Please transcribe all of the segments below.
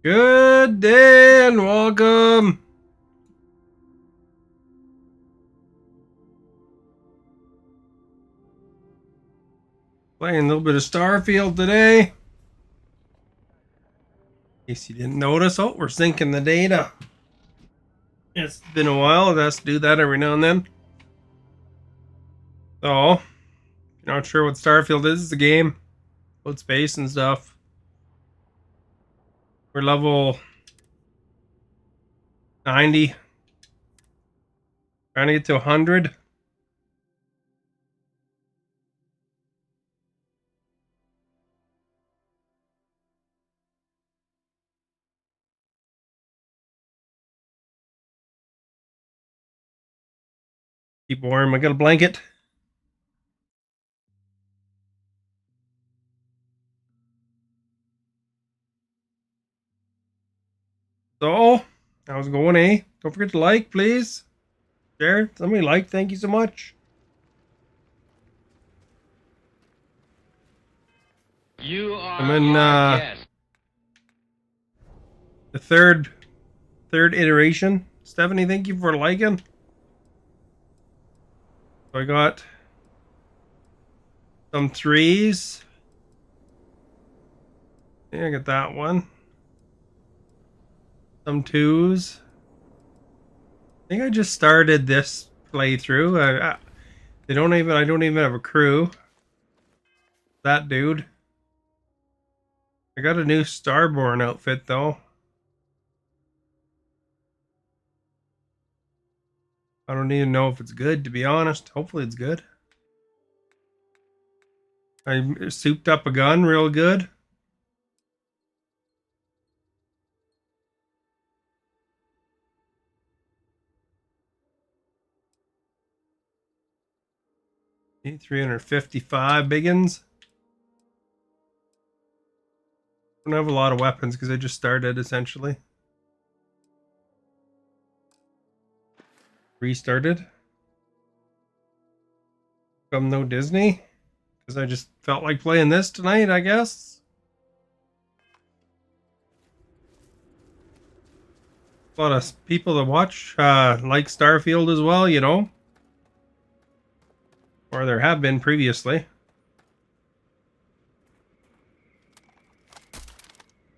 Good day and welcome. Playing a little bit of Starfield today. In case you didn't notice, we're syncing the data. It's been a while. It has to do that every now and then. So, if you're not sure what Starfield is, it's a game about space and stuff. We're level 90. Trying to get to 100. Keep warm. I got a blanket. So, how's it going, eh? Don't forget to like, please. Share. Somebody like. Thank you so much. You I'm are in our guest. the third iteration. Stephanie, thank you for liking. So I got some threes. Yeah, I got that one. Some twos. I think I just started this playthrough. They don't even. I don't even have a crew. That dude. I got a new Starborn outfit though. I don't even know if it's good, to be honest. Hopefully it's good. I souped up a gun real good. Need 355 biggins. Don't have a lot of weapons because I just started essentially. Restarted. Come no Disney. Because I just felt like playing this tonight, I guess. A lot of people that watch like Starfield as well, you know. Or there have been previously.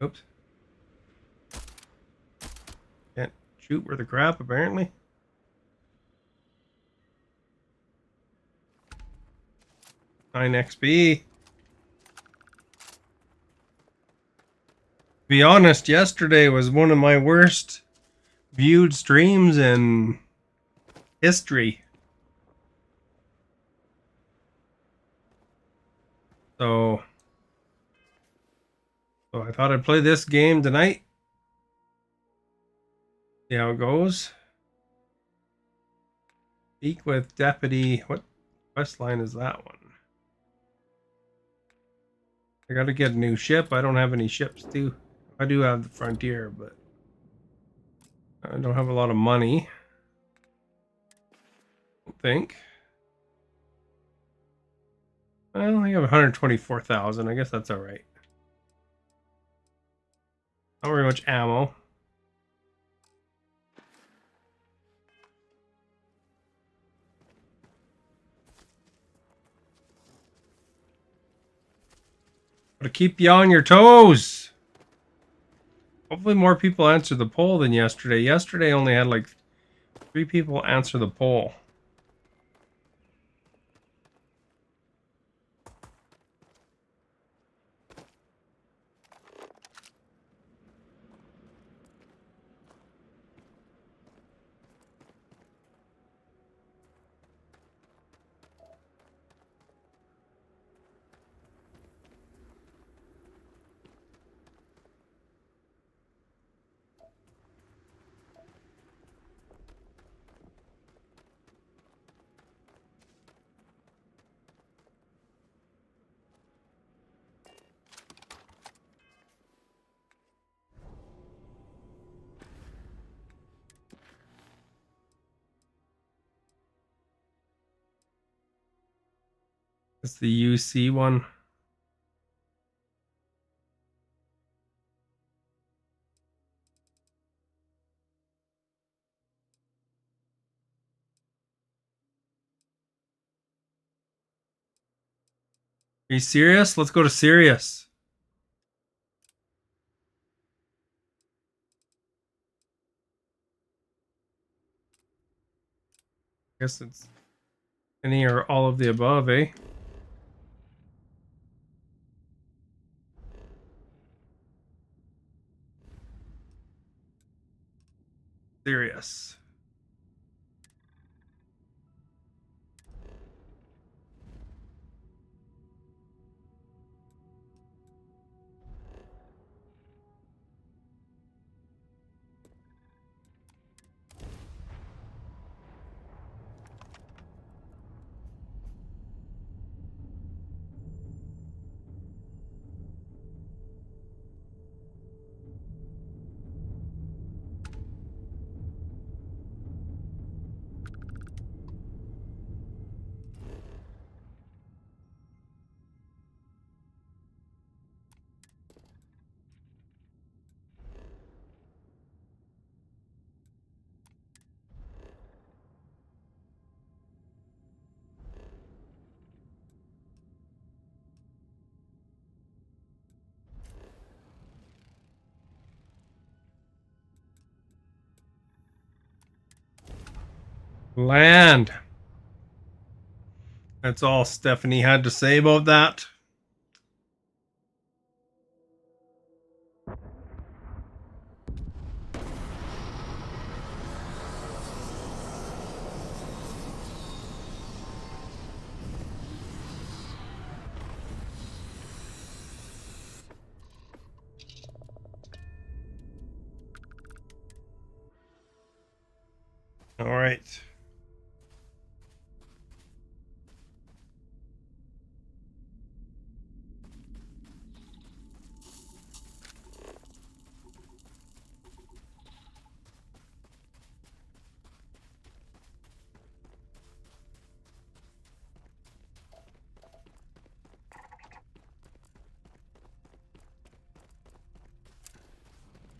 Oops. Can't shoot worth a crap, apparently. Nine XP. To be honest, yesterday was one of my worst viewed streams in history. So, so I thought I'd play this game tonight. See how it goes. Speak with Deputy. What quest line is that one? I gotta get a new ship. I don't have any ships too. I do have the Frontier, but I don't have a lot of money. I don't think. Well, I have 124,000. I guess that's all right. Not very much ammo. But to keep you on your toes. Hopefully more people answer the poll than yesterday. Yesterday only had like 3 people answer the poll. It's the UC one. Are you serious? Let's go to Sirius. I guess it's any or all of the above, eh? Sirius. Land. That's all Stephanie had to say about that. All right.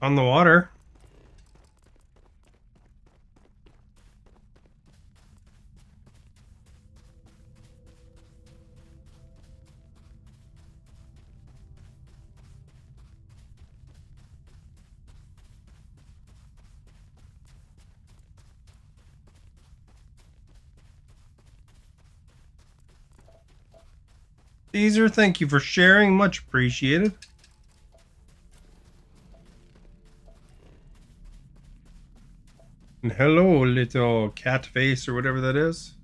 On the water. Caesar, thank you for sharing. Much appreciated. And hello, little cat face or whatever that is.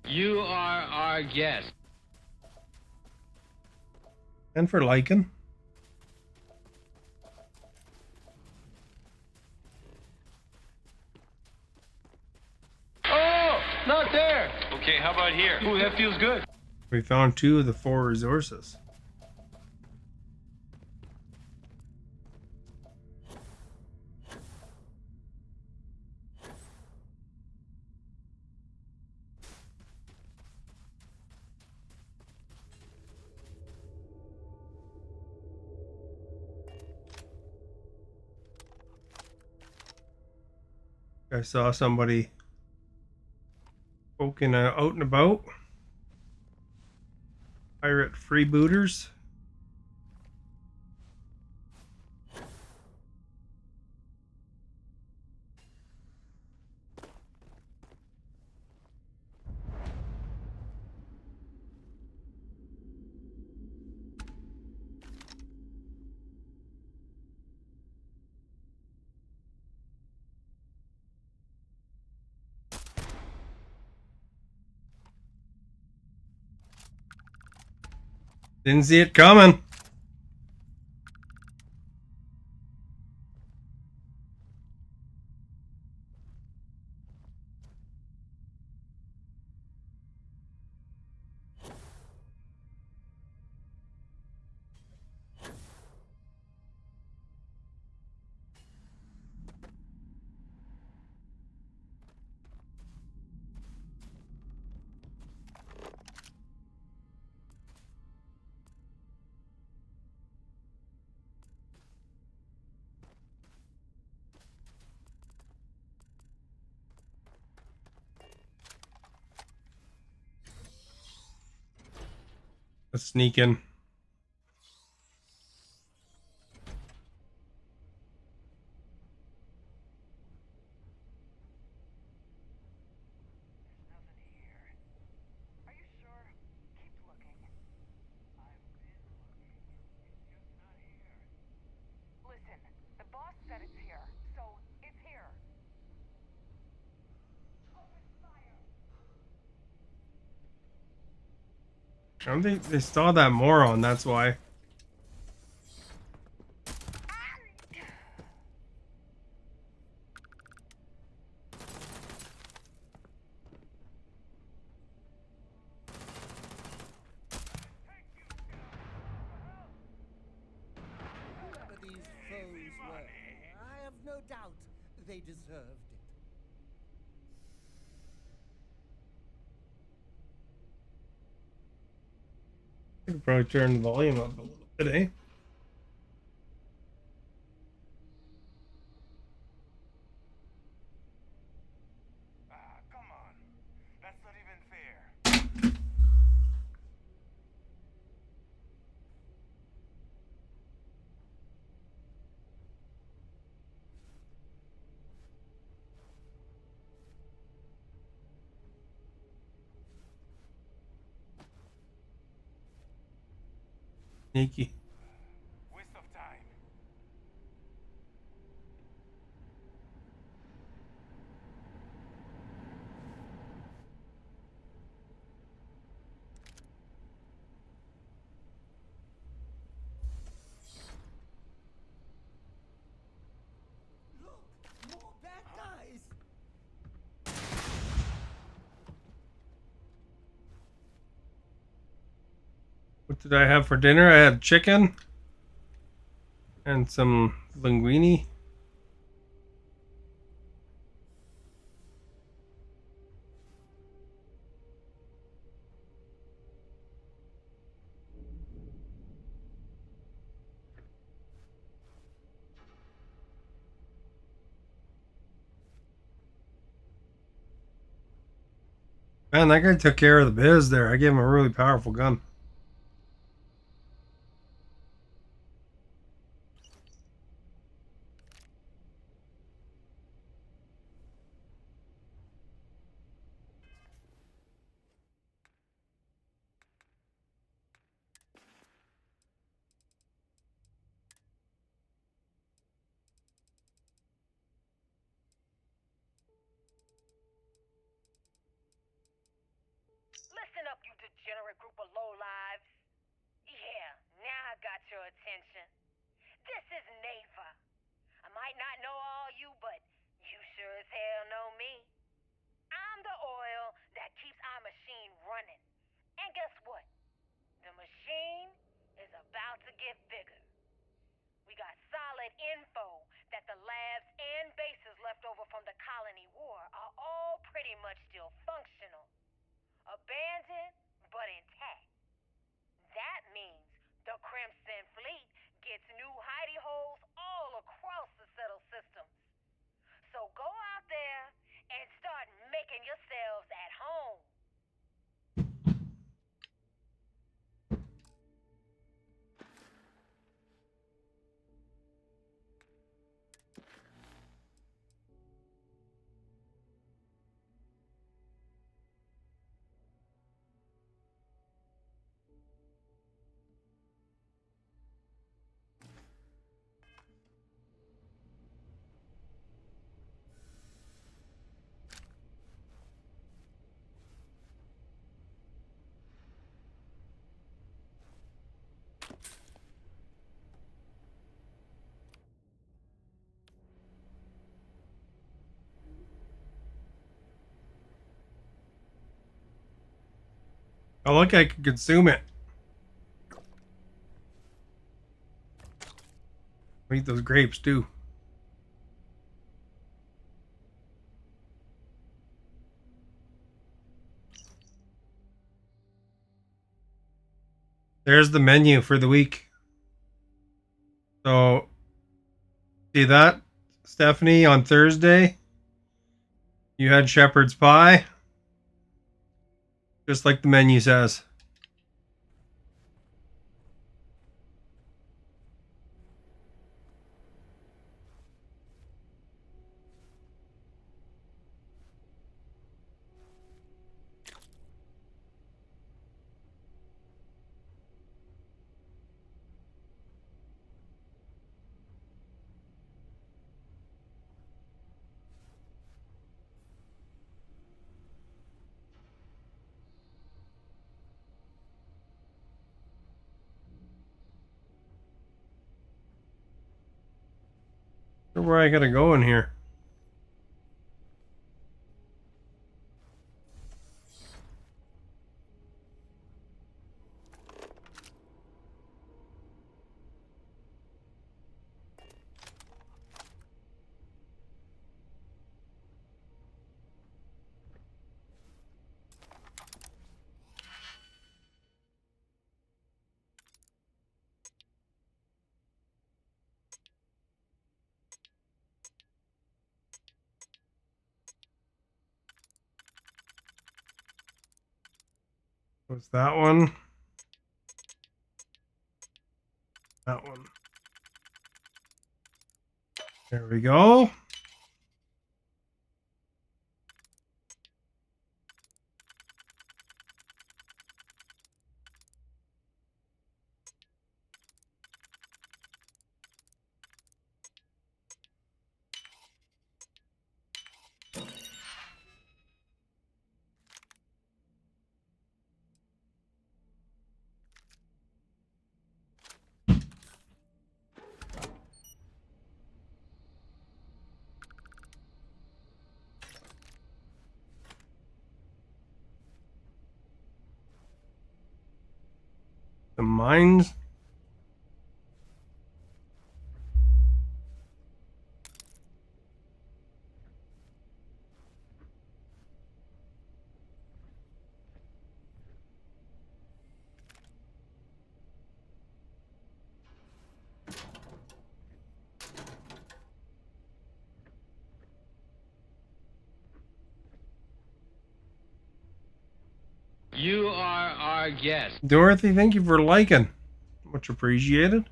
You are our guest. And for liking. Oh, not there. Okay, how about here? Ooh, that feels good. We found 2 of the 4 resources. I saw somebody poking out and about. Pirate freebooters. Didn't see it coming. Let's sneak in. I don't think they saw that moron, that's why. Whoever these foes were, I have no doubt they deserved it. I could probably turn the volume up a little bit, eh? Come on. That's not even fair. Sneaky. Waste of time. Look, more bad guys. What did I have for dinner? I had chicken and some linguine. Man, that guy took care of the biz there. I gave him a really powerful gun. Listen up, you degenerate group of lowlives. Yeah, now I got your attention. This is Neva. I might not know all you, but you sure as hell know me. I'm the oil that keeps our machine running. And guess what? The machine is about to get bigger. We got solid info that the labs and bases left over from the colony war are all pretty much still functional. Abandoned, but intact. That means the Crimson Fleet gets new hidey holes all across the settled systems. So go out there and start making yourselves at home. Oh, look, I can consume it. Eat those grapes too. There's the menu for the week. So, see that, Stephanie, on Thursday? You had shepherd's pie, just like the menu says. Where I gotta go in here? What's that one? That one. There we go. The mines. You are our guest. Dorothy, thank you for liking. Much appreciated.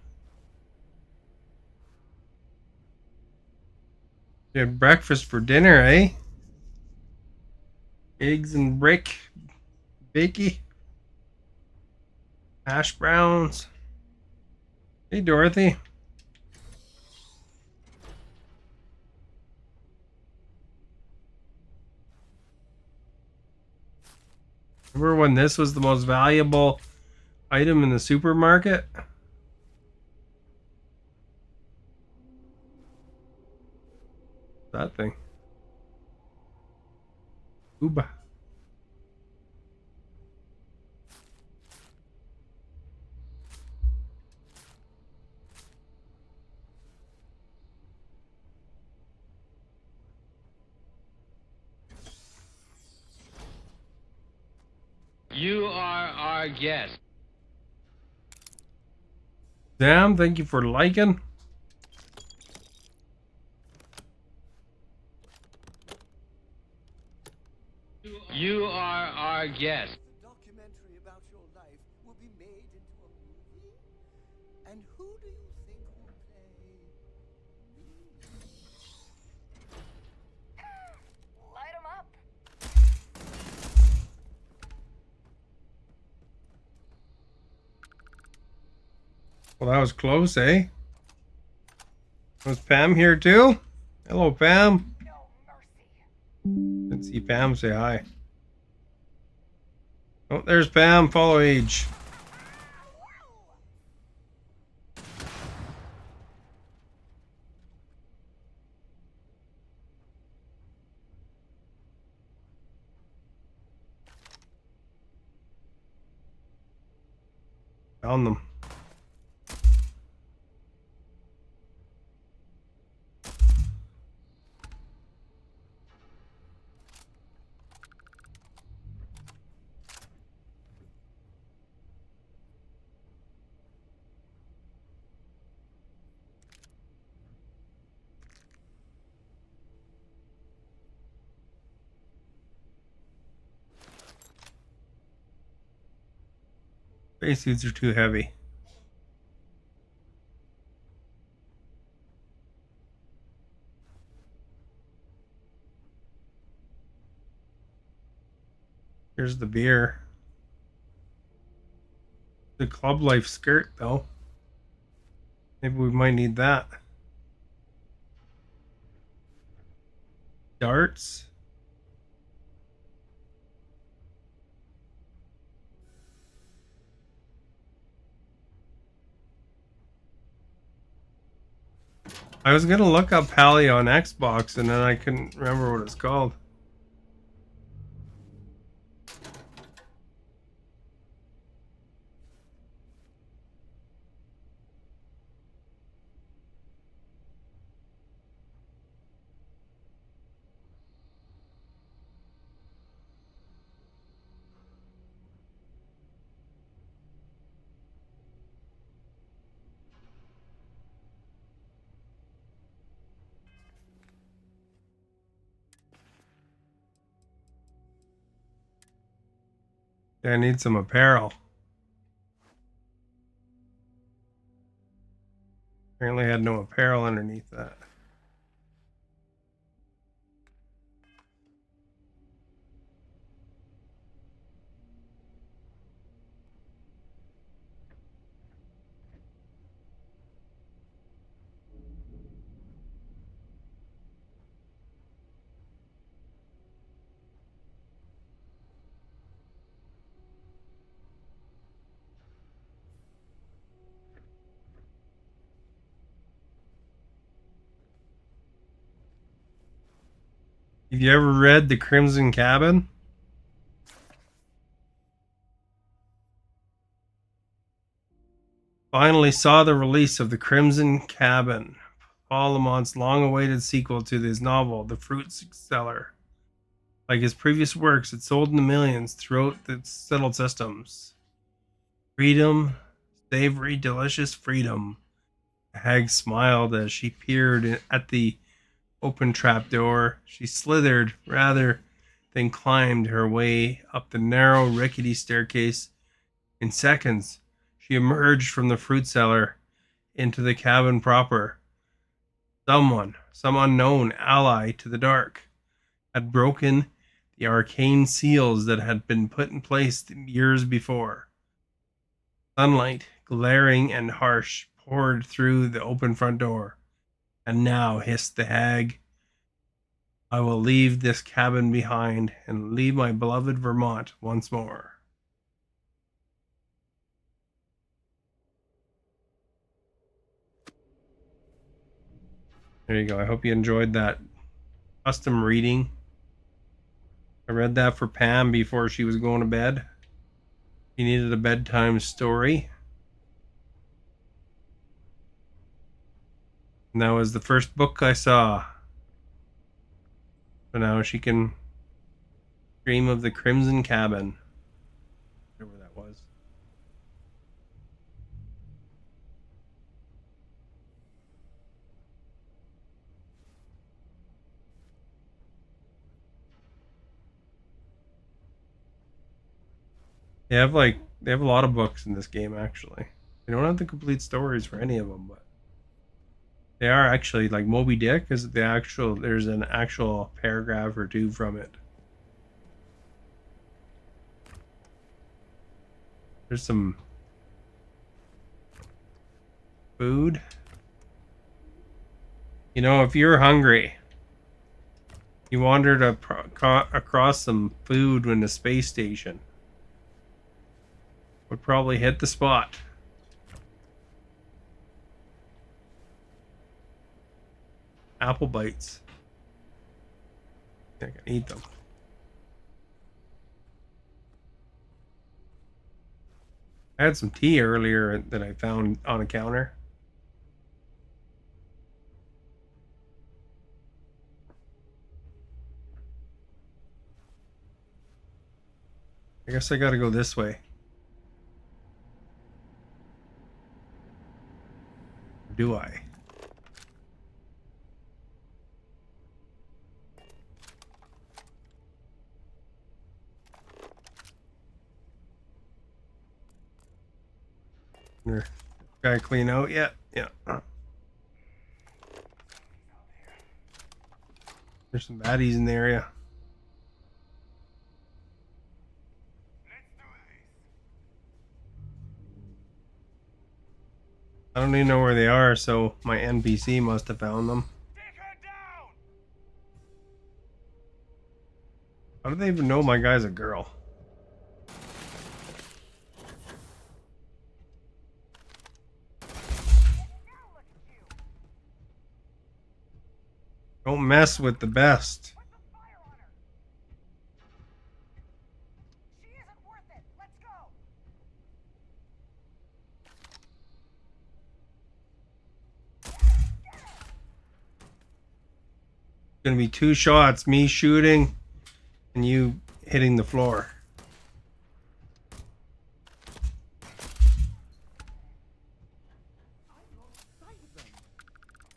You had breakfast for dinner, eh? Eggs and bakey, hash browns. Hey, Dorothy. Remember when this was the most valuable item in the supermarket? That thing. Ooba. You are our guest. Damn, thank you for liking. You are our guest. The documentary about your life will be made into a movie? And who do you think will play me? Light 'em up. Well, that was close, eh? Was Pam here too? Hello, Pam. No mercy. Didn't see Pam say hi. Oh, there's Pam. Follow age. Found them. Spacesuits are too heavy. Here's the beer. The Club Life skirt, though. Maybe we might need that. Darts. I was gonna look up Pally on Xbox and then I couldn't remember what it's called. I need some apparel. Apparently I had no apparel underneath that. Have you ever read The Crimson Cabin? Finally saw the release of The Crimson Cabin, Paul Lamont's long-awaited sequel to his novel, The Fruit Seller. Like his previous works, it sold in the millions throughout the settled systems. Freedom, savory, delicious freedom. The hag smiled as she peered at the open trapdoor. She slithered rather than climbed her way up the narrow, rickety staircase. In seconds, she emerged from the fruit cellar into the cabin proper. Some unknown ally to the dark, had broken the arcane seals that had been put in place years before. Sunlight, glaring and harsh, poured through the open front door. And now, hissed the hag, I will leave this cabin behind and leave my beloved Vermont once more. There you go. I hope you enjoyed that custom reading. I read that for Pam before she was going to bed. She needed a bedtime story. And that was the first book I saw. So now she can dream of the Crimson Cabin. Whatever that was. They have a lot of books in this game actually. They don't have the complete stories for any of them, but they are actually like Moby Dick is the actual there's an actual paragraph or two from it. There's some food. You know, if you're hungry, you wandered across some food in the space station, would probably hit the spot. Apple bites. I can eat them. I had some tea earlier that I found on a counter. I guess I gotta go this way. Or do I? Guy clean out yet? Yeah. There's some baddies in the area. Let's do this. I don't even know where they are, so my NPC must have found them. Take her down. How do they even know my guy's a girl? Don't mess with the best. Put the fire on her. She isn't worth it. Let's go. Gonna be 2 shots, me shooting and you hitting the floor. I lost sight of them.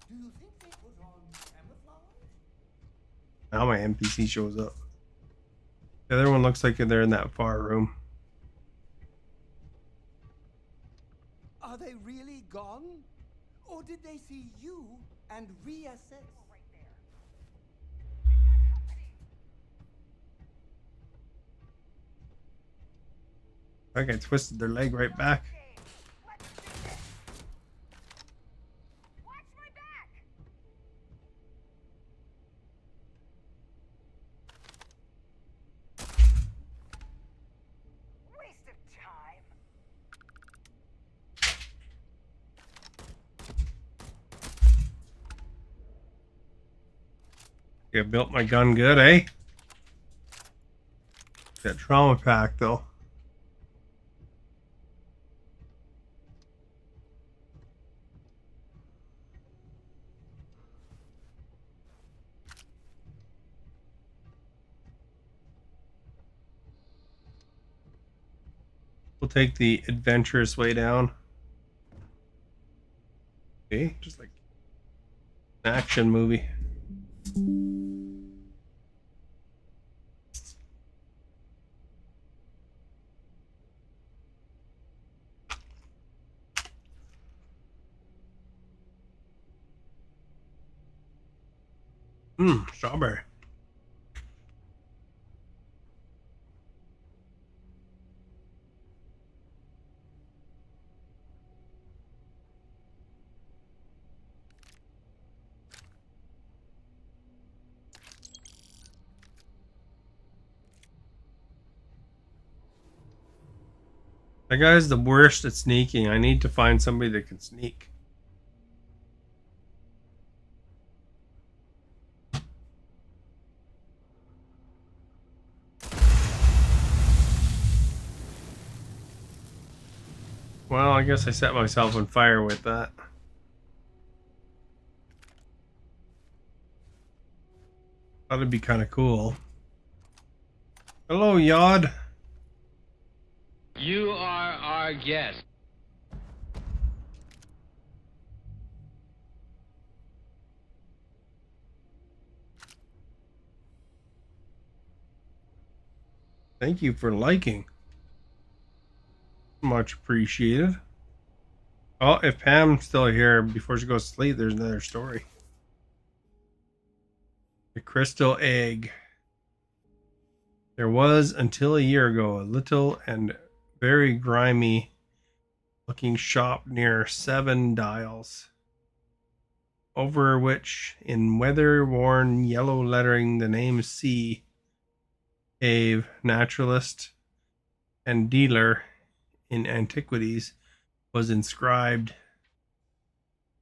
Do you think they put on camouflage? Now my NPC shows up. The other one looks like they're in that far room. Are they really gone? Or did they see you and reassess? Right there. We've got company. I twisted their leg right back. Dave, let's do this. Watch my back. Waste of time. I built my gun good, eh? That trauma pack though. We'll take the adventurous way down. Okay, just like an action movie. Strawberry. That guy's the worst at sneaking. I need to find somebody that can sneak. Well, I guess I set myself on fire with that. That'd be kind of cool. Hello, Yod. You are our guest. Thank you for liking. Much appreciated. Oh, if Pam's still here before she goes to sleep, there's another story. The crystal egg. There was, until a year ago, a little and very grimy looking shop near Seven Dials, over which, in weather-worn yellow lettering, the name C. Cave, naturalist and dealer in antiquities, was inscribed.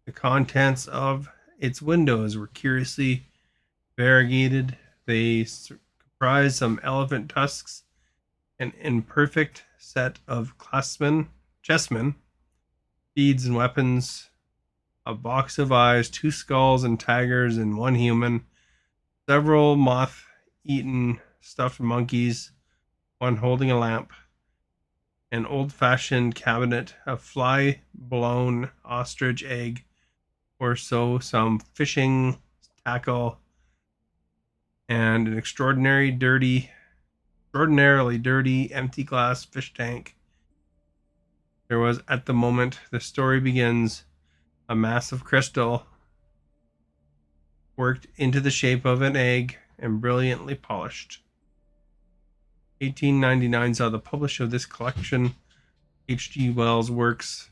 The contents of its windows were curiously variegated. They comprised some elephant tusks, an imperfect set of chessmen, beads and weapons, a box of eyes, 2 skulls and tigers, and 1 human, several moth-eaten stuffed monkeys, 1 holding a lamp, an old-fashioned cabinet, a fly-blown ostrich egg or so, some fishing tackle, and an extraordinarily dirty empty glass fish tank. There was, at the moment the story begins, a massive crystal worked into the shape of an egg and brilliantly polished. 1899 saw the publish of this collection. H.G. Wells' works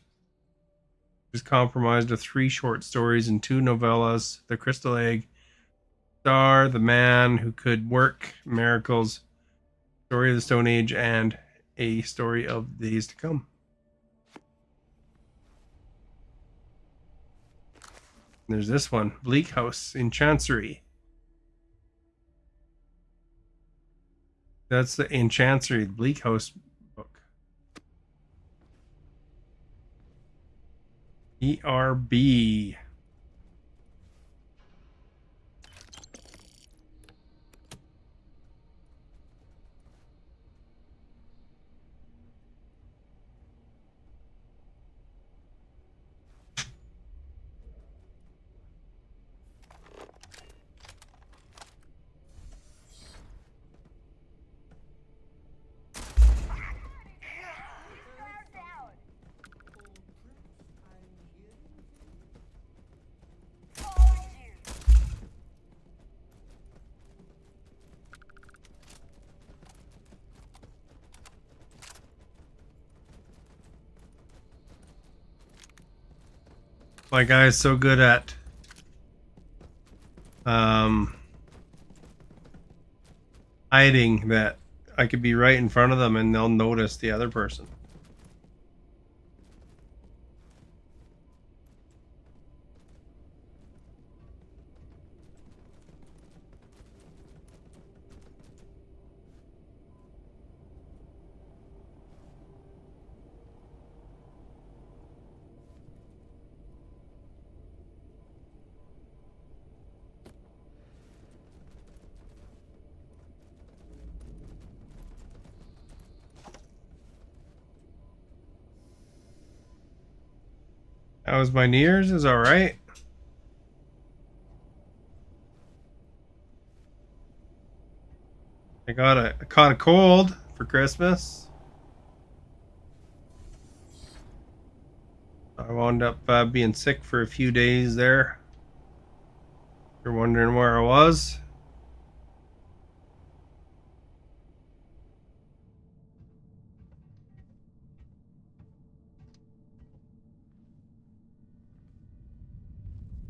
is comprised of 3 short stories and 2 novellas: The Crystal Egg, Star, The Man Who Could Work Miracles, Story of the Stone Age, and A Story of Days to Come. There's this one, Bleak House in Chancery. That's the in Chancery, Bleak House book. ERB. My guy's so good at hiding that I could be right in front of them and they'll notice the other person. How was my New Year's? Is all right. I caught a cold for Christmas. I wound up being sick for a few days there. You're wondering where I was?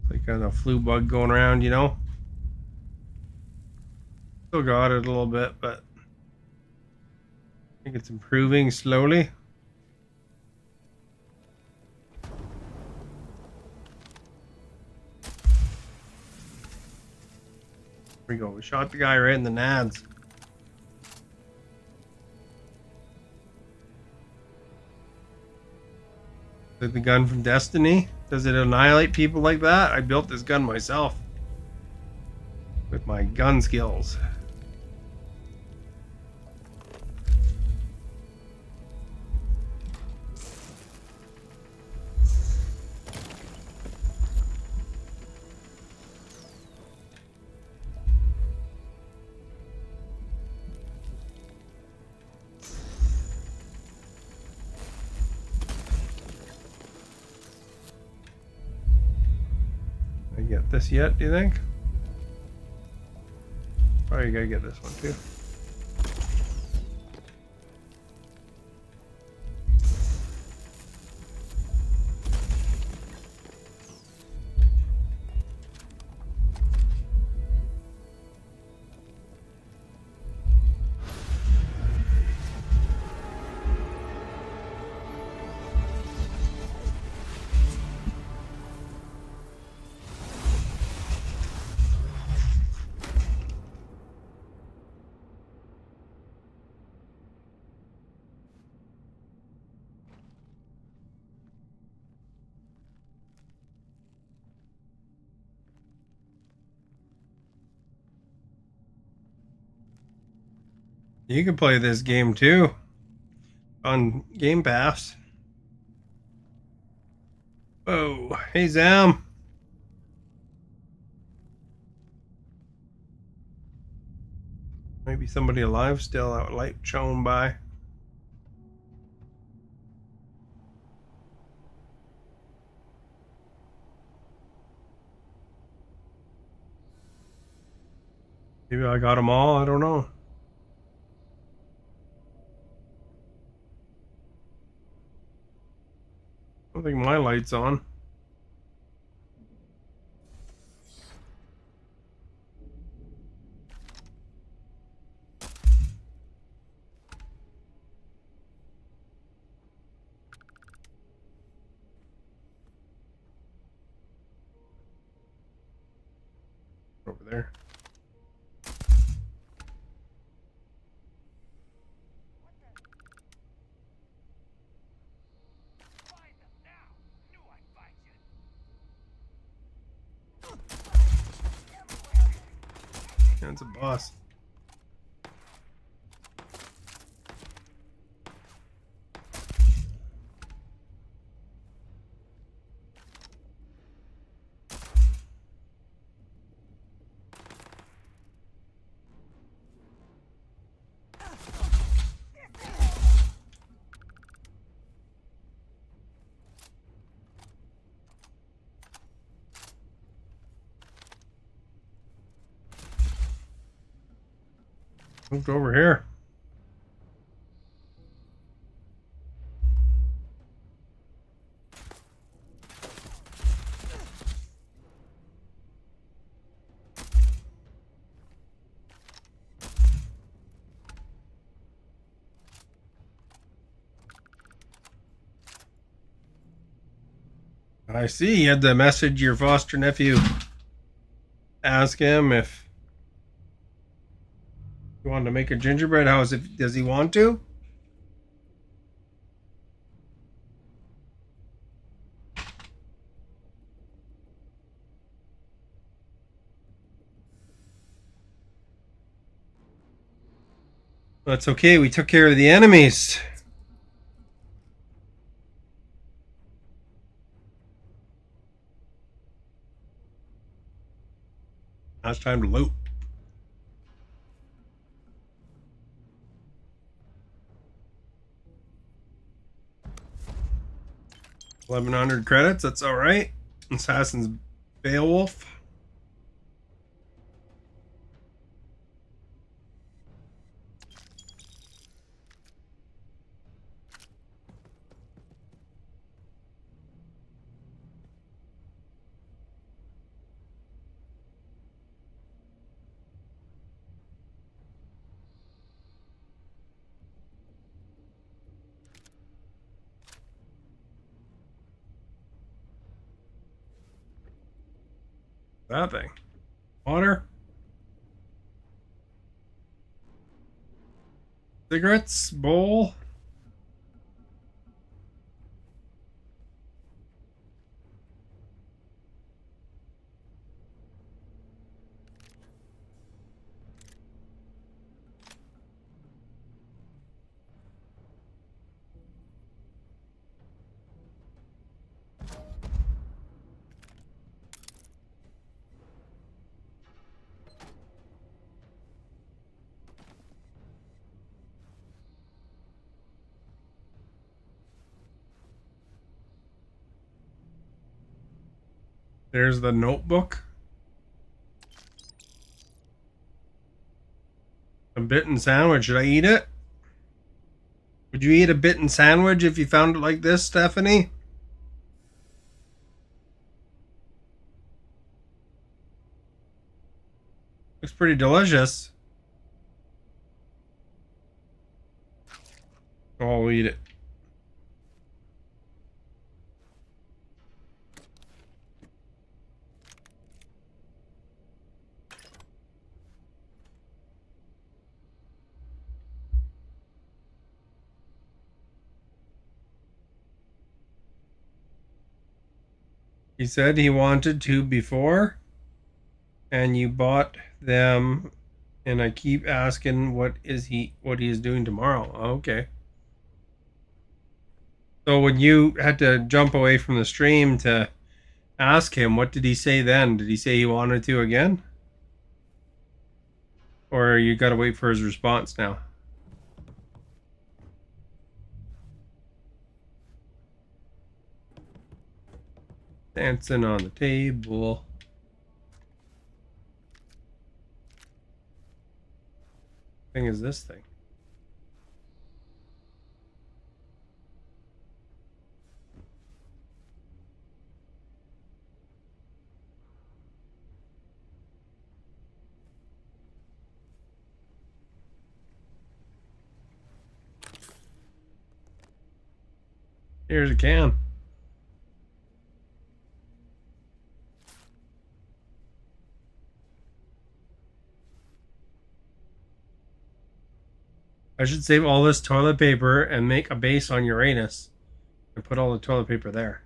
Like a flu bug going around, you know? Still got it a little bit, but I think it's improving slowly. Here we go. We shot the guy right in the nads. Like the gun from Destiny? Does it annihilate people like that? I built this gun myself with my gun skills. I get this yet, do you think? Probably gotta get this one too. You can play this game too on Game Pass. Oh, hey Zam. Maybe somebody alive still. That light shone by. Maybe I got them all. I don't know. I don't think my light's on. Over there. That's a boss. Moved over here. I see. You had to message your foster nephew. Ask him if you wanted to make a gingerbread house. If does he want to? That's okay. We took care of the enemies. Now it's time to loot. $1,100 credits. That's all right. Assassin's Beowulf. That thing. Water. Cigarettes. Bowl. There's the notebook. A bitten sandwich. Should I eat it? Would you eat a bitten sandwich if you found it like this, Stephanie? Looks pretty delicious. Oh, I'll eat it. He said he wanted to before, and you bought them, and I keep asking what he is doing tomorrow. Okay. So when you had to jump away from the stream to ask him, what did he say then? Did he say he wanted to again? Or you gotta wait for his response now? Dancing on the table. Thing is this thing? Here's a can. I should save all this toilet paper and make a base on Uranus and put all the toilet paper there.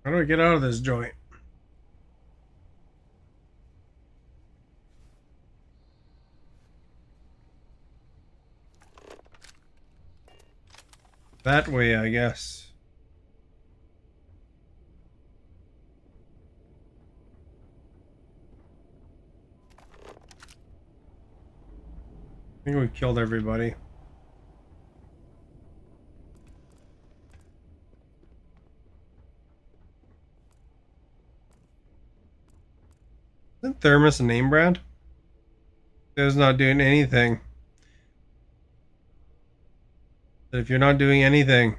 How do I get out of this joint? That way, I guess. I think we killed everybody. Isn't Thermos a name brand? It's not doing anything. But if you're not doing anything,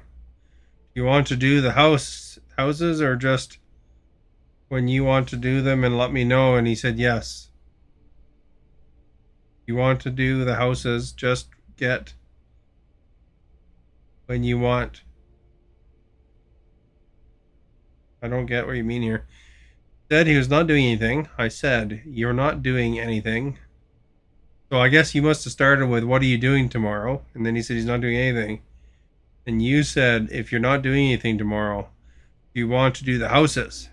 you want to do the houses or just when you want to do them and let me know? And he said yes. You want to do the houses, just get when you want. I don't get what you mean here. Said he was not doing anything. I said, you're not doing anything. So I guess you must have started with, what are you doing tomorrow? And then he said he's not doing anything. And you said, if you're not doing anything tomorrow, you want to do the houses.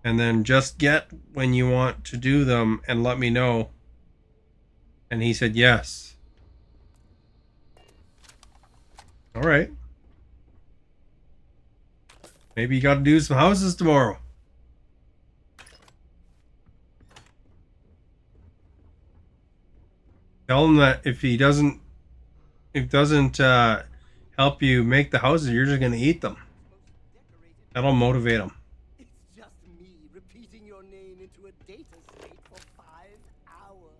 And then just get when you want to do them and let me know. And he said yes. All right. Maybe you got to do some houses tomorrow. Tell him that if he doesn't, help you make the houses, you're just gonna eat them. That'll motivate him. It's just me repeating your name into a data state for 5 hours.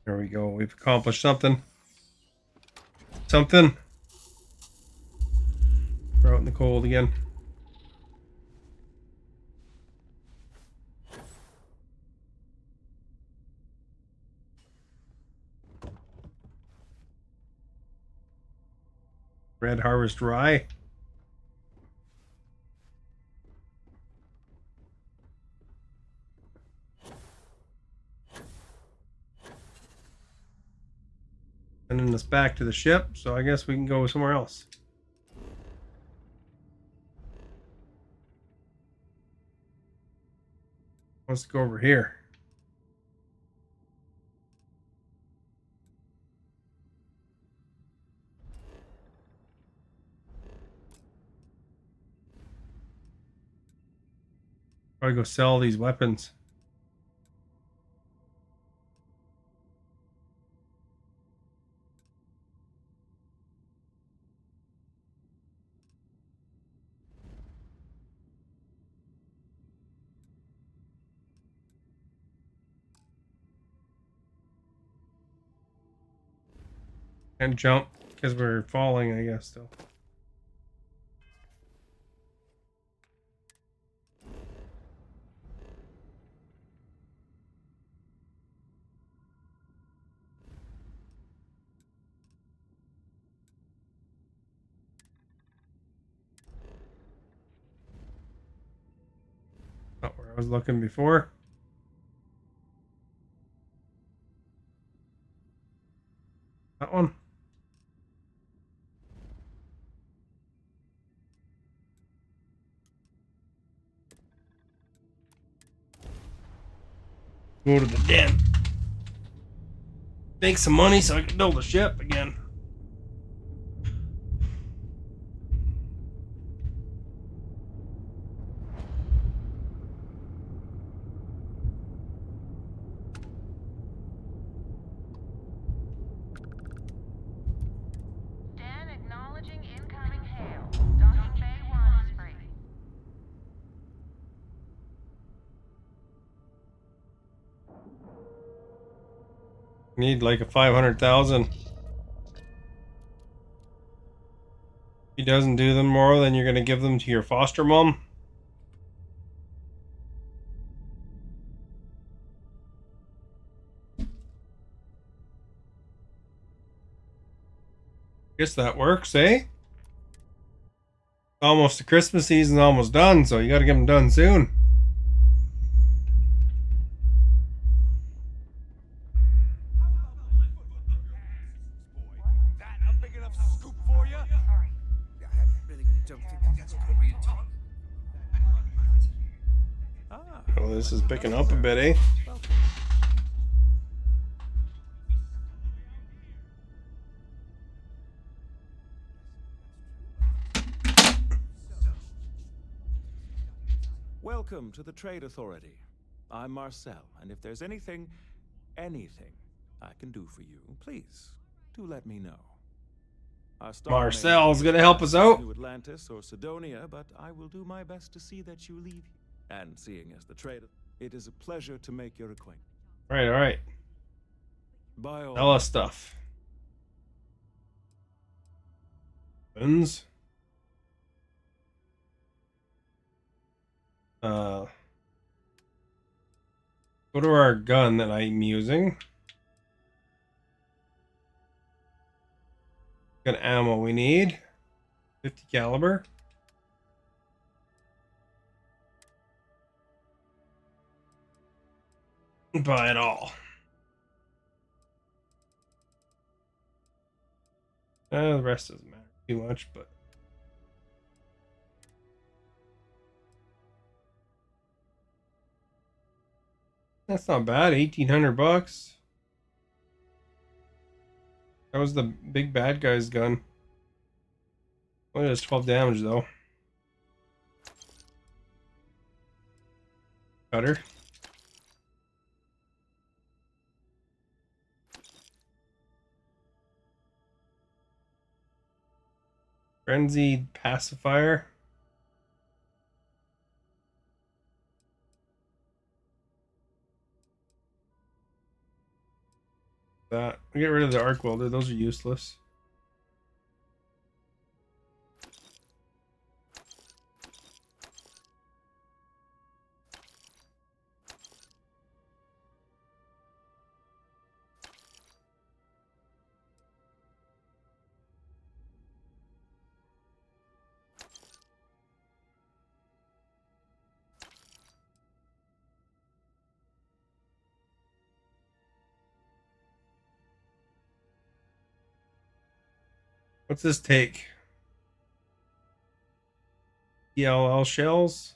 There we go. We've accomplished something. Something. We're out in the cold again. Red Harvest Rye. Sending us back to the ship, so I guess we can go somewhere else. Let's go over here. Probably go sell these weapons. And jump because we're falling, I guess, still. Not where I was looking before. That one. Go to the den. Make some money so I can build a ship again. Dan acknowledging incoming hail. Docking Bay 1 is free. Need like a 500,000. If he doesn't do them more, then you're gonna give them to your foster mom. Guess that works, eh? Almost the Christmas season's almost done, so you got to get them done soon. That a big enough scoop for you? I really don't think that's appropriate. Ah, Oh, this is picking up a bit, eh? welcome. Welcome to the Trade Authority. I'm Marcel, and if there's anything I can do for you, please do let me know. Our star may Marcel's be gonna as help fast us out. as New Atlantis or Sidonia, but I will do my best to see that you leave. And seeing as the trade, it is a pleasure to make your acquaintance. All right. By all Tell us stuff. Guns. Go to our gun that I'm using. Got ammo we need. 50 caliber. Buy it all. The rest doesn't matter too much, but that's not bad. 1,800 bucks. That was the big bad guy's gun. Only does 12 damage though. Cutter. Frenzied pacifier. That. We get rid of the arc welder. Those are useless. What's this take? ELL shells.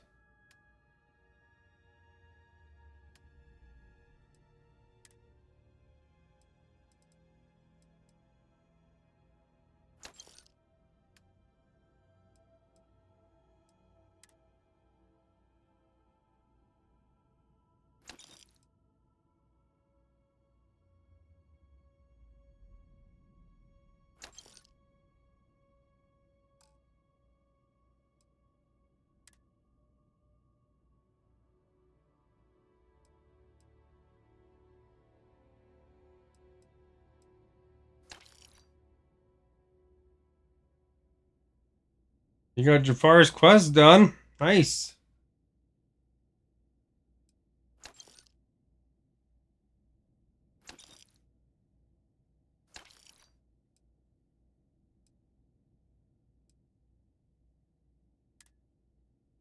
You got Jafar's quest done. Nice.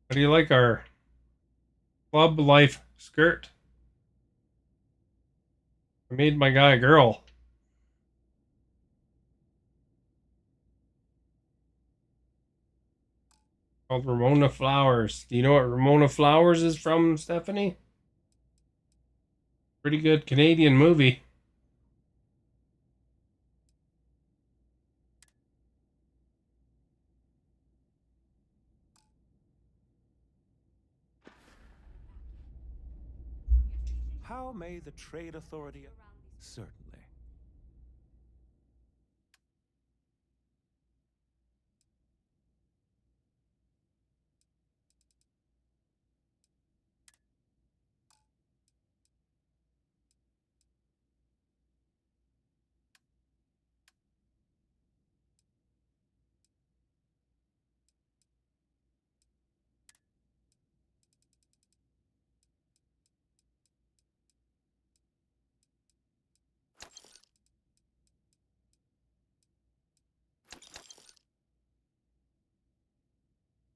How do you like our club life skirt? I made my guy a girl. Called Ramona Flowers. Do you know what Ramona Flowers is from, Stephanie? Pretty good Canadian movie. How may the Trade Authority? Certainly.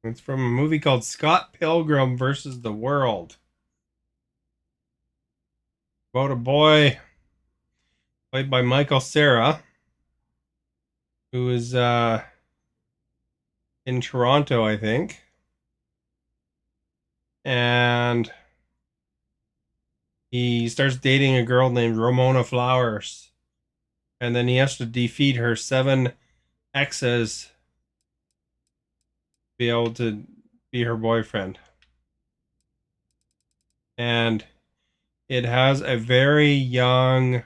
It's from a movie called Scott Pilgrim versus the World. About a boy played by Michael Cera, who is in Toronto, I think. And he starts dating a girl named Ramona Flowers. And then he has to defeat her 7 exes to be able to be her boyfriend. And it has a very young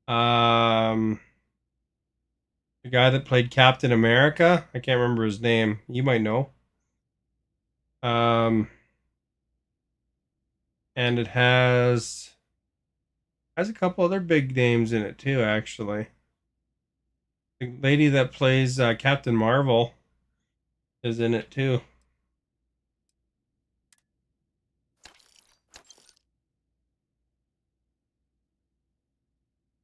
the guy that played Captain America. I can't remember his name. You might know. And it has a couple other big names in it too, actually. The lady that plays Captain Marvel is in it too.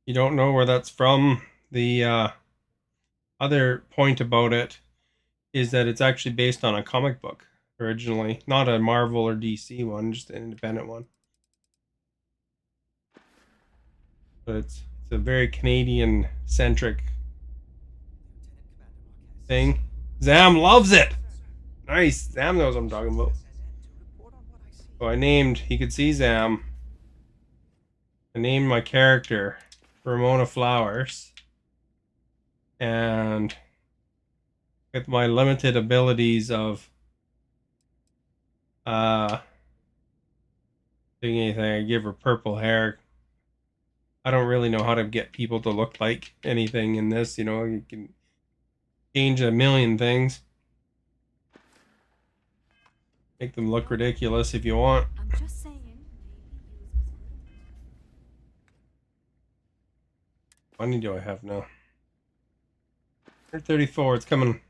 You don't know where that's from. The other point about it is that it's actually based on a comic book originally, not a Marvel or DC one, just an independent one. But it's a very Canadian centric thing. Zam loves it. Nice. Zam knows what I'm talking about. So he could see Zam. I named my character Ramona Flowers. And with my limited abilities of doing anything, I give her purple hair. I don't really know how to get people to look like anything in this, you can change a million things. Make them look ridiculous if you want. I'm just saying, maybe use was How many do I have now? 134, it's coming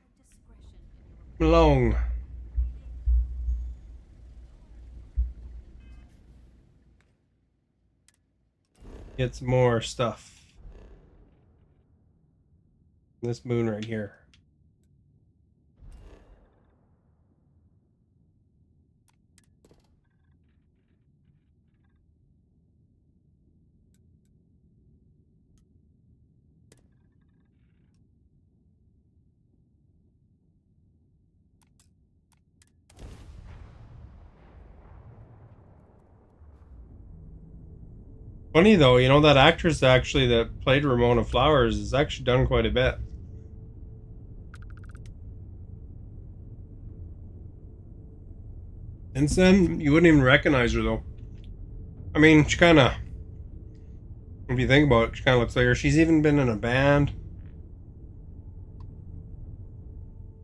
discretion. along. Get some more stuff. This moon right here. Funny though, that actress actually that played Ramona Flowers has actually done quite a bit. Since then, you wouldn't even recognize her though. I mean, she kind of, if you think about it, she kind of looks like her. She's even been in a band.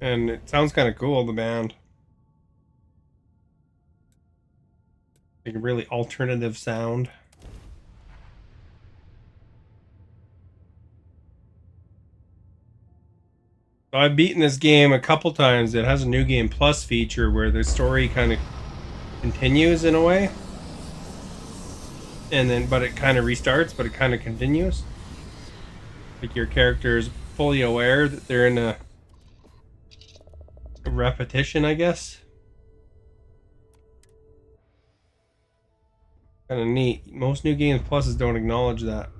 And it sounds kind of cool, the band. Like a really alternative sound. So I've beaten this game a couple times. It has a new game plus feature where the story kind of continues in a way. And then, but it kind of restarts, but it kind of continues. Like your character is fully aware that they're in a repetition, I guess. Kind of neat. Most new games pluses don't acknowledge that.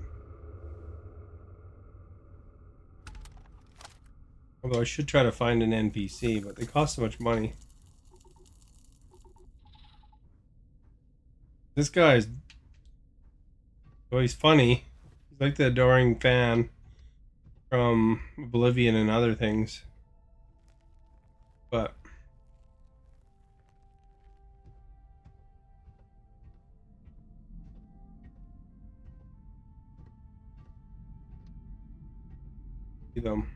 Although I should try to find an NPC, but they cost so much money. This guy's... Oh, he's funny. He's like the adoring fan from Oblivion and other things. But... see them.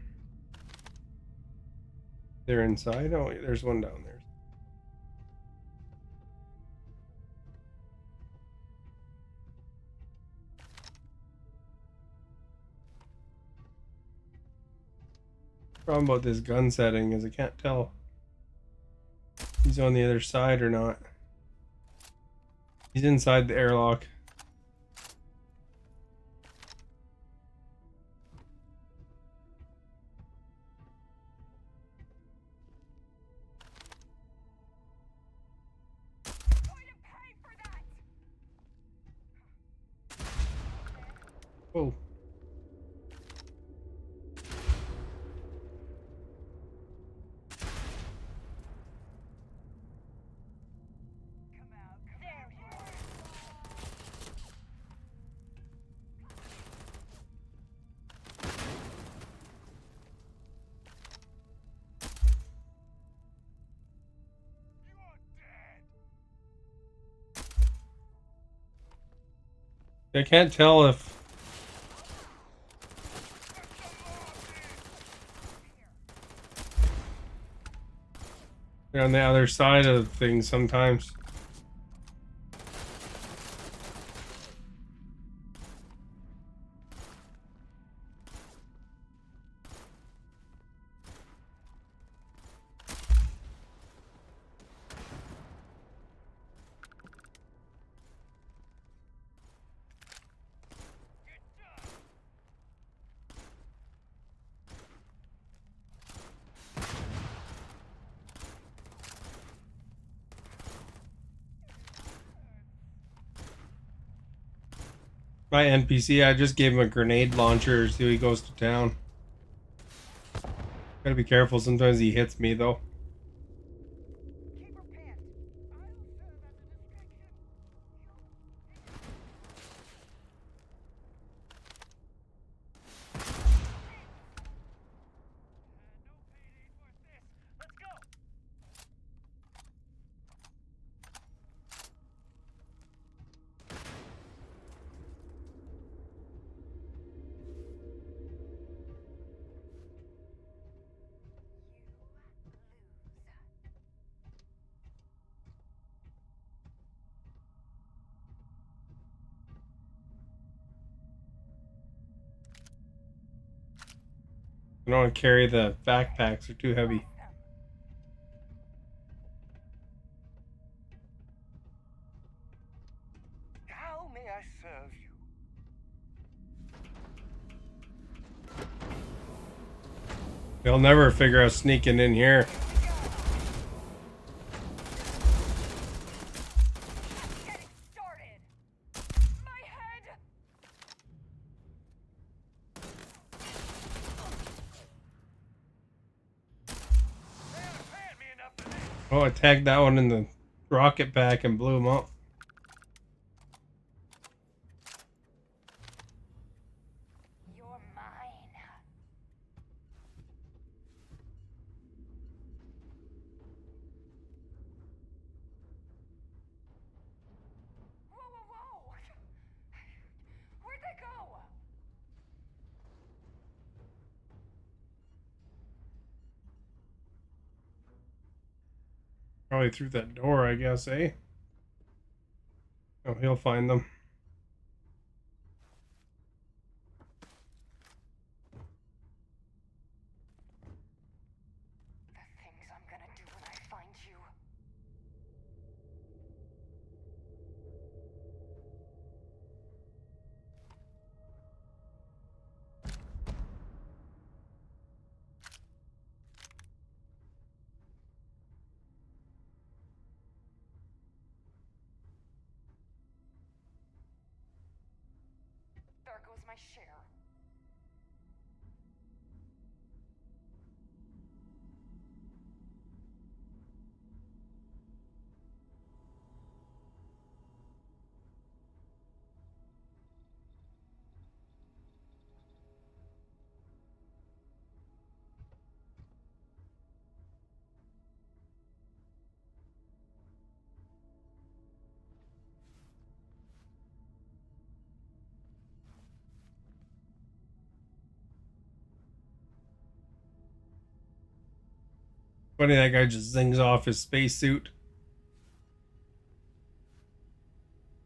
They're inside? Oh, there's one down there. Problem about this gun setting is I can't tell if he's on the other side or not. He's inside the airlock. Oh. There you are. I can't tell if they're on the other side of things sometimes. My NPC, I just gave him a grenade launcher so he goes to town. Gotta be careful, sometimes he hits me though. Keep her pinned. I'll serve as a distraction. No payday's worth this. Let's go. I don't want to carry the backpacks, they're too heavy. How may I serve you? They'll never figure out sneaking in here. Getting started. My head. They haven't paid me enough for this. Oh, I tagged that one in the rocket pack and blew him up. You're mine. Whoa, whoa, whoa! Where'd they go? Probably through that door, I guess, eh? Oh, he'll find them. The things I'm gonna do when I find you. There goes my share. Funny that guy just zings off his spacesuit.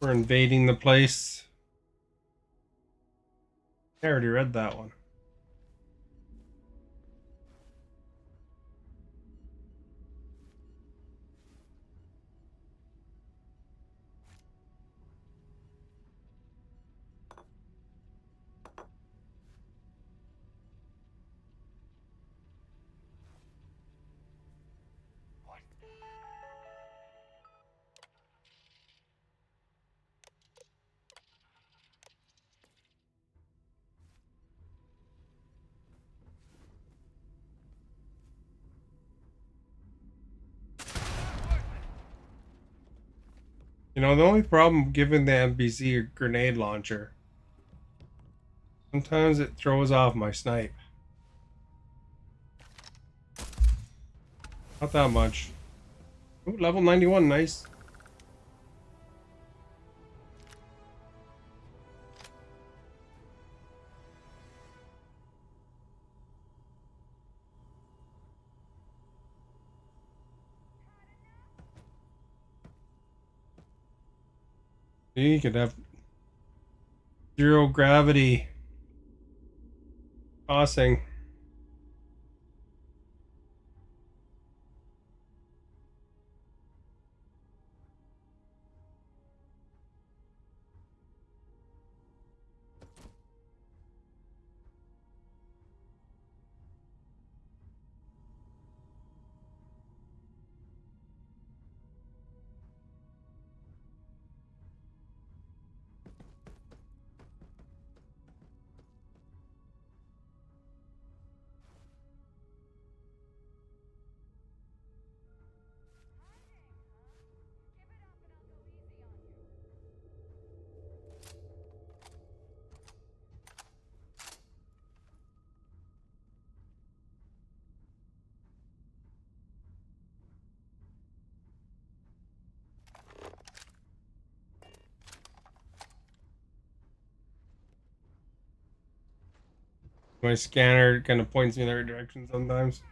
We're invading the place. I already read that one. What? You know, the only problem giving the NPC a grenade launcher, sometimes it throws off my snipe. Not that much. Ooh, level 91, nice. See, you could have zero gravity tossing. My scanner kind of points me in the right direction sometimes.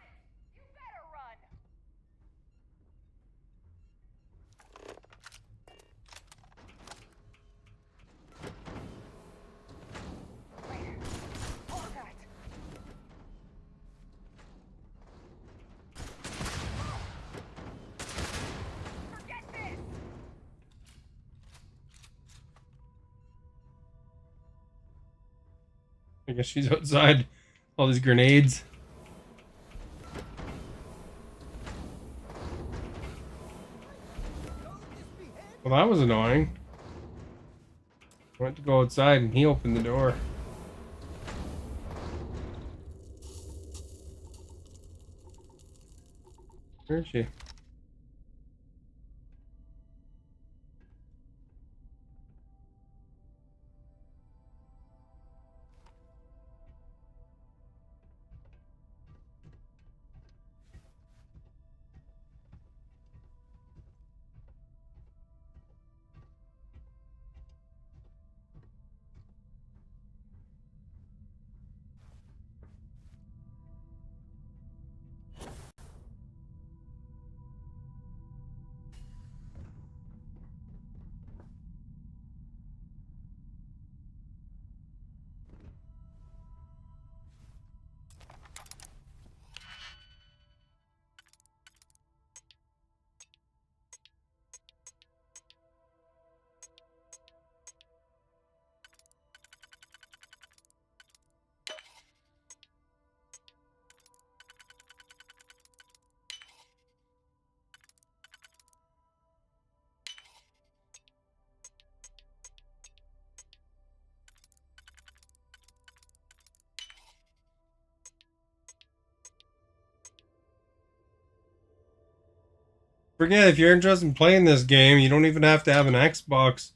I guess she's outside. All these grenades. Well, that was annoying. I went to go outside and he opened the door. Where is she? Forget, if you're interested in playing this game, you don't even have to have an Xbox.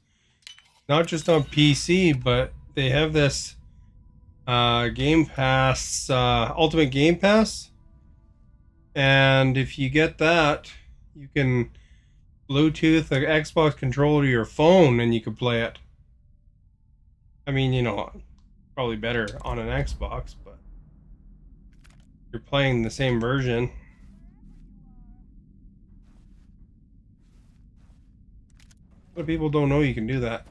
Not just on PC, but they have this Game Pass, Ultimate Game Pass. And if you get that, you can Bluetooth the Xbox controller to your phone and you can play it. I mean, you know, probably better on an Xbox, but you're playing the same version. A lot of people don't know you can do that.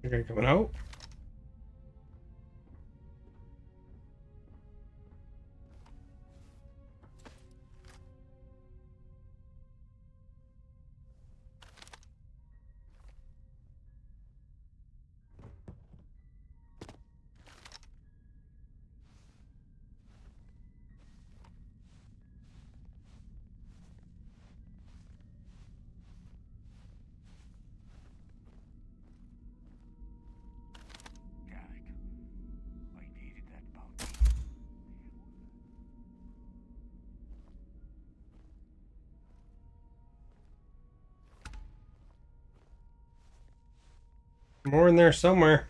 Okay, coming out. I needed that bounty. More in there somewhere.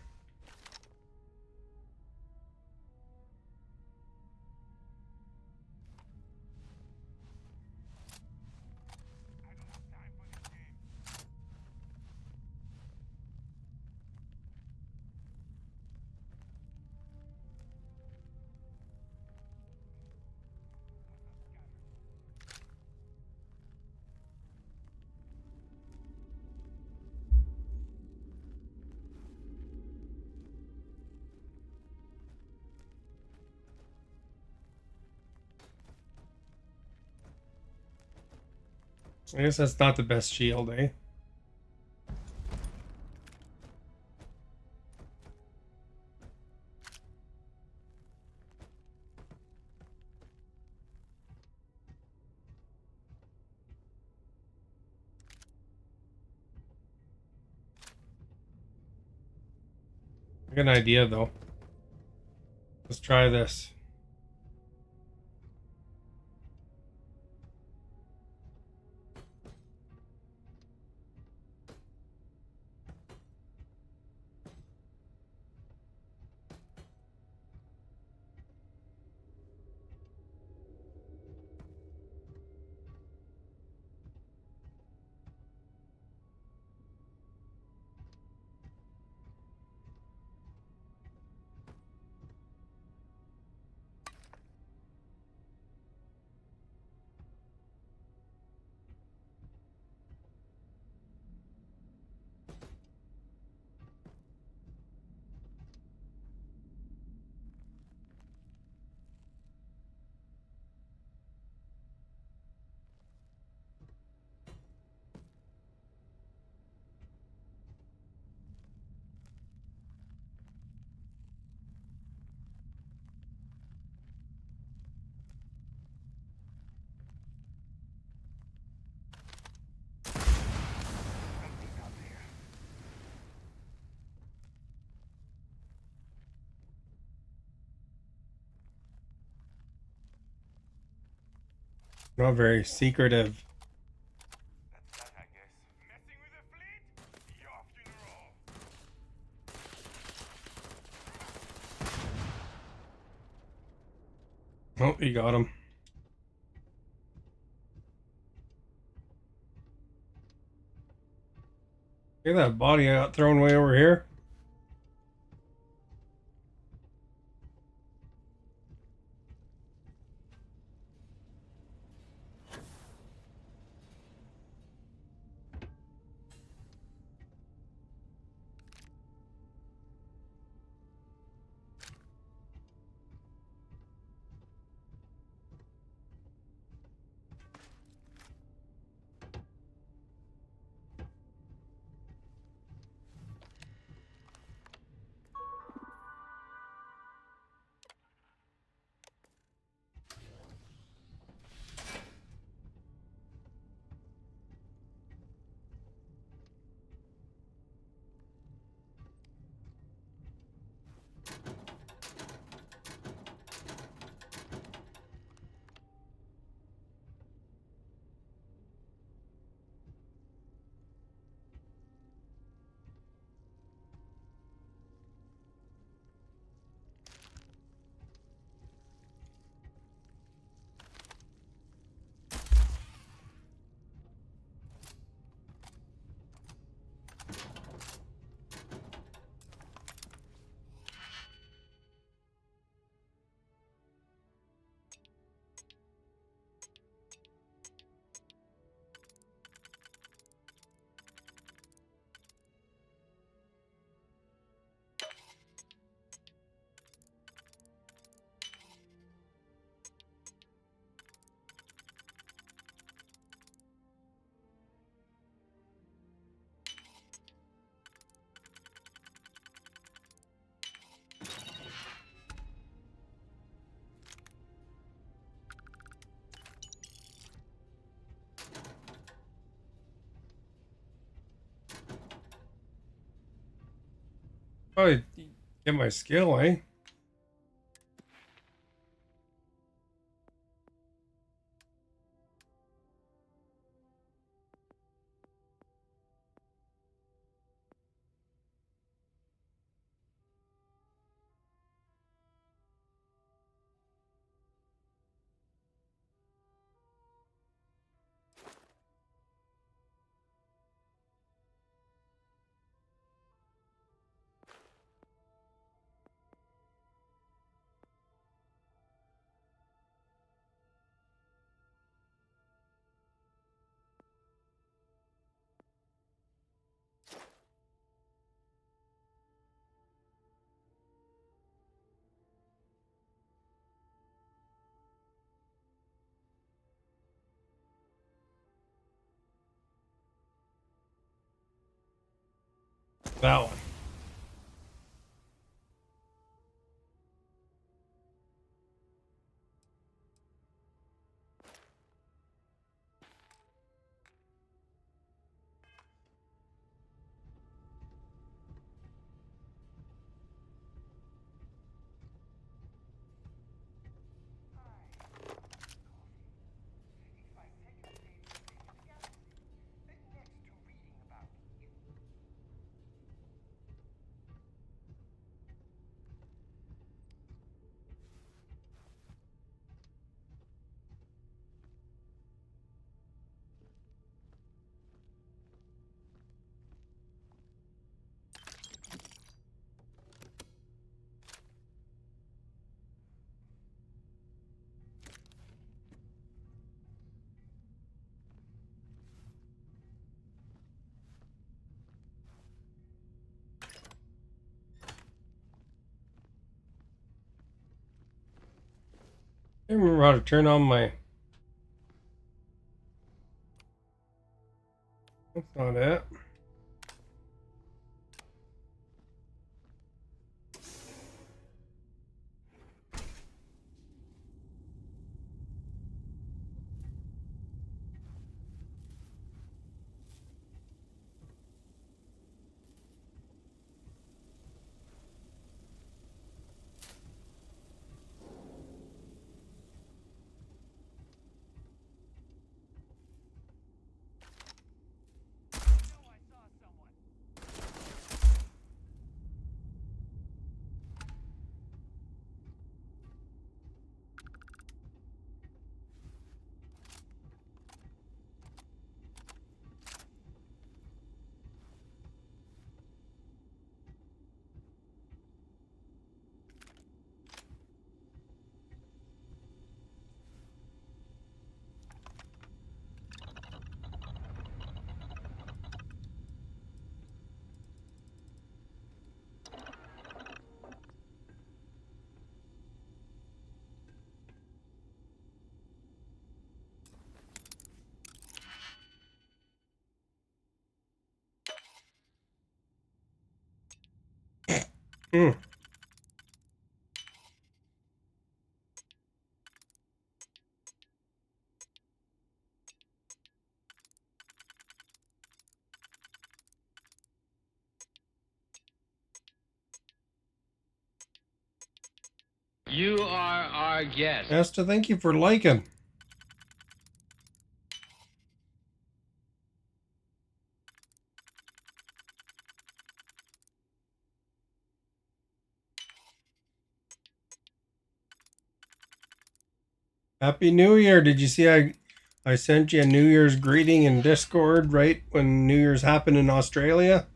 I guess that's not the best shield, eh? I got an idea though. Let's try this. Not very secretive. That's that, I guess. Messing with the fleet? Your funeral. Oh, you got him. Look at that body I got thrown way over here. Probably get my skill, eh? That one. I remember how to turn on my. That's not it. Hmm. You are our guest. Asta, thank you for liking. Happy New Year. Did you see I sent you a New Year's greeting in Discord right when New Year's happened in Australia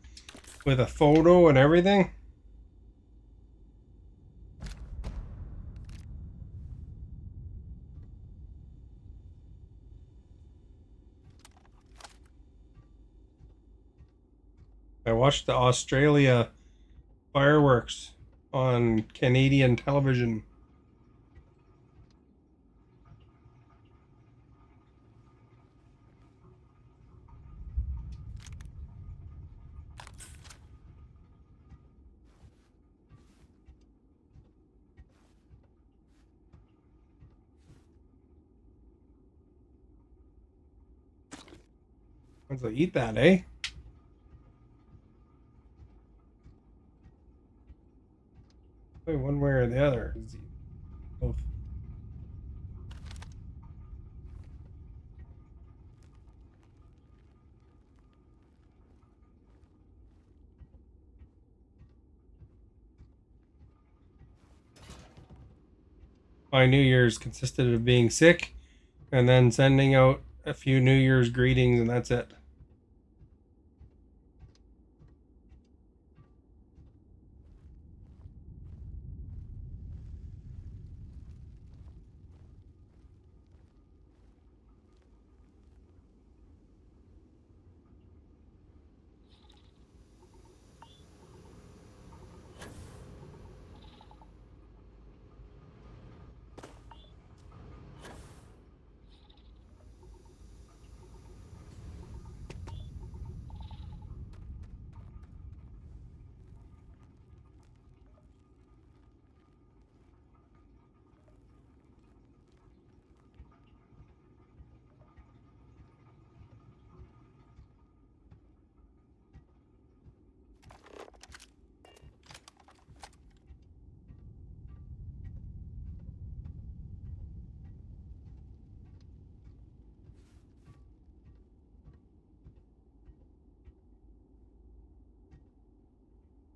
with a photo and everything? I watched the Australia fireworks on Canadian television. I was like, eat that, eh? Wait, one way or the other. Both. My New Year's consisted of being sick and then sending out a few New Year's greetings, and that's it.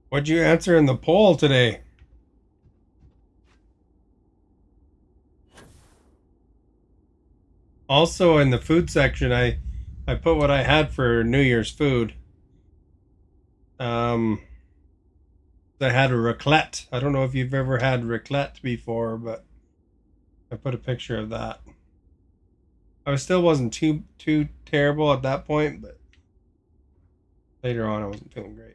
What'd you answer in the poll today? Also, in the food section, I put what I had for New Year's food. I had a raclette. I don't know if you've ever had raclette before, but I put a picture of that. I still wasn't too terrible at that point, but later on I wasn't feeling great.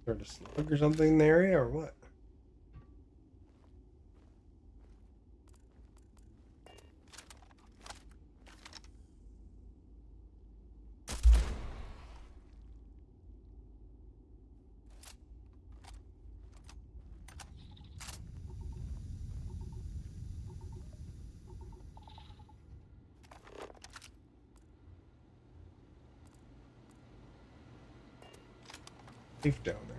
Is there a slug or something in the area or what? Safe down there.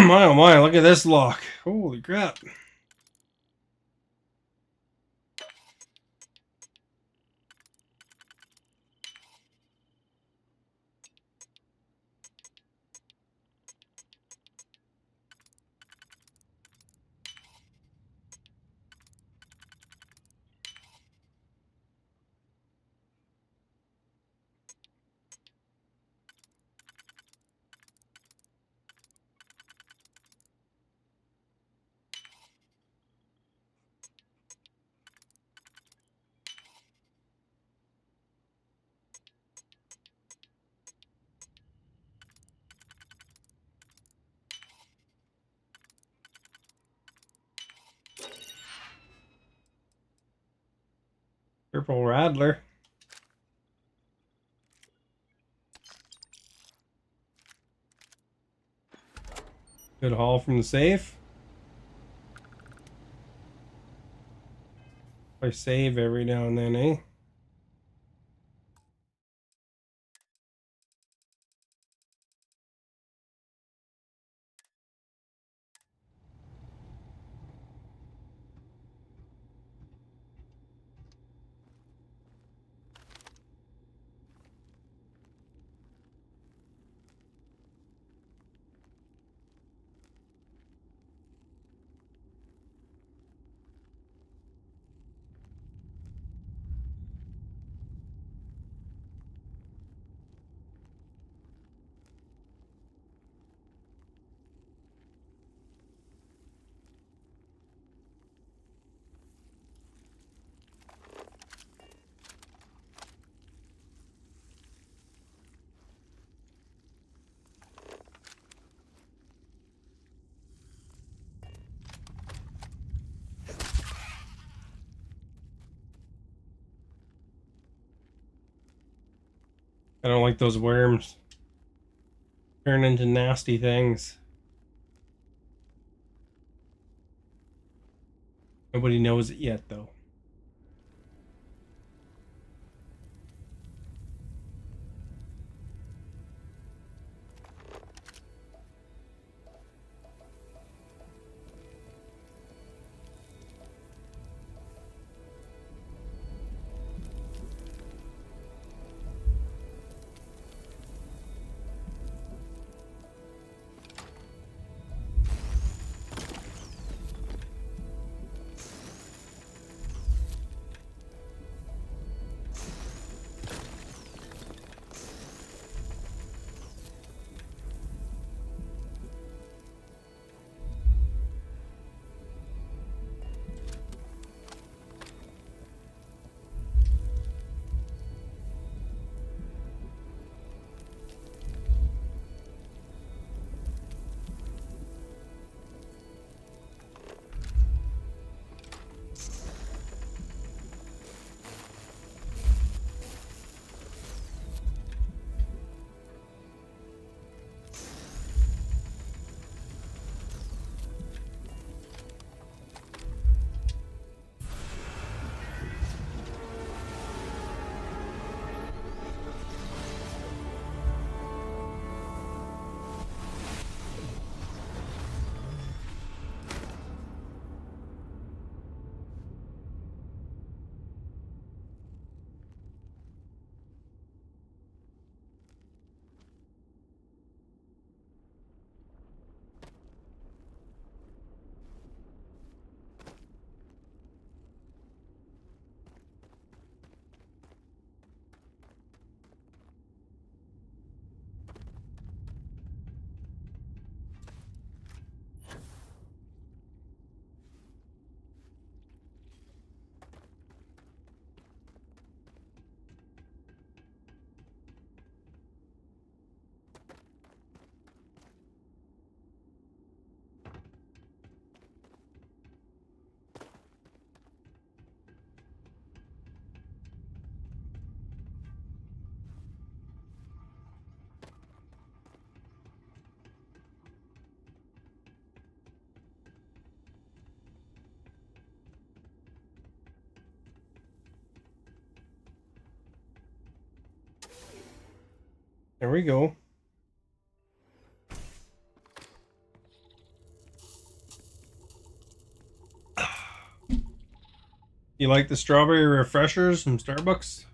My oh my, look at this lock. Holy crap. Purple Rattler. Good haul from the safe. I save every now and then, eh? I don't like those worms. Turn into nasty things. Nobody knows it yet, though. There we go. You like the strawberry refreshers from Starbucks?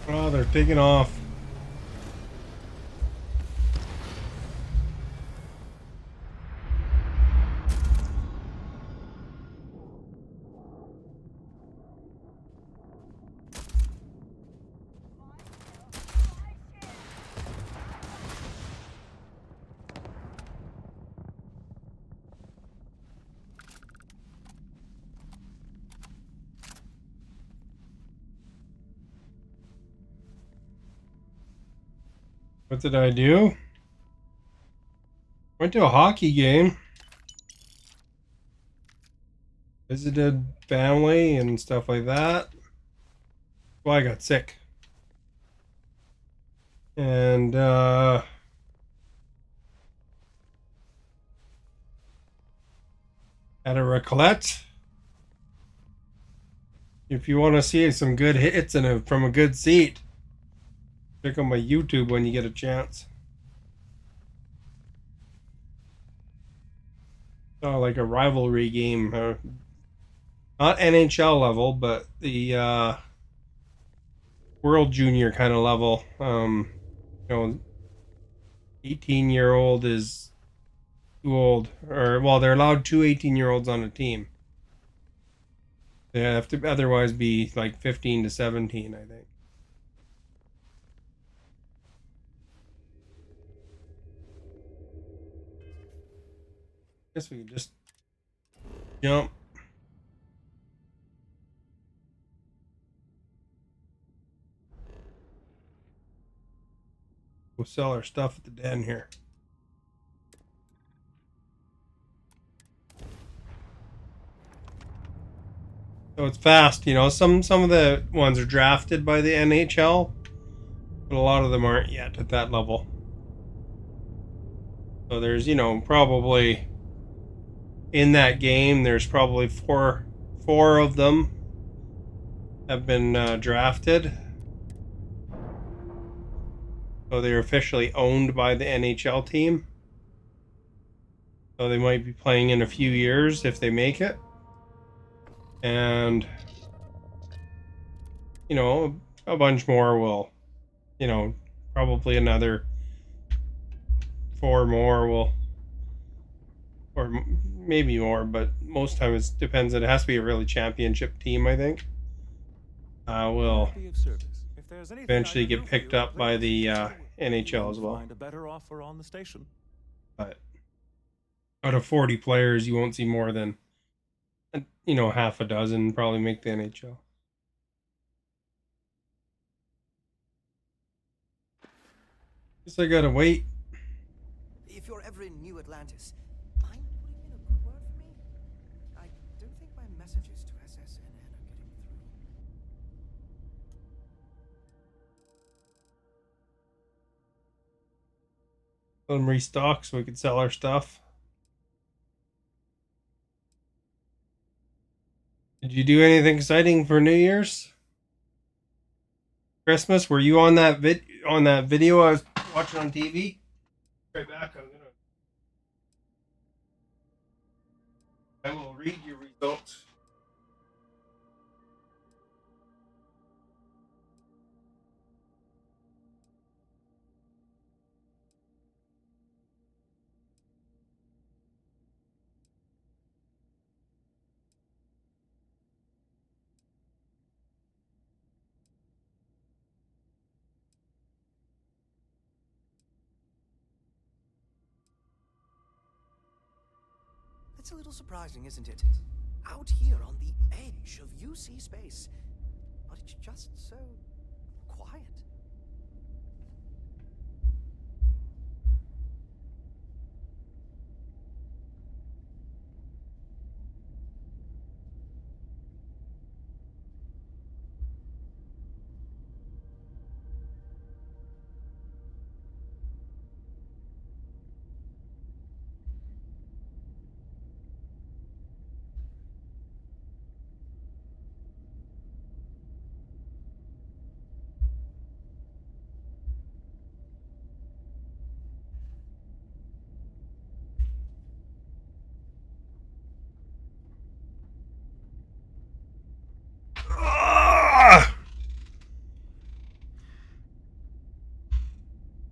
Oh, they're taking off. What did I do? Went to a hockey game. Visited family and stuff like that. Well, I got sick. And at a raclette. If you want to see some good hits from a good seat, check out my YouTube when you get a chance. Like a rivalry game, not NHL level, but the World Junior kind of level. 18-year-old is too old, or well, they're allowed two 18-year-olds on a team. They have to otherwise be like 15 to 17, I think. Guess we could just jump. We'll sell our stuff at the den here. So it's fast, Some of the ones are drafted by the NHL, but a lot of them aren't yet at that level. So there's, probably in that game, there's probably four of them have been drafted. So they're officially owned by the NHL team. So they might be playing in a few years if they make it. And, a bunch more will, probably another four more will, or maybe more, but most time it depends. It has to be a really championship team, I think. Will eventually get picked up by the NHL as well. Find a better offer on the station. But out of 40 players, you won't see more than, half a dozen probably make the NHL. Guess I gotta wait. If you're ever in New Atlantis, mind putting in a good word for me? I don't think my messages to SSNN are getting through. Let them restock so we can sell our stuff. Did you do anything exciting for New Year's? Christmas? Were you on that video I was watching on TV? Right back. I will read your results. It's a little surprising, isn't it? Out here on the edge of UC space, but it's just so quiet.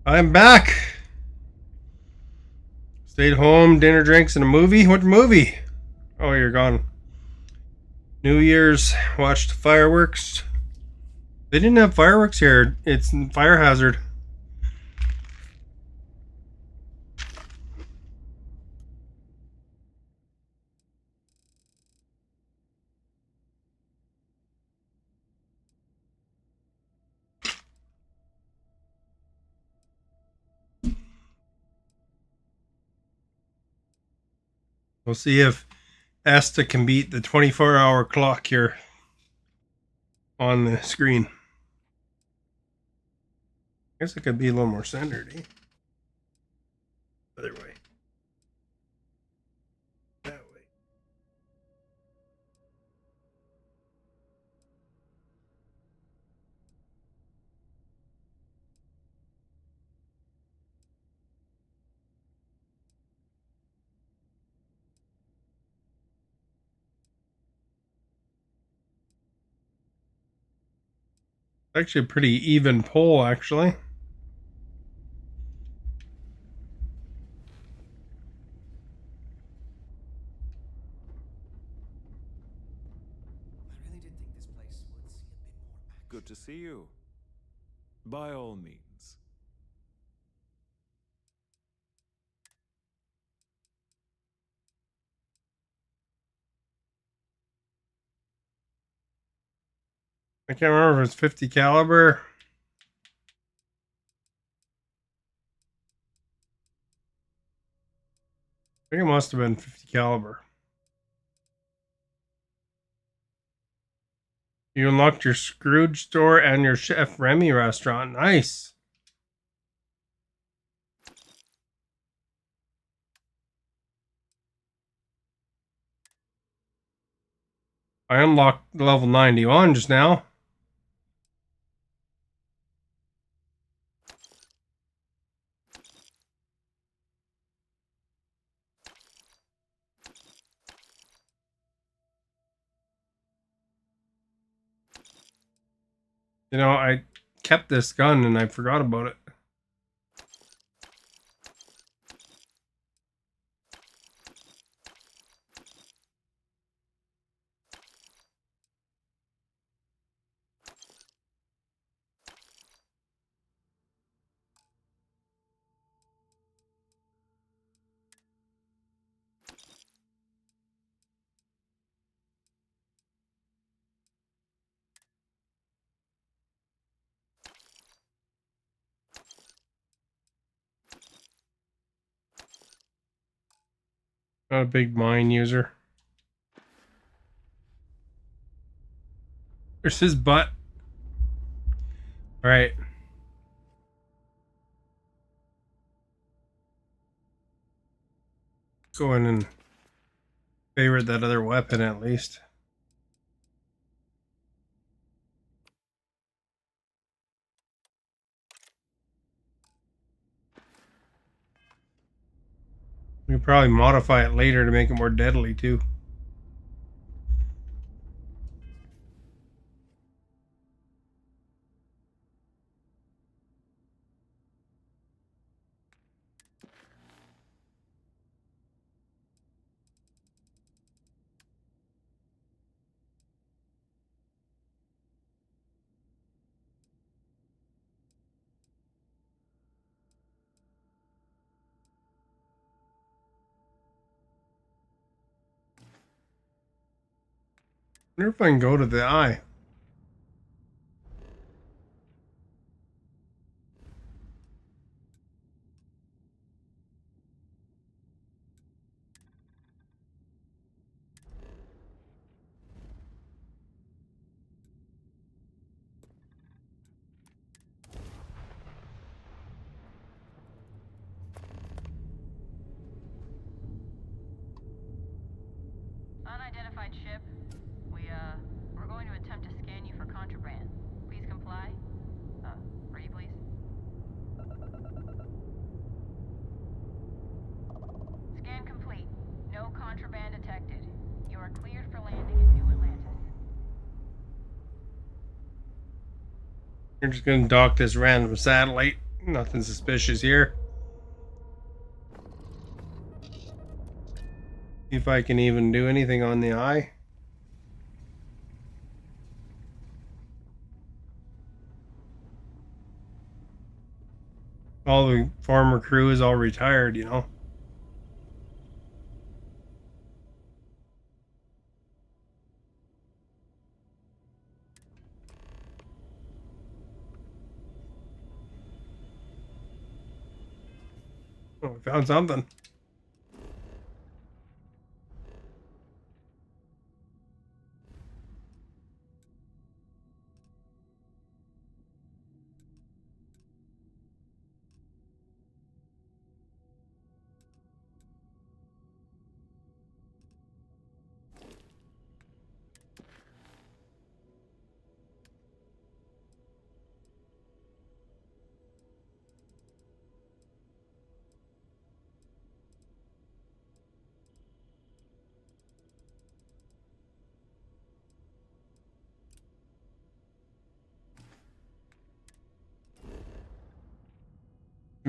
I'm back. Stayed home, dinner, drinks, and a movie. What movie? Oh, you're gone. New Year's, watched fireworks. They didn't have fireworks here. It's fire hazard. We'll see if Asta can beat the 24-hour clock here on the screen. Guess it could be a little more centered, eh? Other way. That way. Actually, a pretty even pull, actually. I really did think this place would see a bit more action. Good to see you. By all means. can't remember if it's 50 caliber. I think it must have been 50 caliber. You unlocked your Scrooge store and your Chef Remy restaurant. Nice. I unlocked level 91 just now. You know, I kept this gun and I forgot about it. Not a big mine user. There's his butt. All right. Go in and favorite that other weapon at least. We can probably modify it later to make it more deadly too. I wonder if I can go to the eye. Unidentified ship. We're going to attempt to scan you for contraband. Please comply. Ready, please. Scan complete. No contraband detected. You are cleared for landing in New Atlantis. You're just gonna dock this random satellite. Nothing suspicious here. See if I can even do anything on the eye. All the former crew is all retired, you know. Oh, we found something.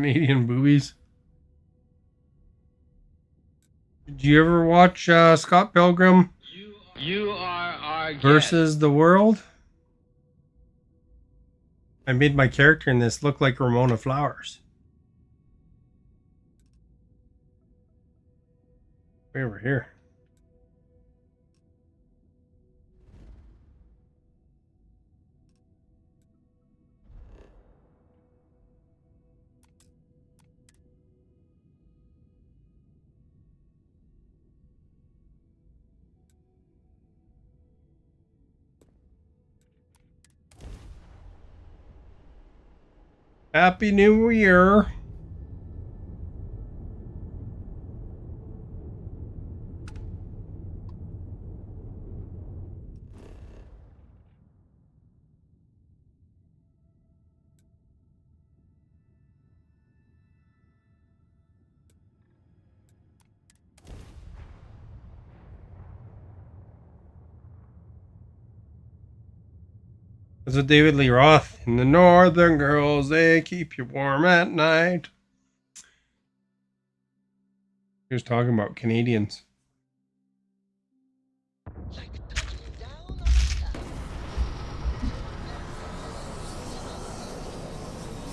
Canadian boobies. Did you ever watch Scott Pilgrim You are our guest. versus the World? I made my character in this look like Ramona Flowers. Way over here. Happy New Year. That's what David Lee Roth and the Northern Girls, they keep you warm at night. He was talking about Canadians.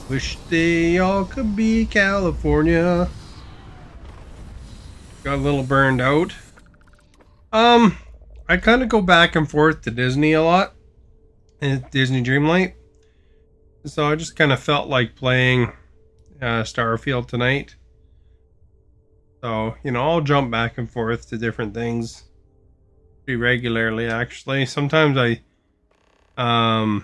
Wish they all could be California. Got a little burned out. I kind of go back and forth to Disney a lot. And Disney Dreamlight. So I just kind of felt like playing Starfield tonight. So, you know, I'll jump back and forth to different things pretty regularly, actually. Sometimes I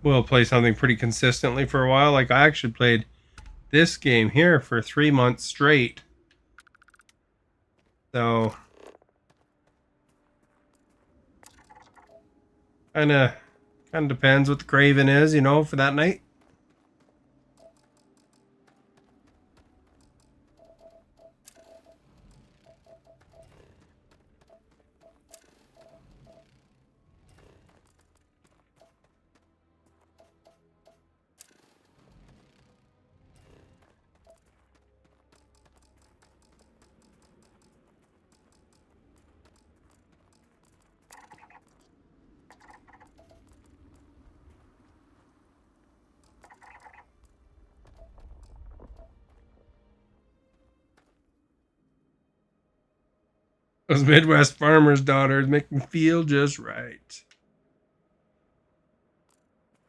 will play something pretty consistently for a while. Like I actually played this game here for 3 months straight. So kind of depends what the craving is, you know, for that night. Those Midwest farmers' daughters make me feel just right.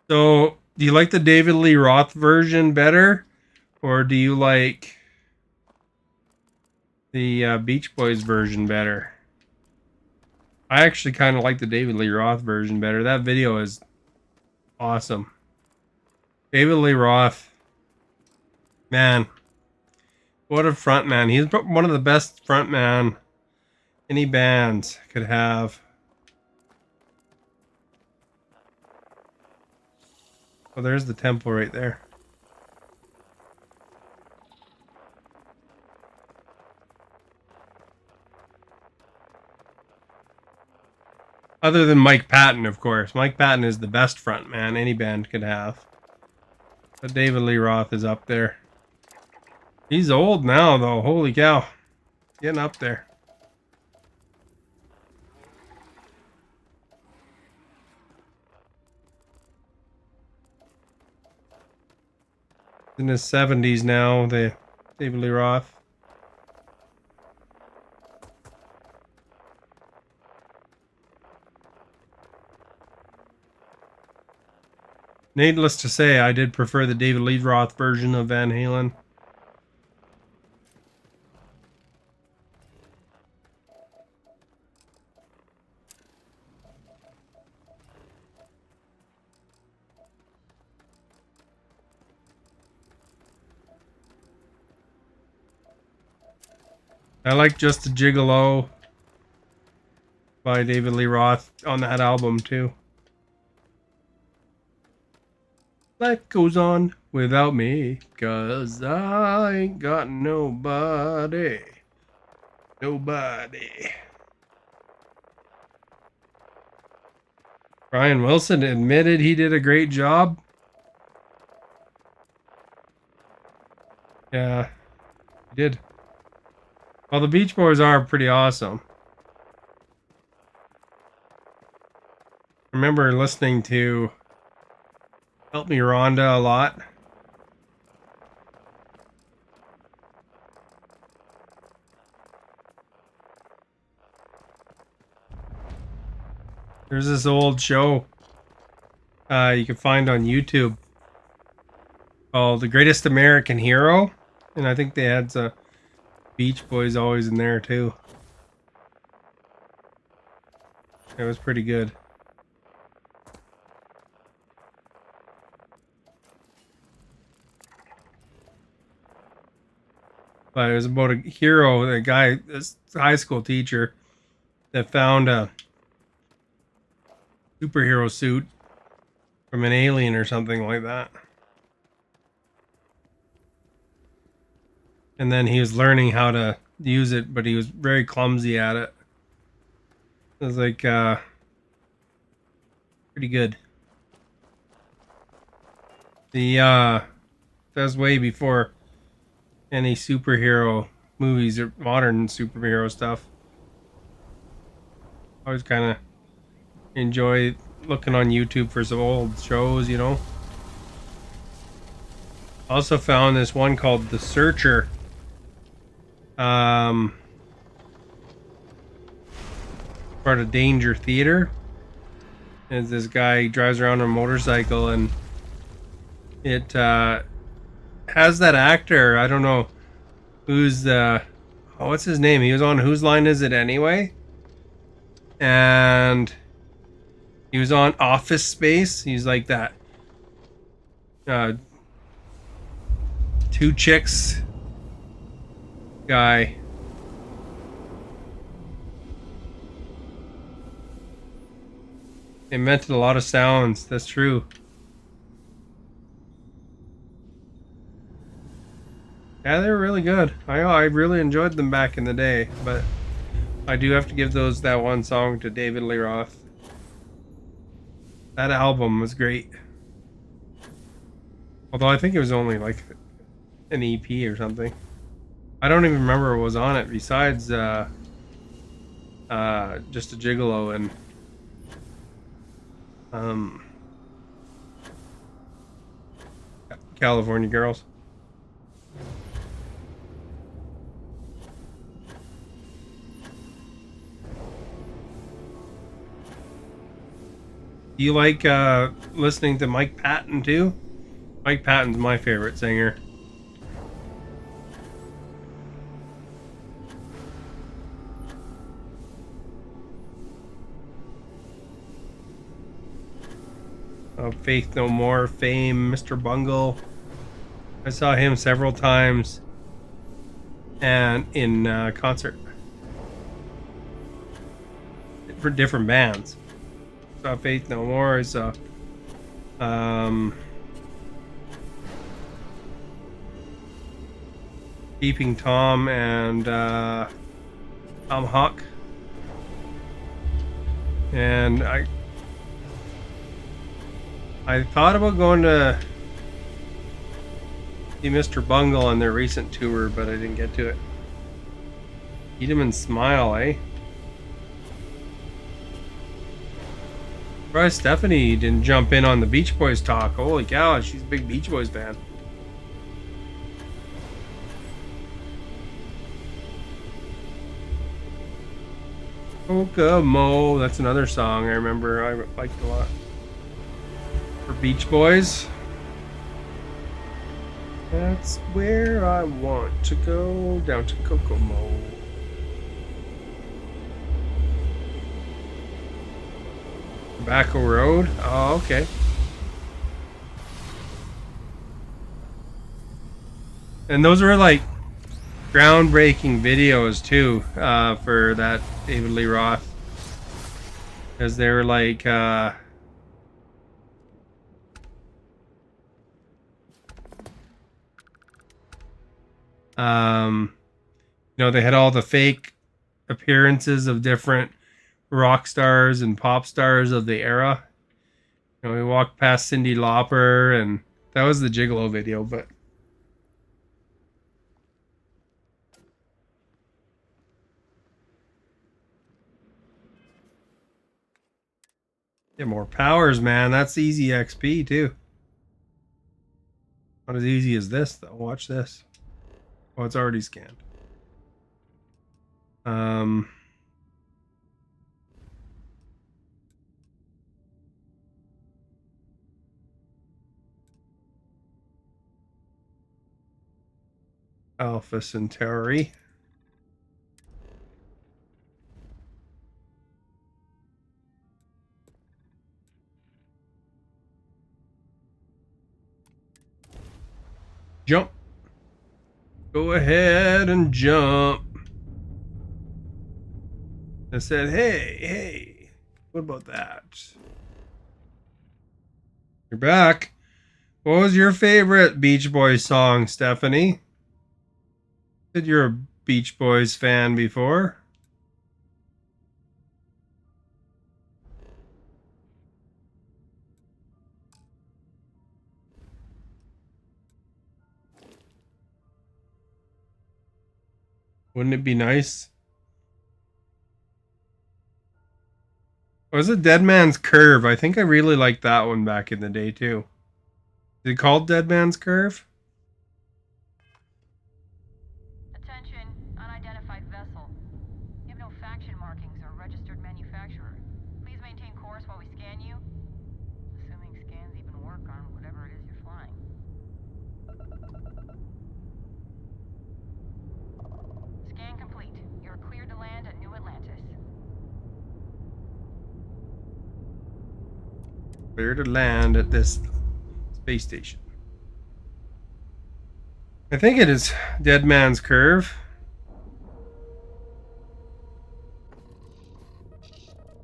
So, do you like the David Lee Roth version better? Or do you like the Beach Boys version better? I actually kind of like the David Lee Roth version better. That video is awesome. David Lee Roth, man, what a front man. He's one of the best front man any band could have. Oh, there's the temple right there. Other than Mike Patton, of course. Mike Patton is the best front man any band could have. But David Lee Roth is up there. He's old now, though. Holy cow. Getting up there. In his 70s now, the David Lee Roth. Needless to say, I did prefer the David Lee Roth version of Van Halen. I like Just a Gigolo by David Lee Roth on that album too. Life goes on without me, 'cause I ain't got nobody. Nobody. Brian Wilson admitted he did a great job. Yeah, he did. Well, the Beach Boys are pretty awesome. I remember listening to Help Me Rhonda a lot. There's this old show you can find on YouTube called The Greatest American Hero. And I think they had the Beach Boys always in there too. It was pretty good. But it was about a hero, a guy, this high school teacher that found a superhero suit from an alien or something like that. And then he was learning how to use it, but he was very clumsy at it. It was like pretty good. That was way before any superhero movies or modern superhero stuff. I always kind of enjoy looking on YouTube for some old shows, you know. Also found this one called The Searcher. Part of Danger Theater. And this guy drives around on a motorcycle, and it has that actor. I don't know who's what's his name? He was on Whose Line Is It Anyway? And he was on Office Space. He's like that two chicks guy. They invented a lot of sounds. That's true. Yeah, they were really good. I really enjoyed them back in the day, but I do have to give that one song to David Lee Roth. That album was great. Although I think it was only like an EP or something. I don't even remember what was on it besides Just a Gigolo and California Girls. Do you like listening to Mike Patton too? Mike Patton's my favorite singer. Faith No More, Fame, Mr. Bungle. I saw him several times and in concert for different bands. Saw Faith No More. I saw Peeping Tom and Tom Hawk. And I thought about going to see Mr. Bungle on their recent tour, but I didn't get to it. Eat 'em and Smile, eh? Surprised Stephanie didn't jump in on the Beach Boys talk. Holy cow, she's a big Beach Boys fan. Kokomo, that's another song I remember I liked a lot. For Beach Boys. That's where I want to go, down to Kokomo. Tobacco Road? Oh, okay. And those were like groundbreaking videos too, for that David Lee Roth. Because they were like they had all the fake appearances of different rock stars and pop stars of the era. We walked past Cyndi Lauper, and that was the Gigolo video, but Get more powers, man. That's easy XP too. Not as easy as this though. Watch this. Oh, it's already scanned. Alpha Centauri. Jump. Go ahead and jump. I said, hey, what about that? You're back. What was your favorite Beach Boys song, Stephanie? Said you're a Beach Boys fan before. Wouldn't it be nice? Was it Dead Man's Curve? I think I really liked that one back in the day too. Is it called Dead Man's Curve? Attention, unidentified vessel. You have no faction markings or registered manufacturer. Please maintain course while we scan you. Assuming scans even work on whatever it is you're flying. Scan complete. You're cleared to land at New Atlantis. Clear to land at this space station. I think it is Dead Man's Curve.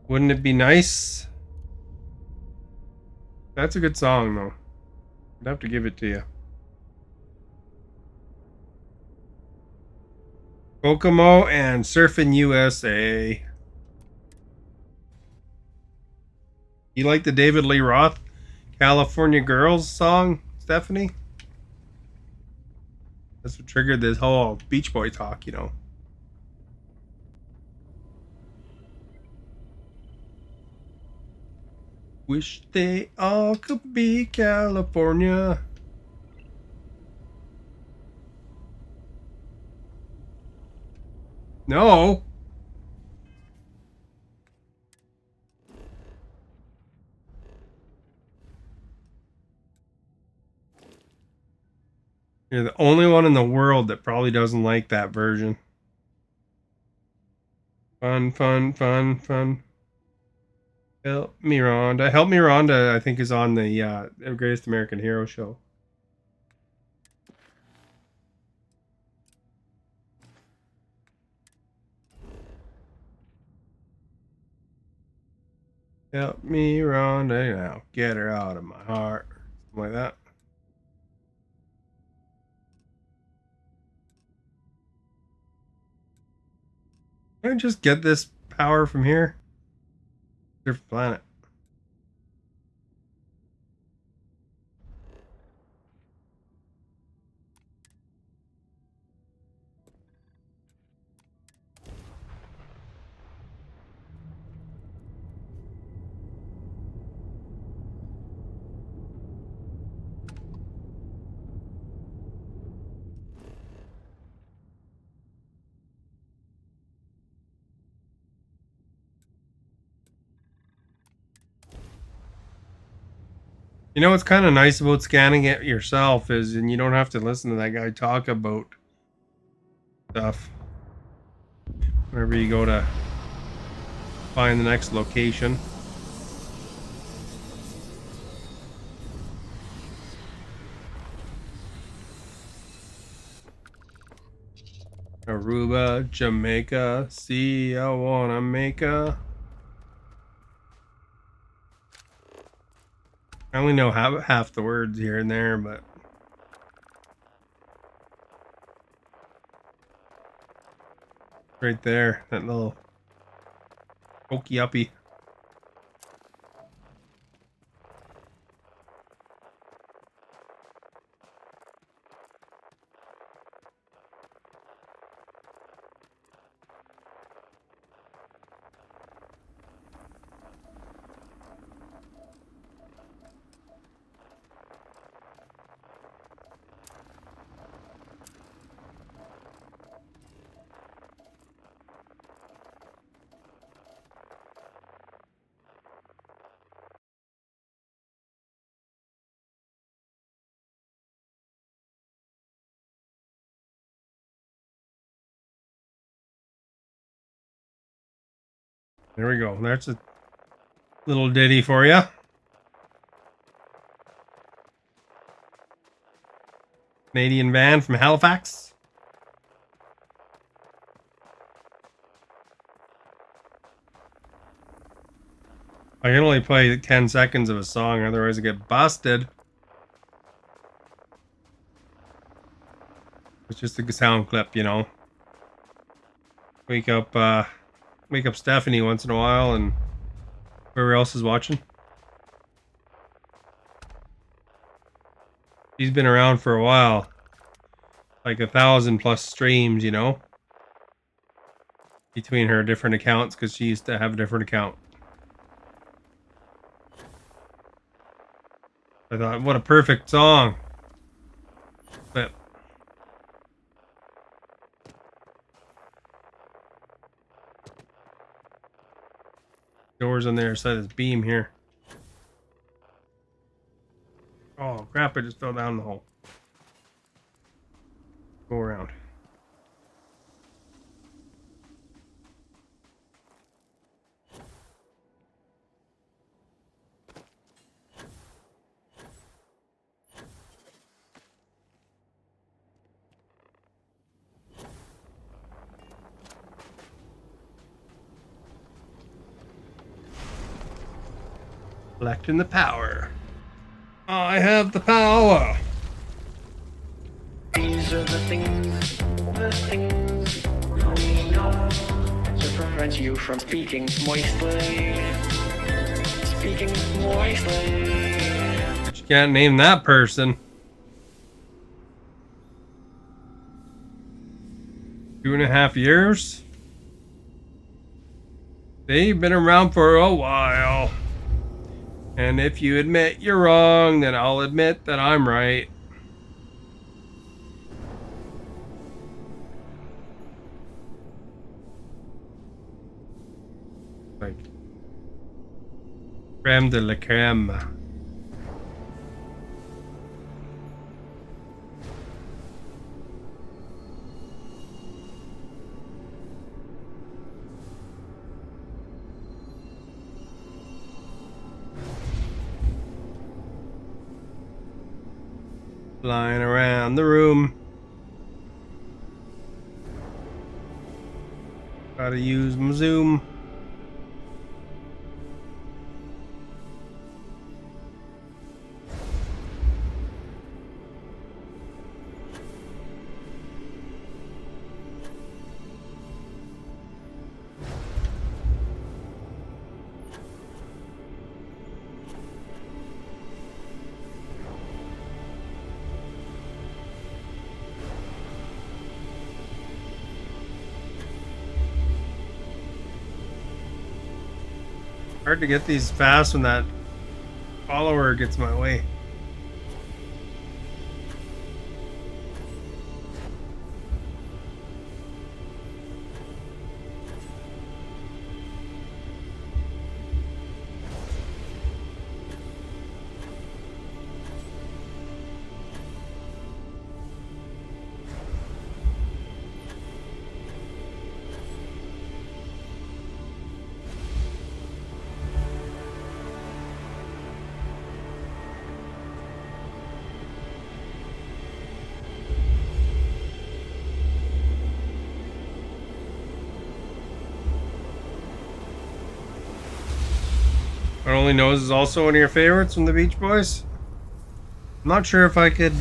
Wouldn't it be nice? That's a good song, though. I'd have to give it to you. Kokomo and Surfing USA. You like the David Lee Roth California Girls song, Stephanie? That's what triggered this whole Beach Boy talk, you know. Wish they all could be California. No. You're the only one in the world that probably doesn't like that version. Fun, fun, fun, fun. Help me, Rhonda. Help me, Rhonda, I think is on the Greatest American Hero show. Help me, Rhonda. Now get her out of my heart. Something like that. Can I just get this power from here? Different planet. You know what's kind of nice about scanning it yourself is, and you don't have to listen to that guy talk about stuff whenever you go to find the next location. Aruba, Jamaica, see, I wanna make a. I only know half the words here and there, but right there, that little pokey uppy. There we go. That's a little ditty for you. Canadian band from Halifax. I can only play 10 seconds of a song, otherwise I get busted. It's just a sound clip, you know. Wake up Stephanie once in a while and whoever else is watching. She's been around for a while. Like 1,000+ streams, you know. Between her different accounts, because she used to have a different account. I thought, what a perfect song. But doors on the other side of this beam here. Oh crap, I just fell down the hole. Go around. Collecting the power. I have the power. These are the things we know to prevent you from speaking moistly. Speaking moistly. But you can't name that person. 2.5 years? They've been around for a while. And if you admit you're wrong, then I'll admit that I'm right. Like creme de la creme. Flying around the room. Gotta use my zoom. Hard to get these fast when that follower gets my way. But Only Knows is also one of your favorites from the Beach Boys. I'm not sure if I could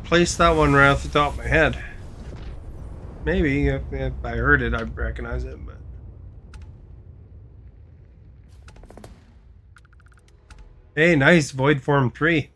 place that one right off the top of my head. Maybe if I heard it, I'd recognize it. But hey, nice Void Form 3.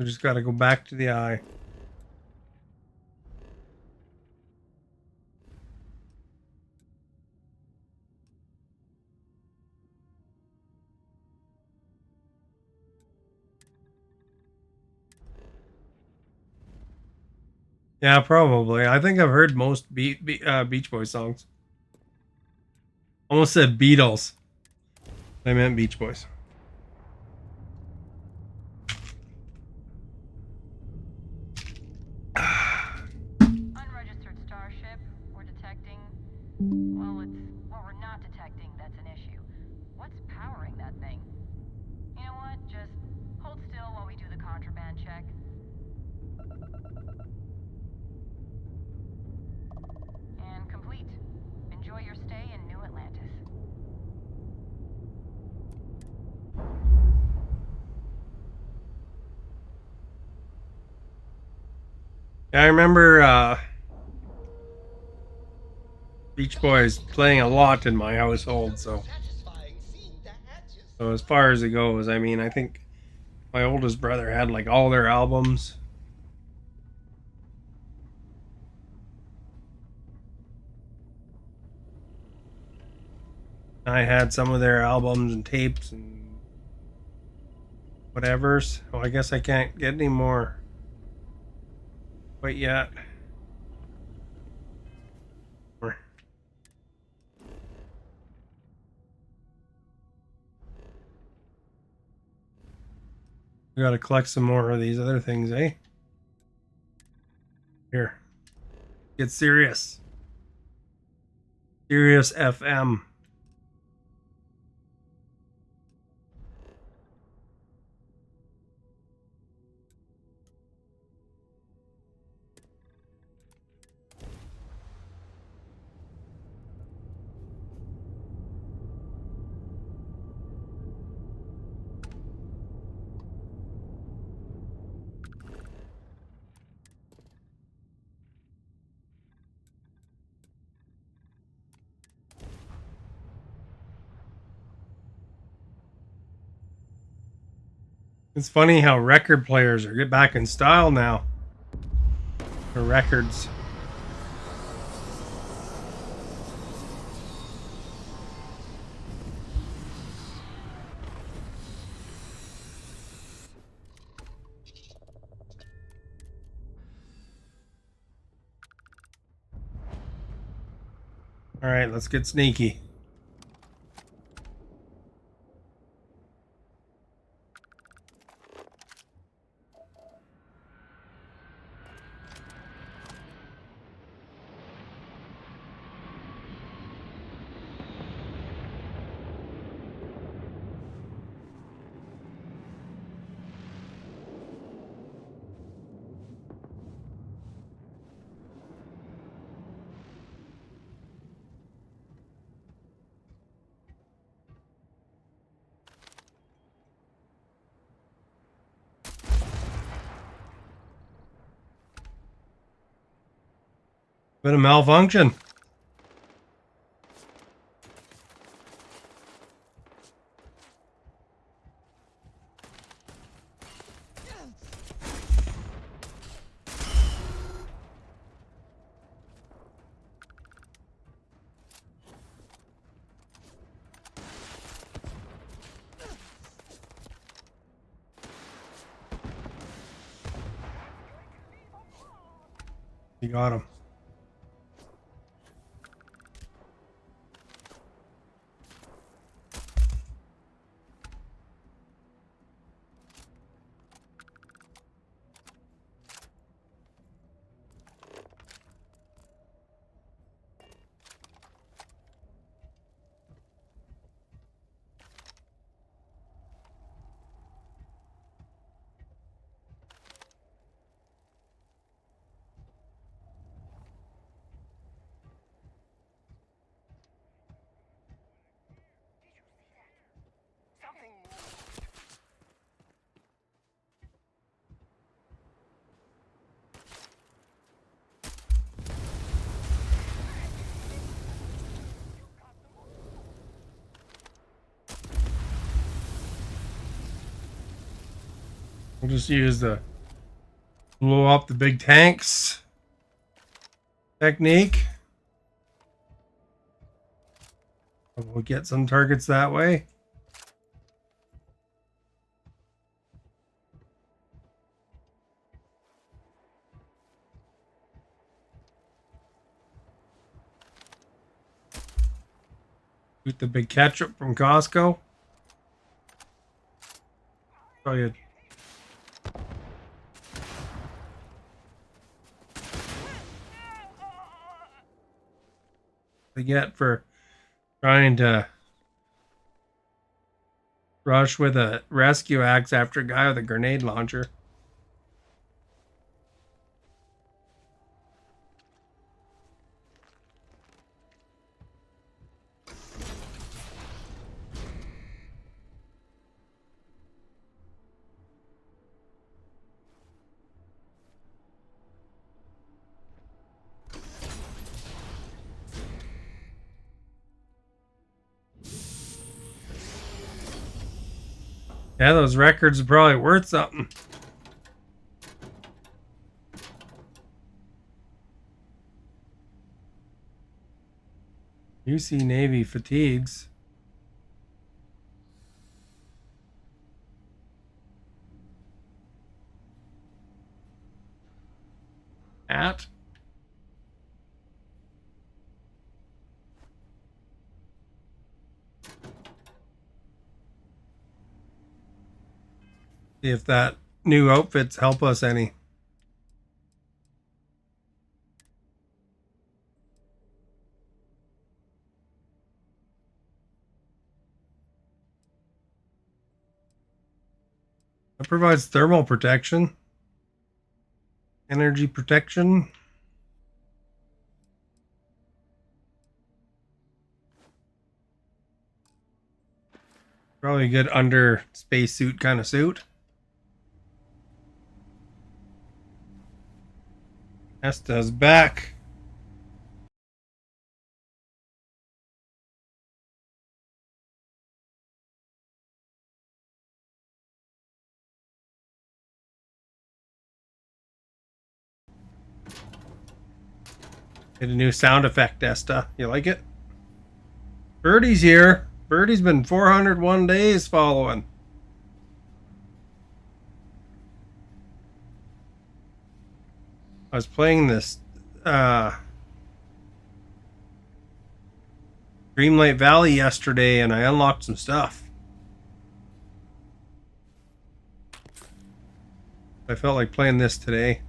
I just gotta go back to the eye. Yeah, probably. I think I've heard most Beach Boys songs. Almost said Beatles. I meant Beach Boys. Unregistered starship. We're detecting. Well, it's what we're not detecting that's an issue. What's powering that thing? You know what? Just hold still while we do the contraband check. And complete. Enjoy your stay in New Atlantis. Yeah, I remember Beach Boys playing a lot in my household. So as far as it goes, I mean, I think my oldest brother had like all their albums. I had some of their albums and tapes and whatever's. Well, I guess I can't get any more quite yet. We gotta collect some more of these other things, eh? Here, get serious. Serious FM. It's funny how record players are get back in style now. The records. All right, let's get sneaky. Bit of malfunction. You got him. We'll just use the blow up the big tanks technique. We'll get some targets that way. Eat the big ketchup from Costco. Oh, yeah. They get for trying to rush with a rescue axe after a guy with a grenade launcher. Yeah, those records are probably worth something. UC Navy fatigues. At see if that new outfits help us any. It provides thermal protection, energy protection. Probably a good under spacesuit kind of suit. Esta's back. Get a new sound effect, Esta. You like it? Birdie's here. Birdie's been 401 days following. I was playing this Dreamlight Valley yesterday and I unlocked some stuff. I felt like playing this today.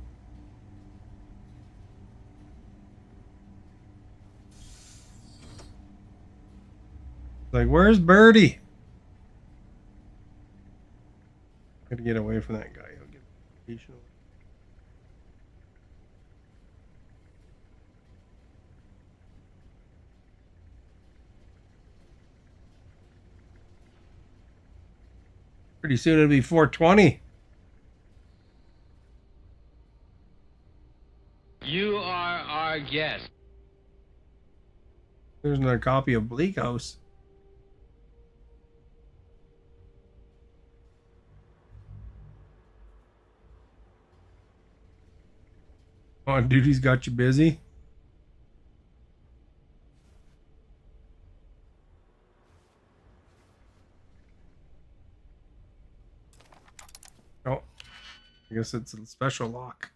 Like, where's Birdie? Gotta get away from that guy. He'll get patient. Pretty soon it'll be 420. You are our guest. There's another copy of Bleak House. Oh, duty's got you busy. Oh, I guess it's a special lock.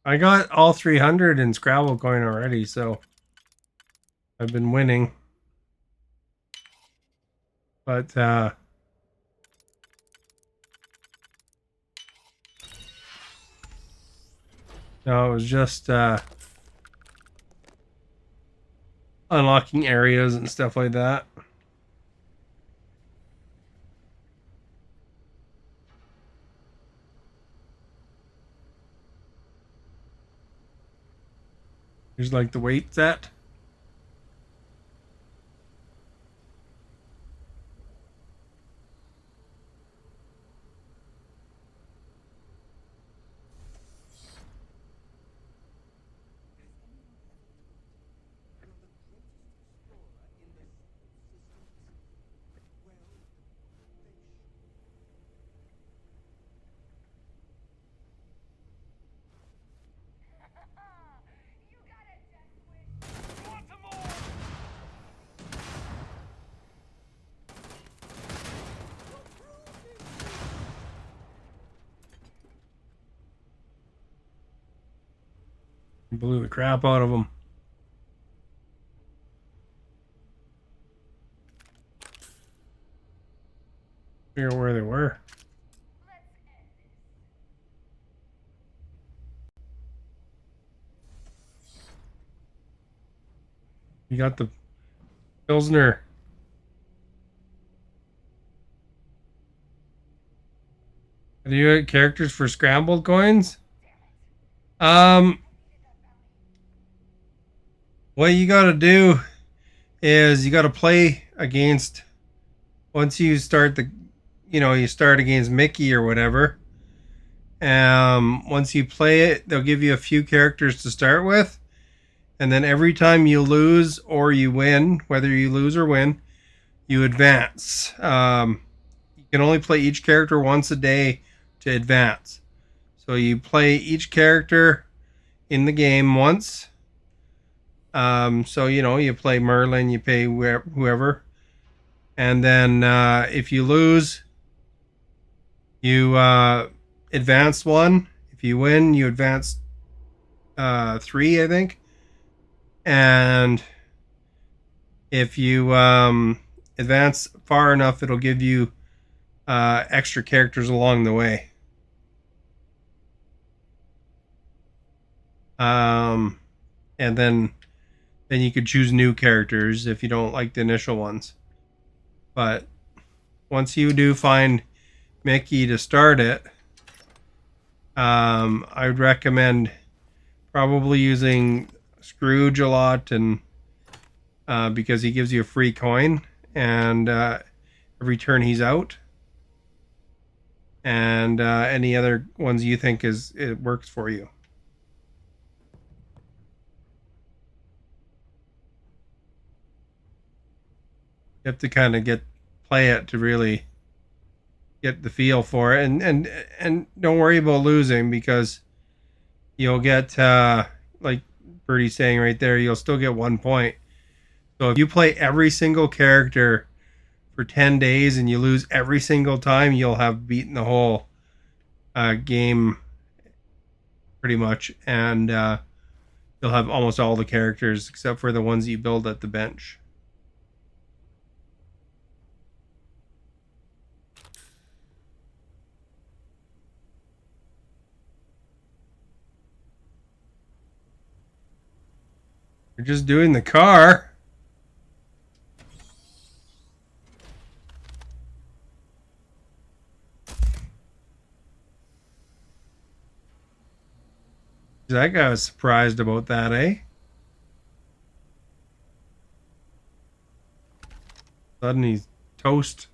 I got all 300 in Scrabble coin already, so I've been winning. But no, it was just unlocking areas and stuff like that. Here's like the weight set. You got a death wish. Blew the crap out of them. Figure out where they were. You got the Pilsner. Do you get characters for scrambled coins? What you gotta do is you gotta play against, once you start you start against Mickey or whatever. Once you play it, they'll give you a few characters to start with. And then every time you lose or you win, whether you lose or win, you advance. You can only play each character once a day to advance. So you play each character in the game once. So you play Merlin, you play whoever, and then if you lose, you advance one. If you win, you advance three, I think. And if you advance far enough, it'll give you extra characters along the way. And then you could choose new characters if you don't like the initial ones. But once you do find Mickey to start it, I would recommend probably using Scrooge a lot, and because he gives you a free coin, and every turn he's out, and any other ones you think it works for you. You have to kind of play it to really get the feel for it, and don't worry about losing, because you'll get like Birdie's saying right there, you'll still get 1 point. So if you play every single character for 10 days and you lose every single time, you'll have beaten the whole game pretty much, and you'll have almost all the characters except for the ones you build at the bench. You're just doing the car. That guy was surprised about that, eh? Suddenly he's toast.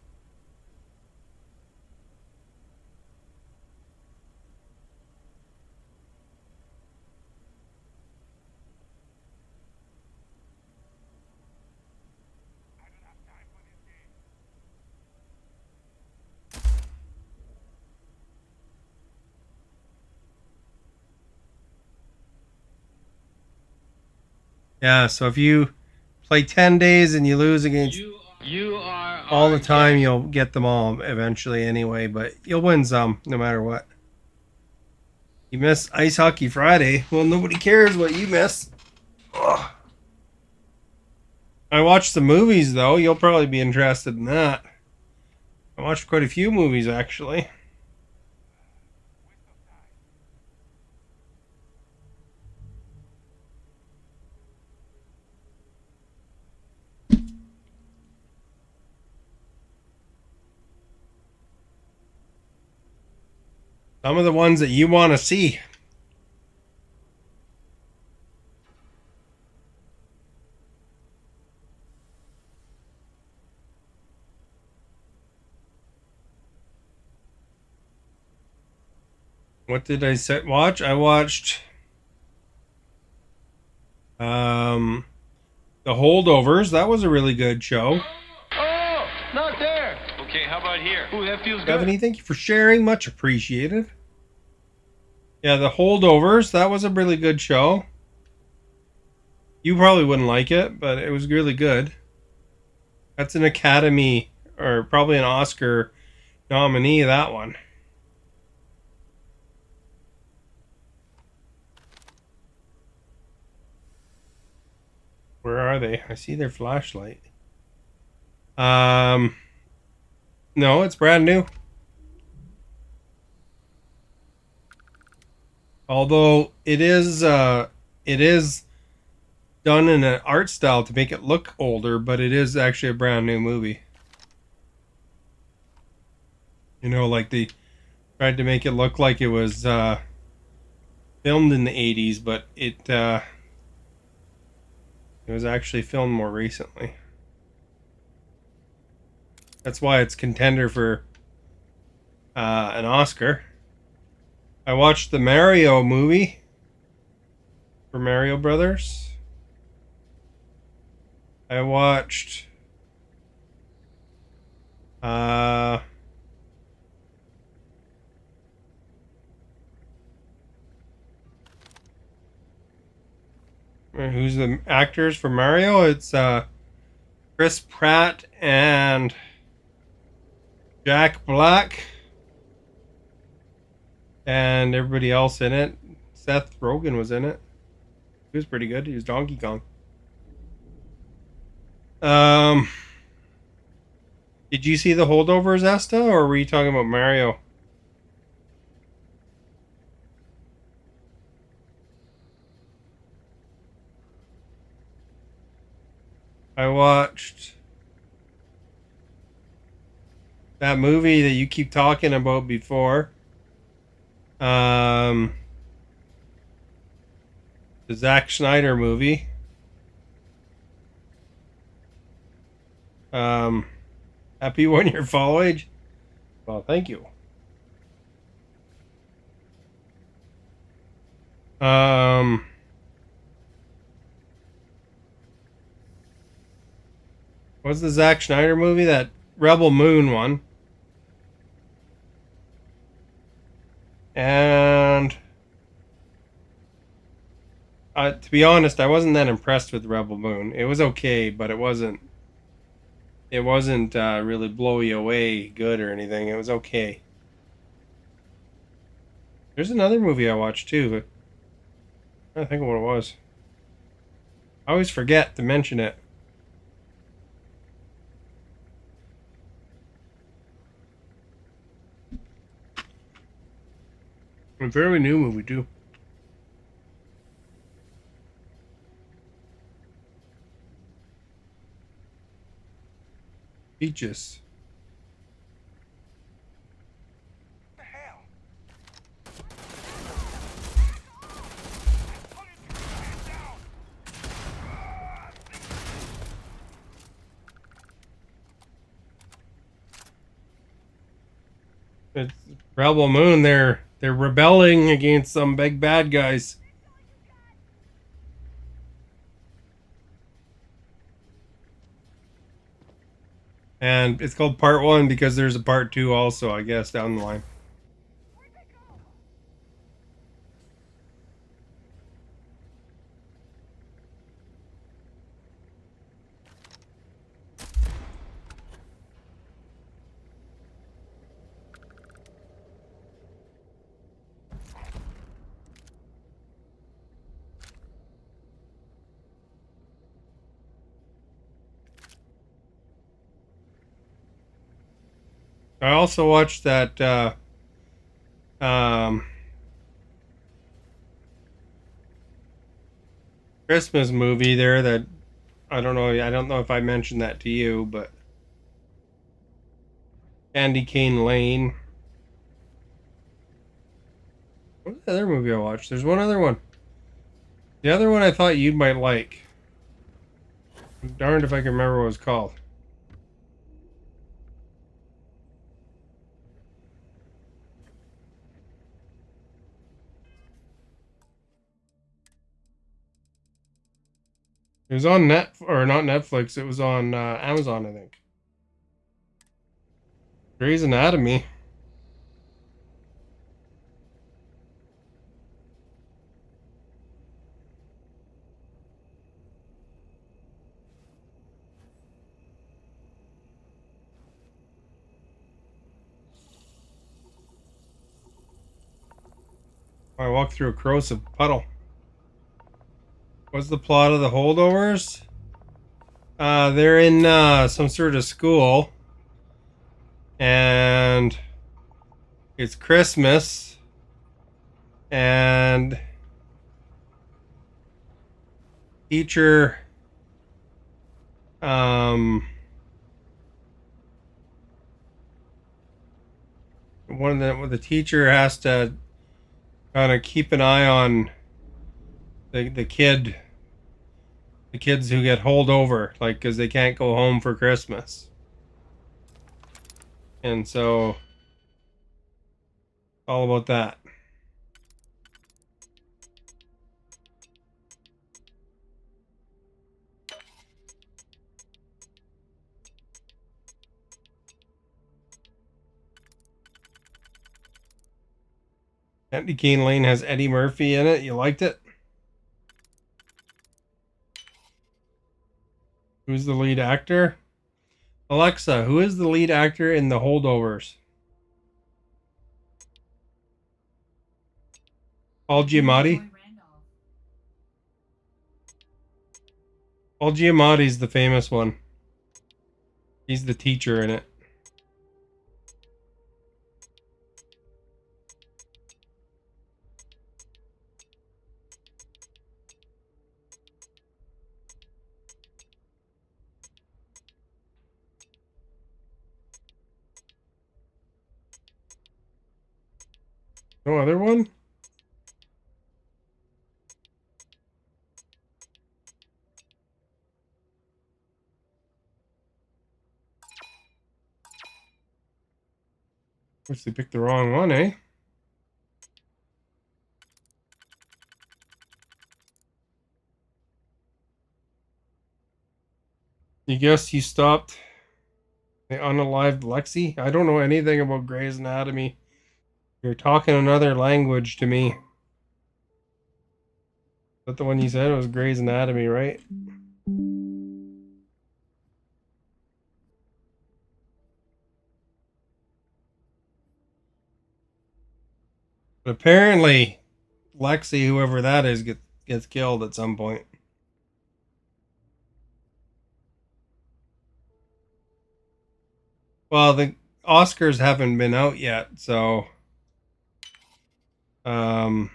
Yeah, so if you play 10 days and you lose against You are all the time, you'll get them all eventually anyway, but you'll win some no matter what. You miss Ice Hockey Friday. Well, nobody cares what you miss. Ugh. I watched the movies, though. You'll probably be interested in that. I watched quite a few movies, actually. Some of the ones that you want to see. What did I watch? I watched The Holdovers. That was a really good show. Oh, not there. Okay, how about here? Ooh, that feels good. Bethany, thank you for sharing. Much appreciated. Yeah, The Holdovers. That was a really good show. You probably wouldn't like it, but it was really good. That's an Academy, or probably an Oscar nominee, that one. Where are they? I see their flashlight. No, it's brand new. Although it is done in an art style to make it look older, but it is actually a brand new movie. You know, like they tried to make it look like it was filmed in the 80s, but it was actually filmed more recently. That's why it's contender for an Oscar. I watched the Mario movie for Mario Brothers. I watched who's the actors for Mario? It's Chris Pratt and Jack Black and everybody else in it. Seth Rogen was in it. He was pretty good. He was Donkey Kong. Did you see The Holdovers, Esta, or were you talking about Mario? I watched that movie that you keep talking about before. The Zack Snyder movie. Happy 1 year follow age. Well, thank you. What's the Zack Snyder movie? That Rebel Moon one. And to be honest, I wasn't that impressed with Rebel Moon. It was okay, but it wasn't. It wasn't really blow you away good or anything. It was okay. There's another movie I watched too, but I don't think of what it was. I always forget to mention it. A fairly new movie too. Peaches. It's Rebel Moon. They're rebelling against some big bad guys. And it's called Part 1 because there's a Part 2 also, I guess, down the line. I also watched that Christmas movie there that I don't know if I mentioned that to you, but Candy Cane Lane. What's the other movie I watched? There's one other one. The other one I thought you might like. I'm darned if I can remember what it was called. It was on not Netflix. It was on Amazon, I think. Grey's Anatomy. I walked through a corrosive puddle. What's the plot of The Holdovers? They're in some sort of school, and it's Christmas, and teacher um the teacher has to kind of keep an eye on the kids who get holed over, like because they can't go home for Christmas, and so all about that. Candy Cane Lane has Eddie Murphy in it. You liked it? Who's the lead actor? Alexa, who is the lead actor in The Holdovers? Paul Giamatti? Roy Randolph. Paul Giamatti's the famous one. He's the teacher in it. No other one? Wish they picked the wrong one, eh? You guess you stopped the unalived Lexi? I don't know anything about Grey's Anatomy. You're talking another language to me. Is that the one you said? It was Grey's Anatomy, right? But apparently, Lexi, whoever that is, gets killed at some point. Well, the Oscars haven't been out yet, so um,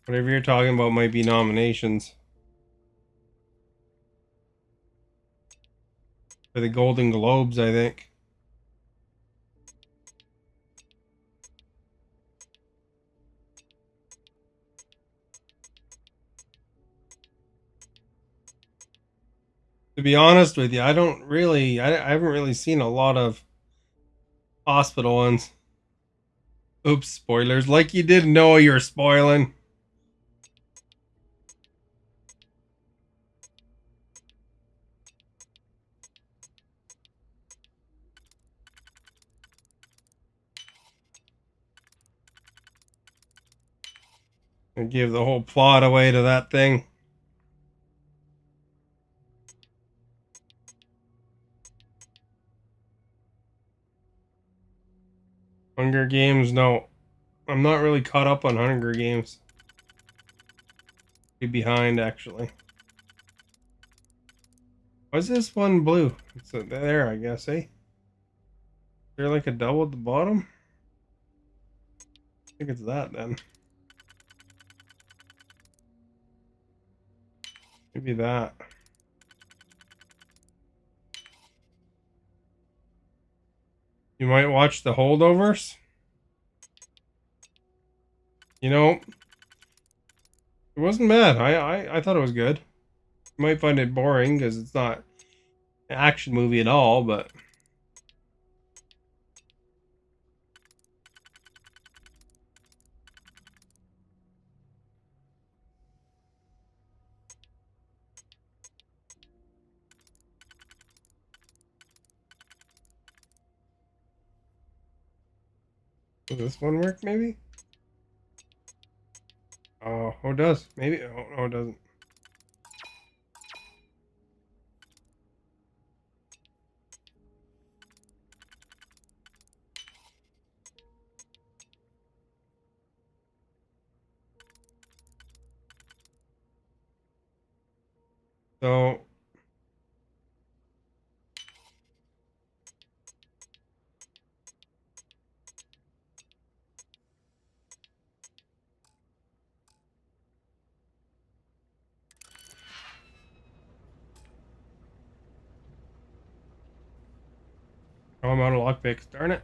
whatever you're talking about might be nominations for the Golden Globes, I think. To be honest with you, I haven't really seen a lot of hospital ones. Oops, spoilers. Like you didn't know you were spoiling. I give the whole plot away to that thing. Hunger Games, no. I'm not really caught up on Hunger Games. Be behind, actually. Why is this one blue? It's there, I guess, eh? Is there like a double at the bottom? I think it's that then. Maybe that. You might watch The Holdovers. You know, it wasn't bad. I thought it was good. You might find it boring because it's not an action movie at all, but does this one work maybe? Oh, it does. Maybe. Oh, no, it doesn't. So oh, I'm out of lockpicks. Darn it.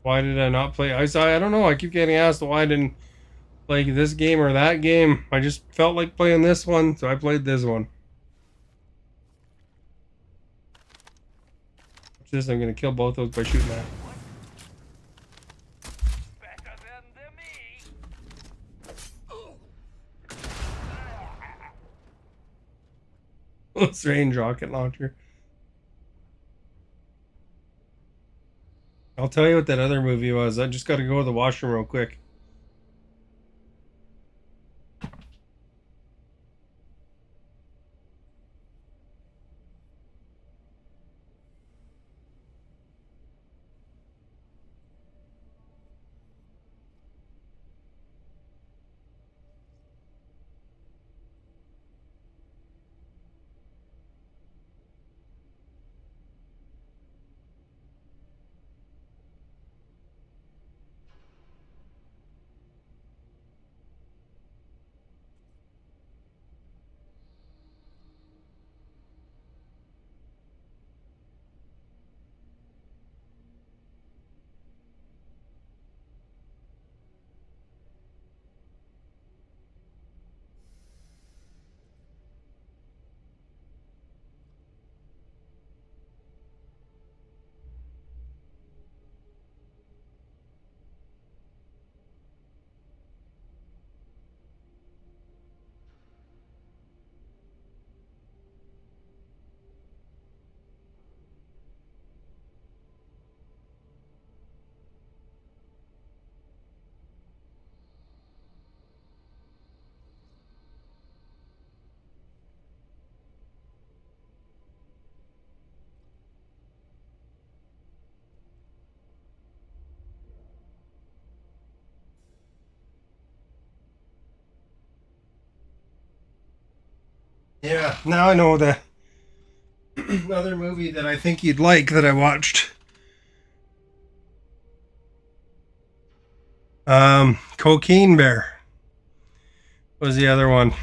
Why did I not play? I don't know. I keep getting asked why I didn't play this game or that game. I just felt like playing this one, so I played this one. Watch this. I'm gonna kill both those by shooting that. Better than me. Strange rocket launcher. I'll tell you what that other movie was. I just got to go to the washroom real quick. Yeah, now I know the other movie that I think you'd like that I watched. Cocaine Bear was the other one.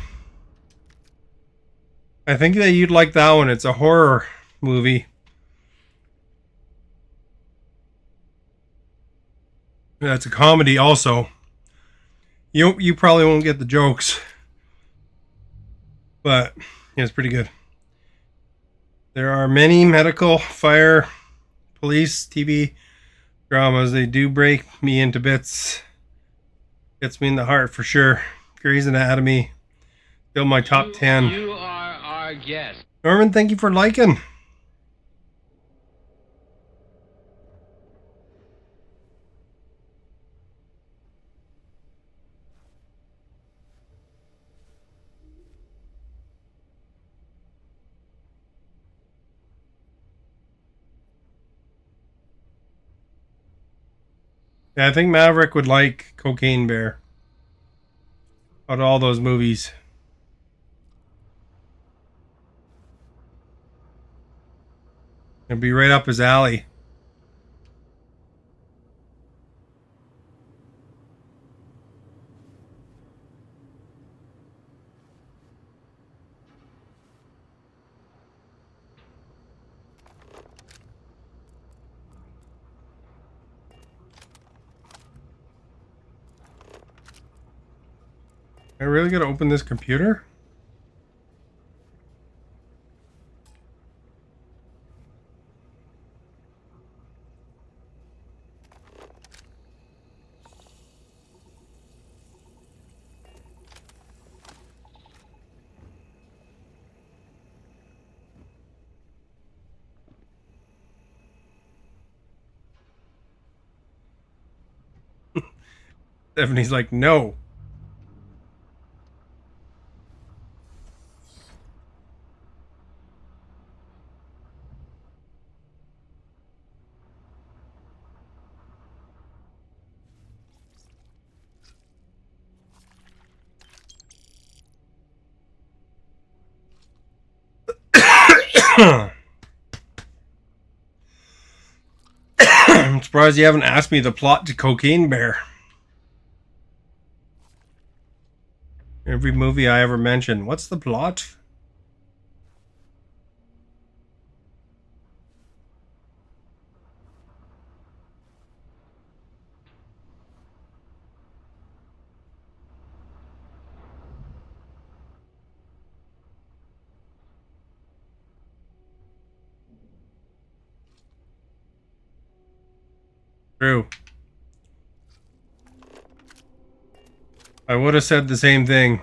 I think that you'd like that one. It's a horror movie. Yeah, it's a comedy also. You probably won't get the jokes, but yeah, it's pretty good. There are many medical, fire, police, TV dramas. They do break me into bits. Gets me in the heart for sure. Grey's Anatomy, still my top 10. You are our guest. Norman, thank you for liking. Yeah, I think Maverick would like Cocaine Bear out of all those movies. It'd be right up his alley. I really gotta open this computer? Stephanie's like, no. I'm surprised you haven't asked me the plot to Cocaine Bear. Every movie I ever mention, what's the plot? True. I would have said the same thing.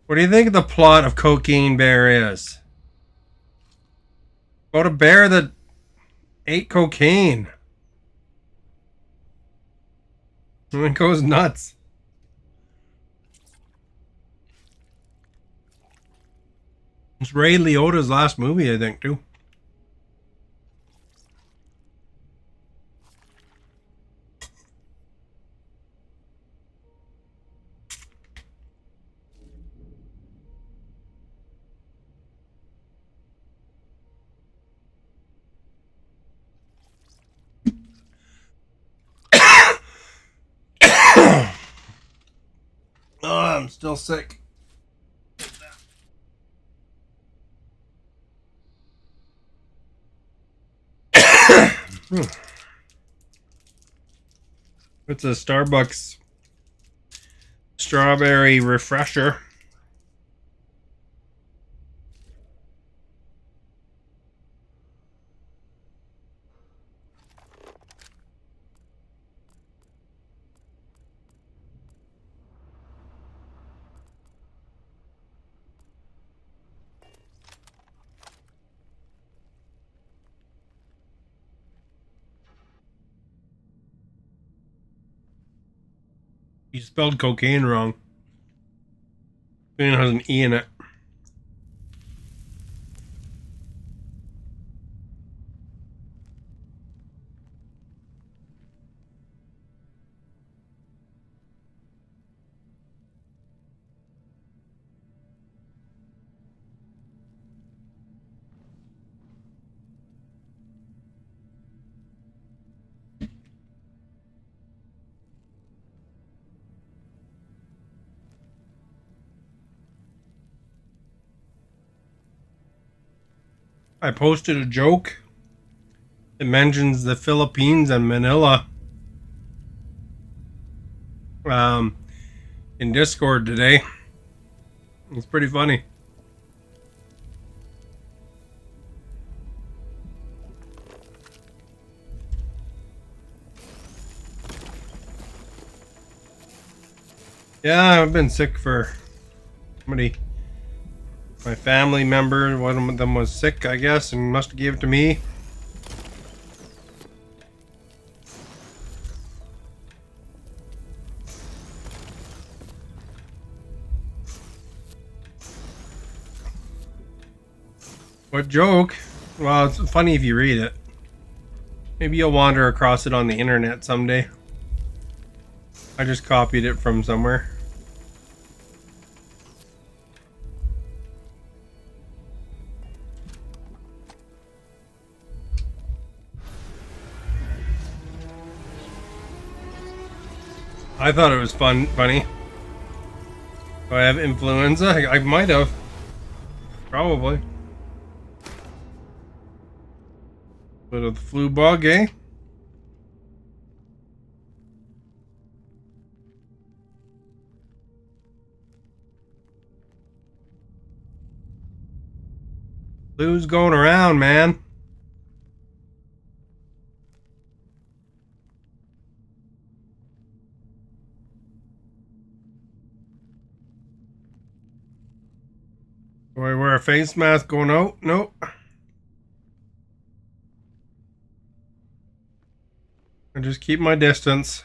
What do you think the plot of Cocaine Bear is? About a bear that ate cocaine. And it goes nuts. It's Ray Liotta's last movie, I think, too. Oh, I'm still sick. It's a Starbucks strawberry refresher. You spelled cocaine wrong. It has an E in it. I posted a joke. It mentions the Philippines and Manila. Um, in Discord today. It's pretty funny. Yeah, I've been sick for somebody. My family member, one of them was sick, I guess, and must have gave it to me. What joke? Well, it's funny if you read it. Maybe you'll wander across it on the internet someday. I just copied it from somewhere. I thought it was funny. Do I have influenza? I might have. Probably. Bit of the flu bug, eh? Flu's going around, man. Do I wear a face mask going out? Nope. I just keep my distance.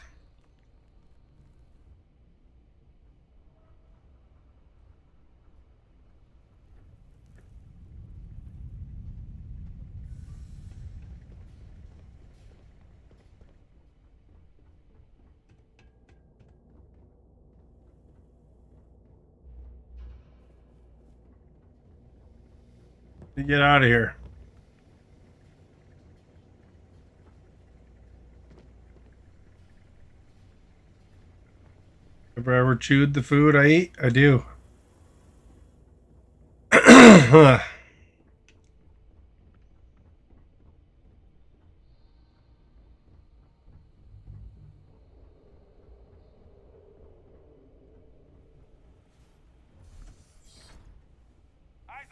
Get out of here. Have I ever chewed the food I eat? I do. Eyes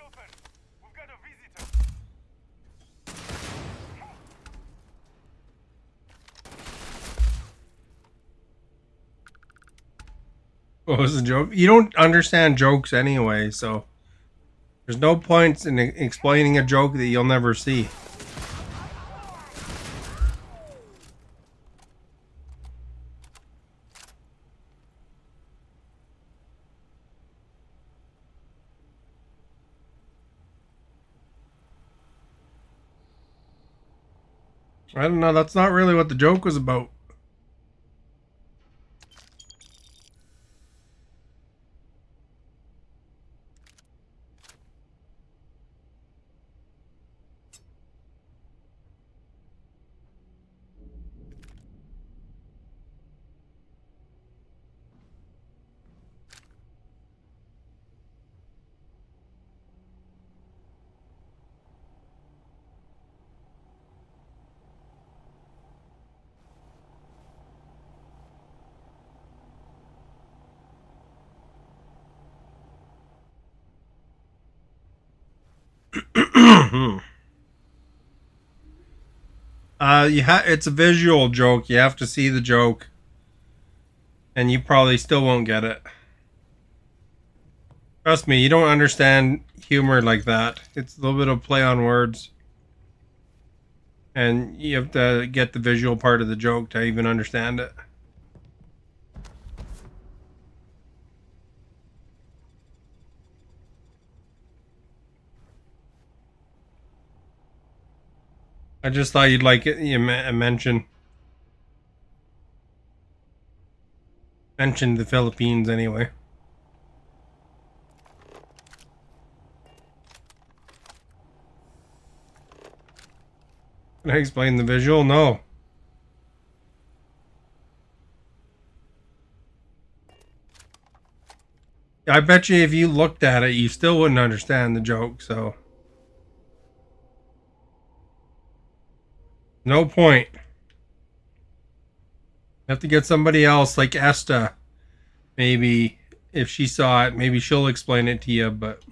open. We've got a visitor. What was the joke? You don't understand jokes anyway, so there's no points in explaining a joke that you'll never see. I don't know. That's not really what the joke was about. It's a visual joke. You have to see the joke, and you probably still won't get it. Trust me, you don't understand humor like that. It's a little bit of play on words, and you have to get the visual part of the joke to even understand it. I just thought you'd like it. You mentioned the Philippines anyway. Can I explain the visual? No. I bet you if you looked at it, you still wouldn't understand the joke, so. No point. You have to get somebody else like Esta. Maybe if she saw it, maybe she'll explain it to you, but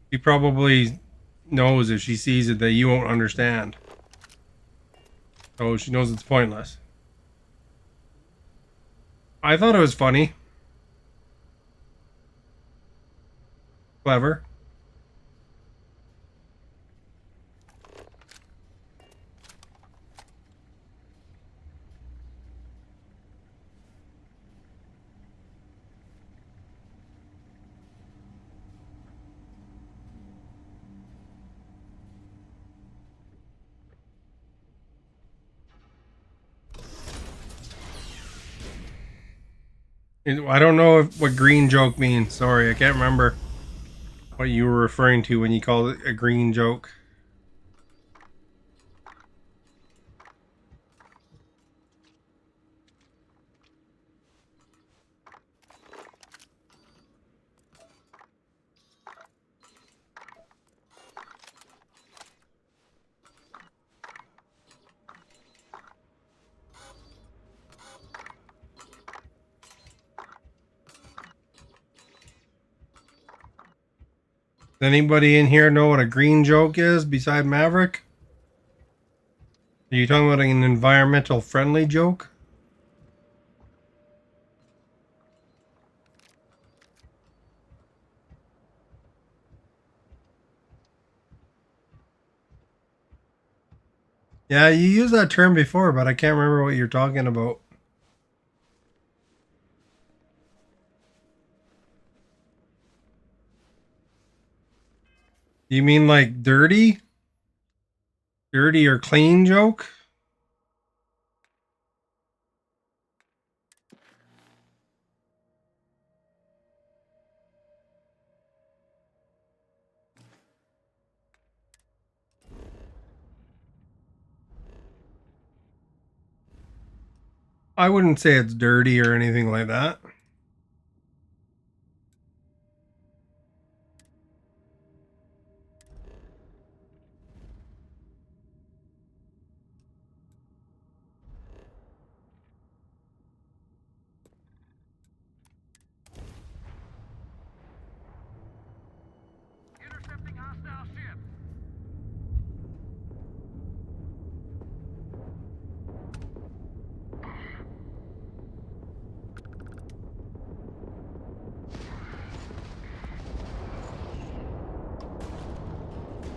she probably knows if she sees it that you won't understand. So she knows it's pointless. I thought it was funny. Clever. I don't know what green joke means. Sorry, I can't remember what you were referring to when you called it a green joke. Does anybody in here know what a green joke is beside Maverick? Are you talking about an environmental friendly joke? Yeah, you used that term before, but I can't remember what you're talking about. You mean like dirty? Dirty or clean joke? I wouldn't say it's dirty or anything like that. Intercepting hostile ship.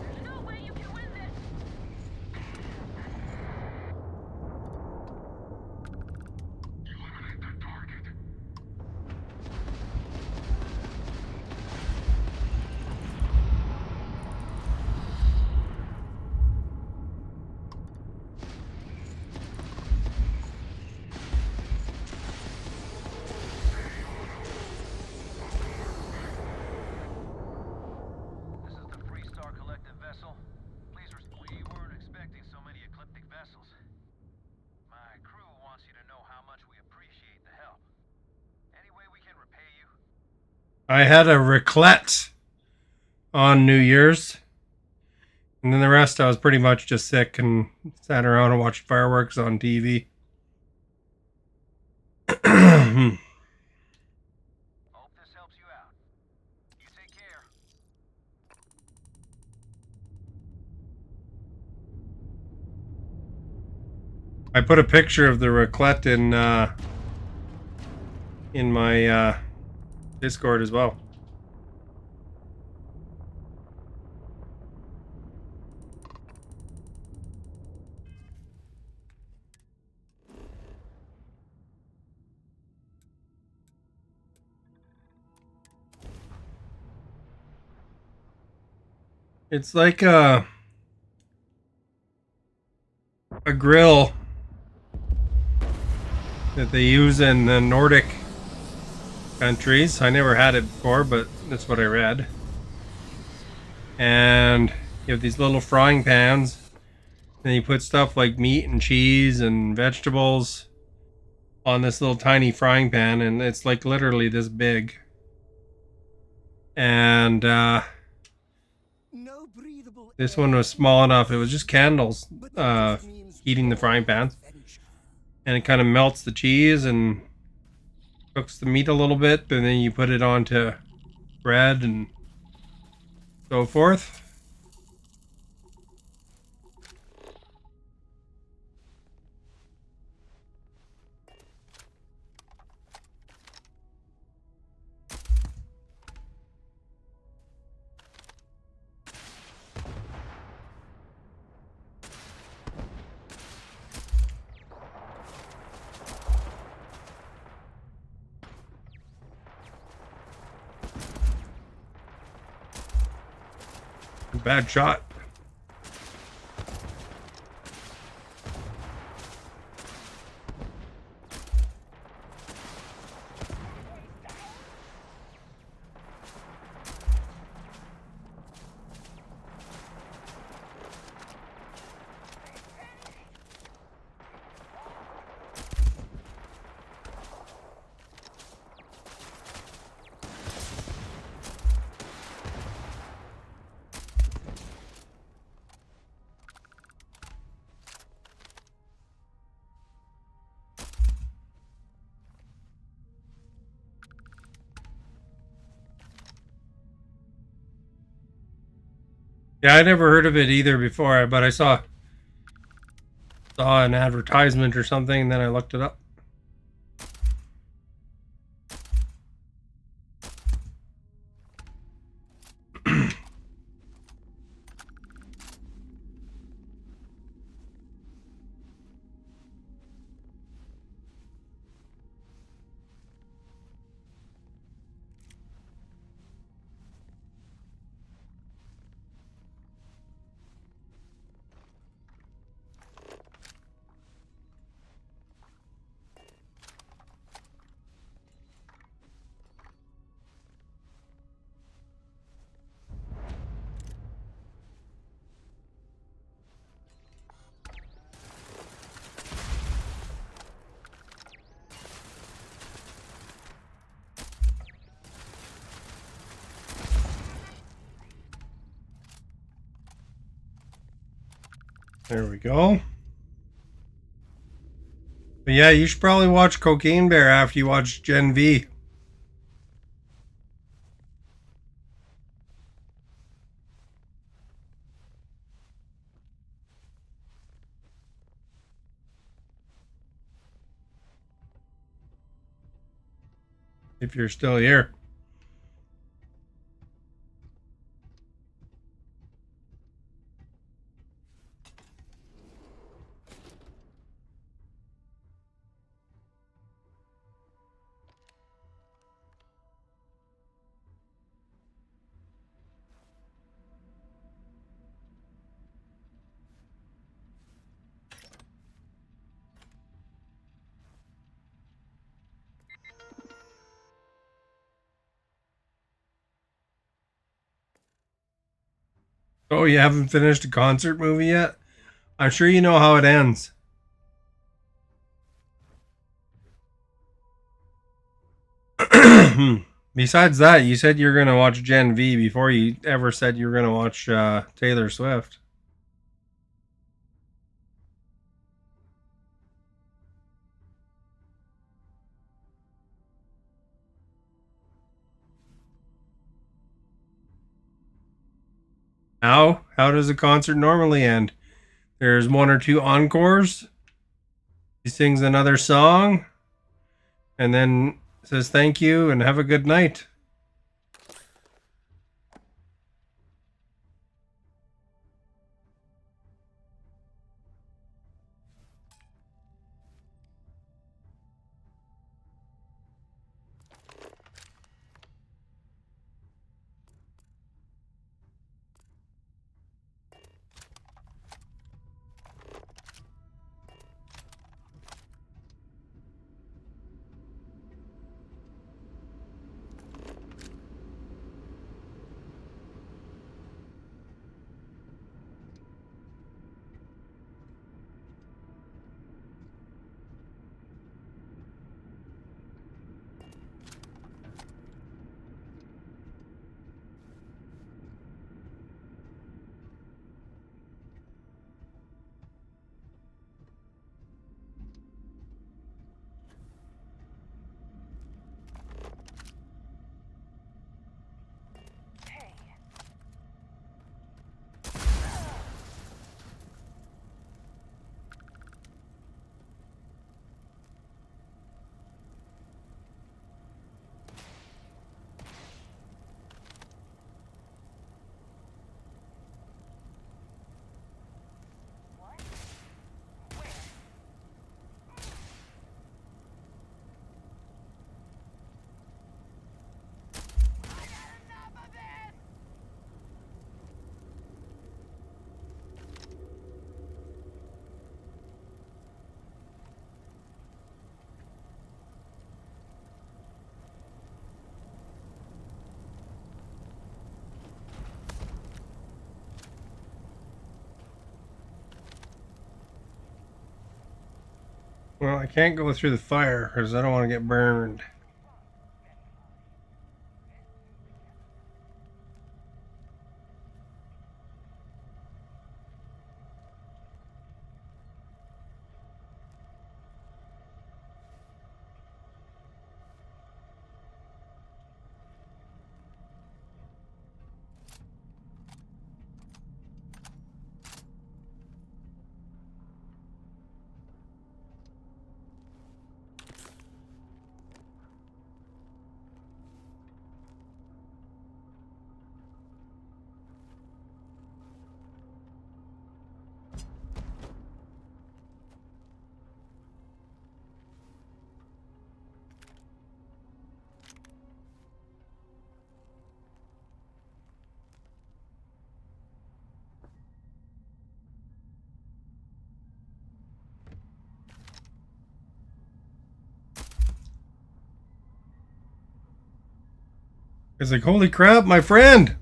There's no way you can win this. Eliminate that target. This is the Freestar Collective vessel. Please, we weren't expecting so many ecliptic vessels. My crew wants you to know how much we appreciate the help. Any way we can repay you? I had a raclette on New Year's. And then the rest, I was pretty much just sick and sat around and watched fireworks on TV. Hope this helps you out. You take care. I put a picture of the raclette in my Discord as well. It's like a grill that they use in the Nordic countries. I never had it before, but that's what I read. And you have these little frying pans, and you put stuff like meat and cheese and vegetables on this little tiny frying pan, and it's like literally this big. And No breathable this one was small enough. It was just candles heating the frying pan. And it kind of melts the cheese and cooks the meat a little bit. And then you put it onto bread and so forth. Bad shot. Yeah, I never heard of it either before, but I saw an advertisement or something, and then I looked it up. There we go. But yeah, you should probably watch Cocaine Bear after you watch Gen V. If you're still here. Oh, you haven't finished a concert movie yet? I'm sure you know how it ends. Besides that, you said you're going to watch Gen V before you ever said you were going to watch Taylor Swift. How does a concert normally end? There's one or two encores. He sings another song and then says thank you and have a good night. Well, I can't go through the fire because I don't want to get burned. It's like, holy crap, my friend!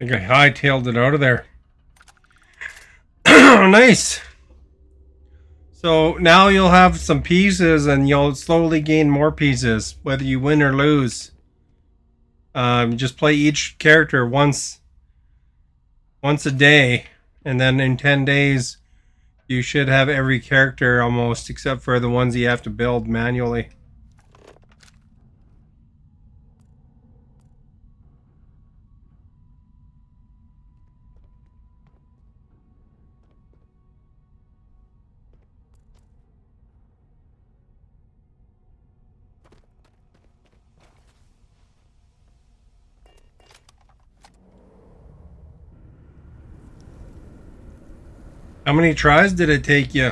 I think I hightailed it out of there. Nice. So now you'll have some pieces and you'll slowly gain more pieces, whether you win or lose. Just play each character once a day, and then in 10 days, you should have every character almost, except for the ones you have to build manually. How many tries did it take you?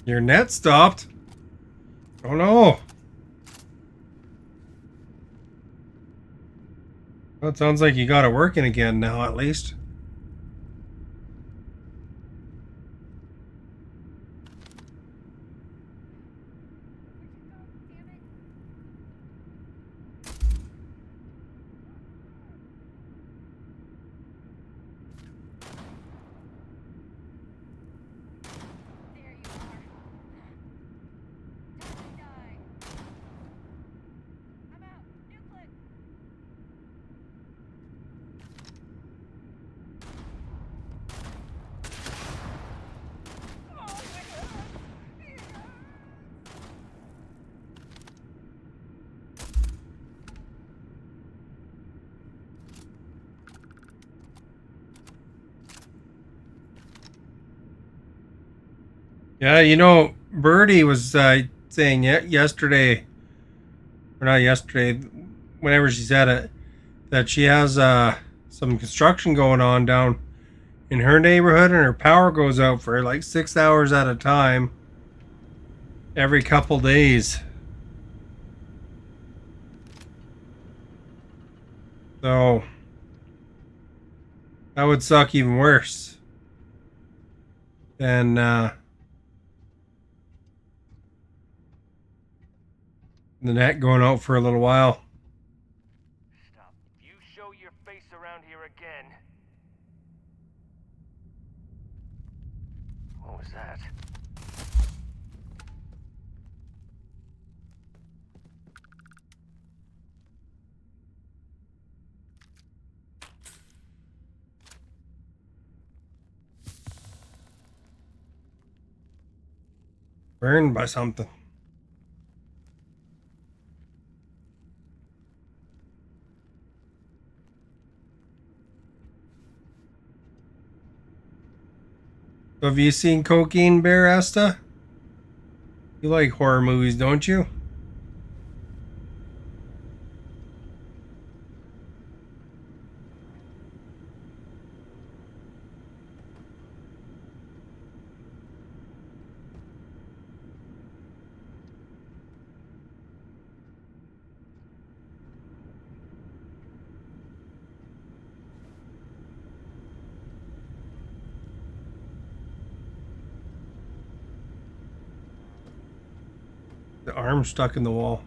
Your net stopped. Oh no. Well, it sounds like you got it working again now, at least. There you are. Time to die. I'm out. New clip. Yeah, Birdie was saying yesterday, or not yesterday, whenever she said it, that she has some construction going on down in her neighborhood, and her power goes out for like 6 hours at a time every couple days. So that would suck even worse than the net going out for a little while. Stop. If you show your face around here again... What was that? Burned by something. So have you seen Cocaine Bear, Asta? You like horror movies, don't you? The arm stuck in the wall.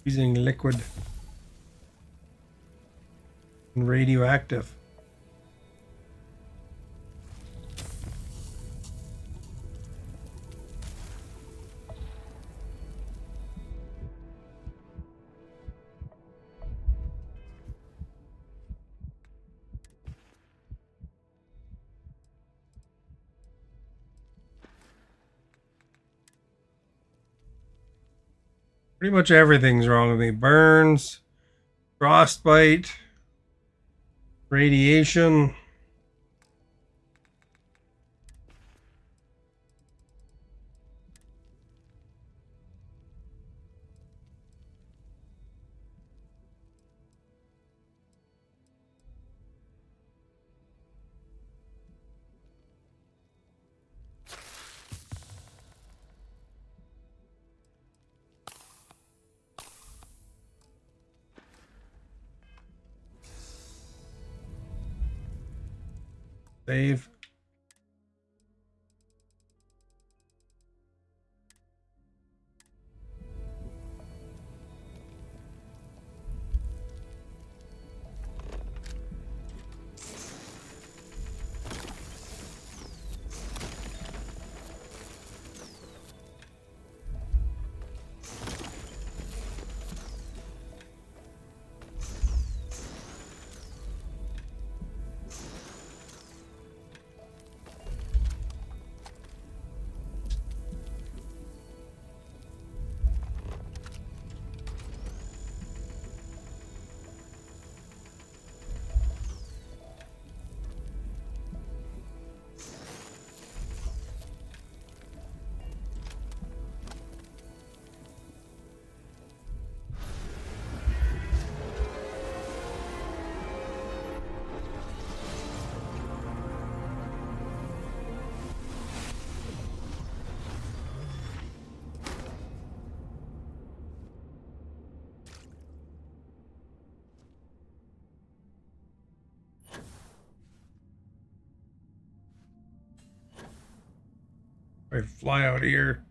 Using liquid and radioactive. Pretty much everything's wrong with me. Burns, frostbite, radiation. Save. I fly out of here.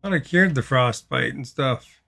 Thought I cured the frostbite and stuff.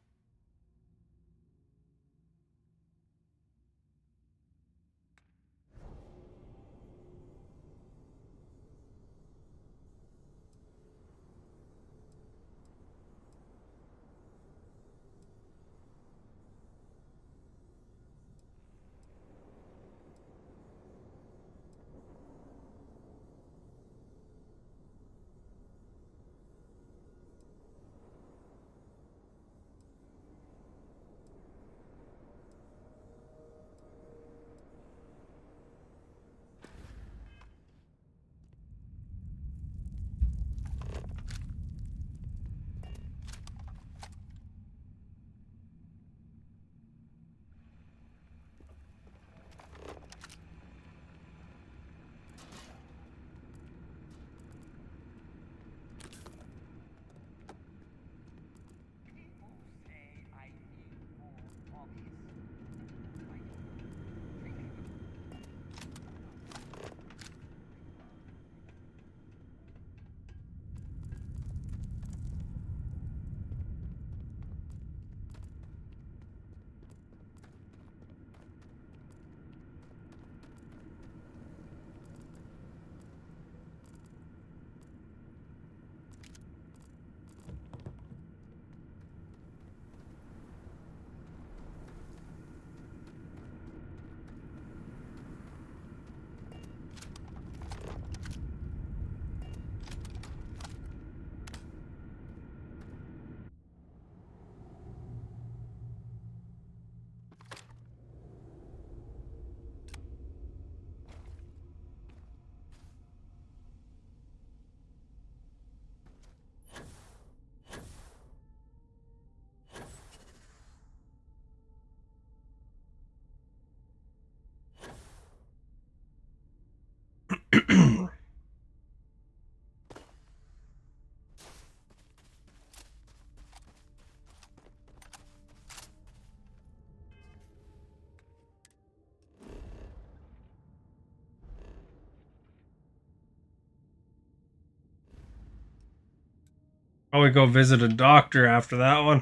Probably go visit a doctor after that one.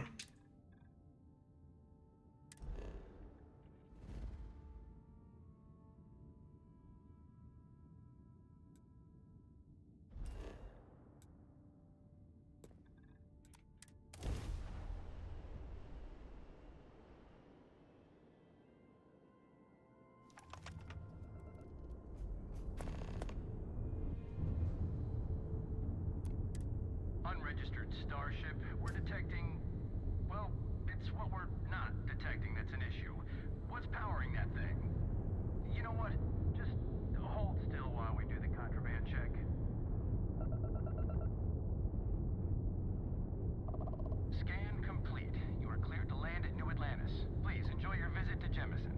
Unregistered starship. We're detecting... Well, it's what we're not detecting that's an issue. What's powering that thing? You know what? Just hold still while we do the contraband check. Scan complete. You are cleared to land at New Atlantis. Please enjoy your visit to Jemison.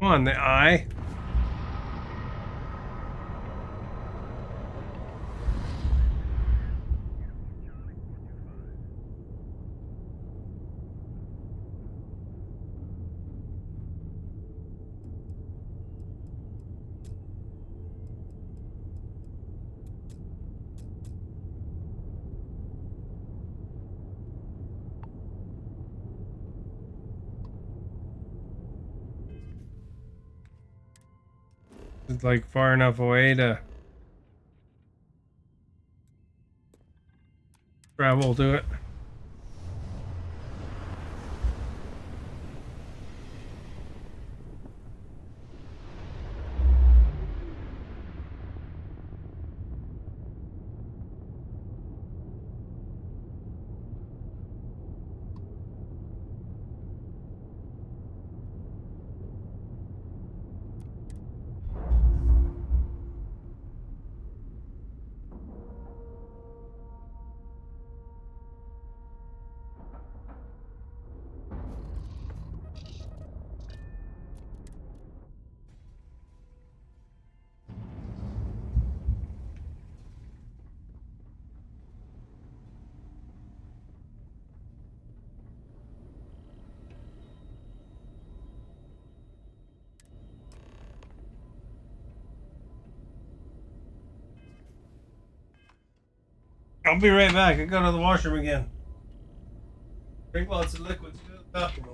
Come on, the eye. It's like far enough away to travel to it. I'll be right back. I go to the washroom again. Drink lots of liquids. Go to the bathroom.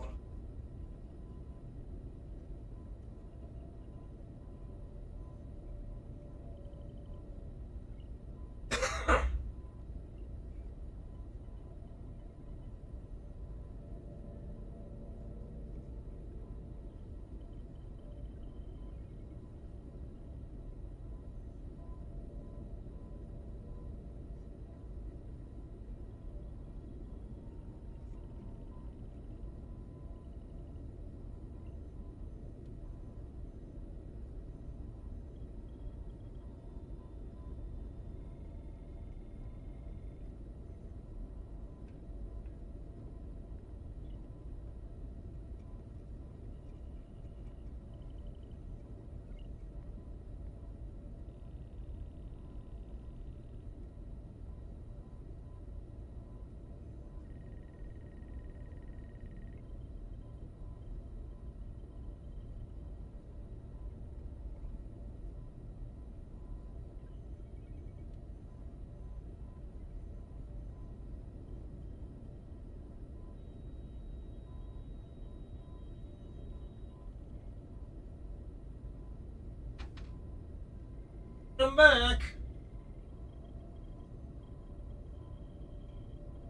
I'm back.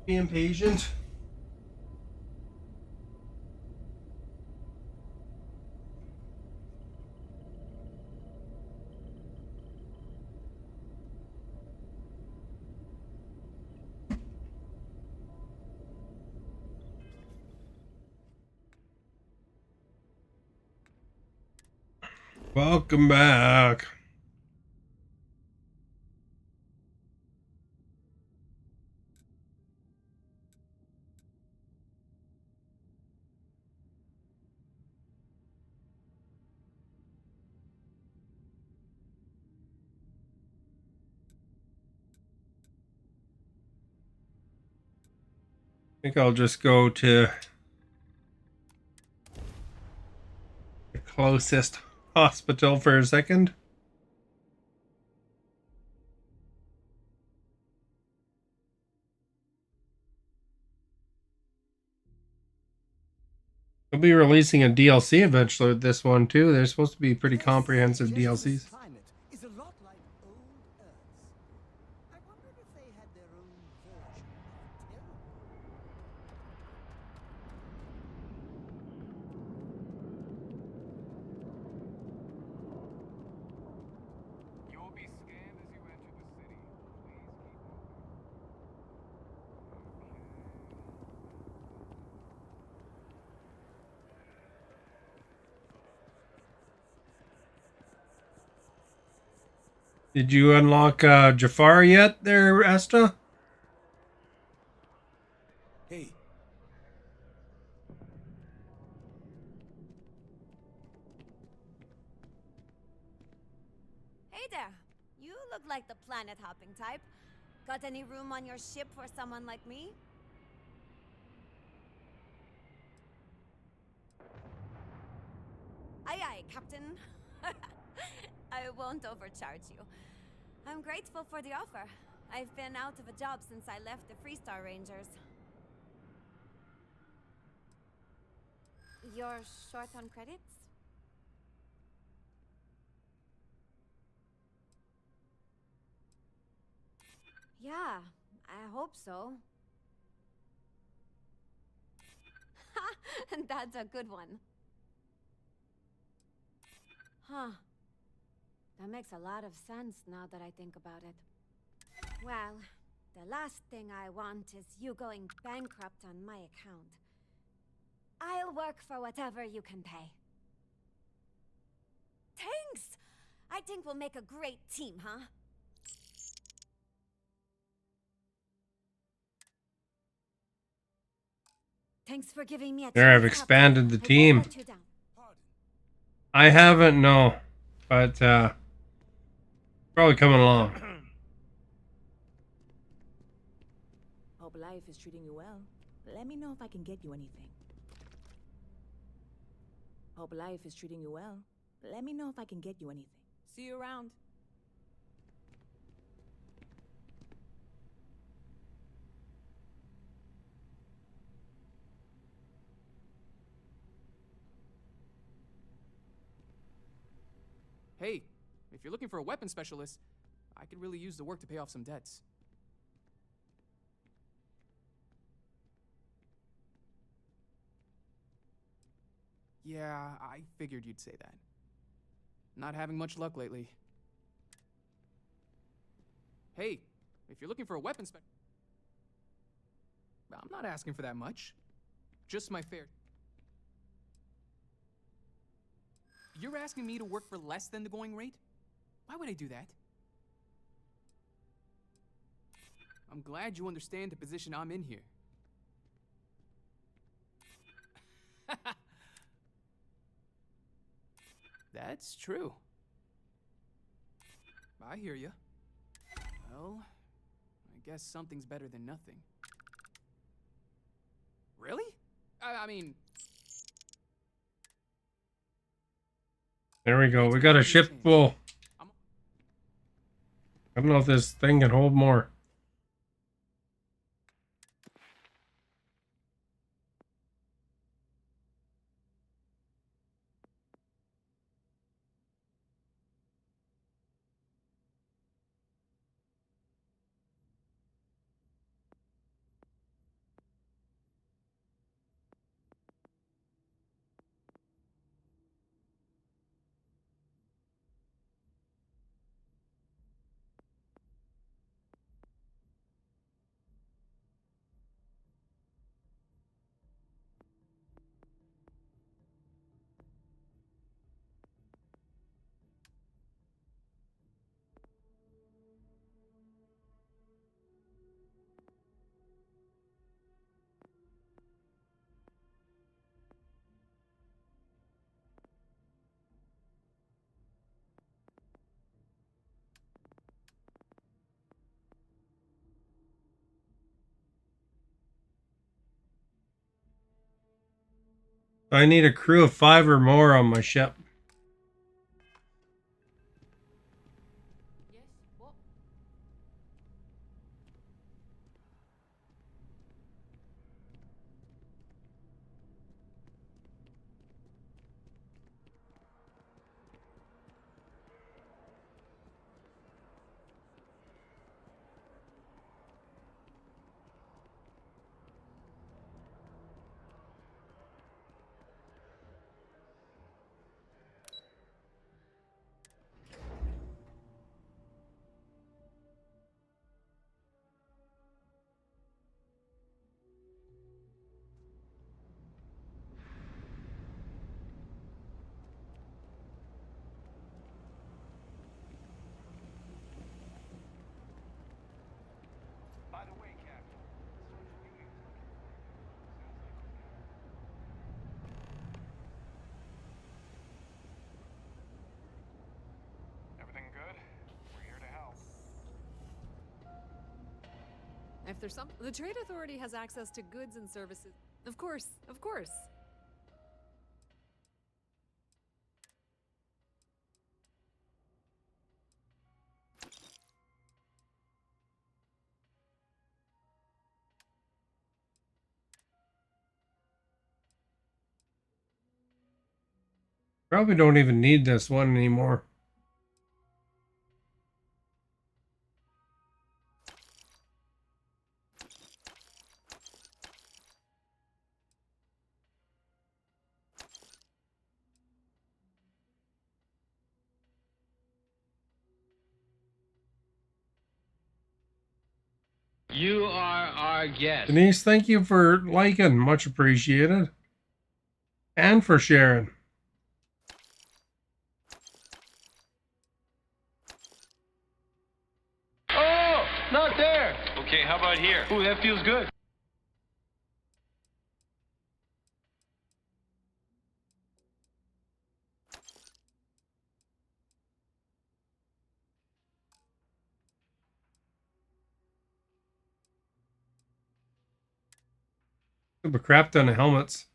Be impatient. Welcome back. I think I'll just go to closest hospital for a second. They'll be releasing a DLC eventually with this one too. They're supposed to be pretty comprehensive DLCs. Planet is a lot like old Earth. I wondered if they had their own version of terror. You'll be scanned as you enter the city. Please keep moving. Did you unlock Jafar yet there, Asta? Hey, Hey there. You look like the planet hopping type. Got any room on your ship for someone like me? Aye, aye, Captain. I won't overcharge you. I'm grateful for the offer. I've been out of a job since I left the Freestar Rangers. You're short on credits? Yeah, I hope so. And that's a good one. Huh. That makes a lot of sense now that I think about it. Well, the last thing I want is you going bankrupt on my account. I'll work for whatever you can pay. Thanks! I think we'll make a great team, huh? Thanks for giving me a There, I've chance, expanded the Captain. I won't team. let you down. I haven't, no. But probably coming along. Hope life is treating you well. Let me know if I can get you anything. Hope life is treating you well. Let me know if I can get you anything. See you around. Hey, if you're looking for a weapon specialist, I could really use the work to pay off some debts. Yeah, I figured you'd say that. Not having much luck lately. Hey, if you're looking for a weapon I'm not asking for that much. Just my fair. You're asking me to work for less than the going rate? Why would I do that? I'm glad you understand the position I'm in here. That's true. I hear you. Well, I guess something's better than nothing. Really? I mean... There we go. We got a ship full. I don't know if this thing can hold more. I need a crew of 5 or more on my ship. What? By the way, Captain, the sort of viewing you're looking for. Everything good? We're here to help. If there's some, the Trade Authority has access to goods and services. Of course, of course. Probably don't even need this one anymore. You are our guest. Denise, thank you for liking. Much appreciated. And for sharing. Oh, not there. Okay, how about here? Ooh, that feels good. A crap ton of helmets.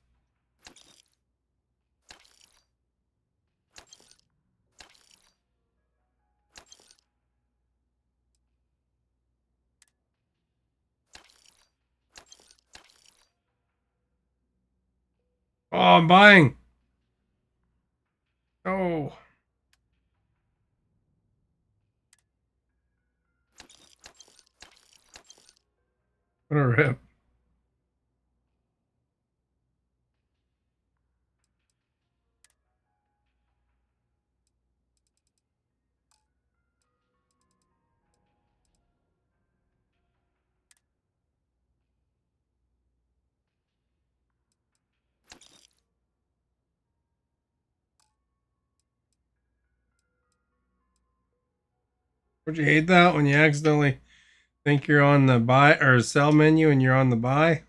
Oh, I'm buying. Oh. What a rip. Would you hate that when you accidentally think you're on the buy or sell menu and you're on the buy?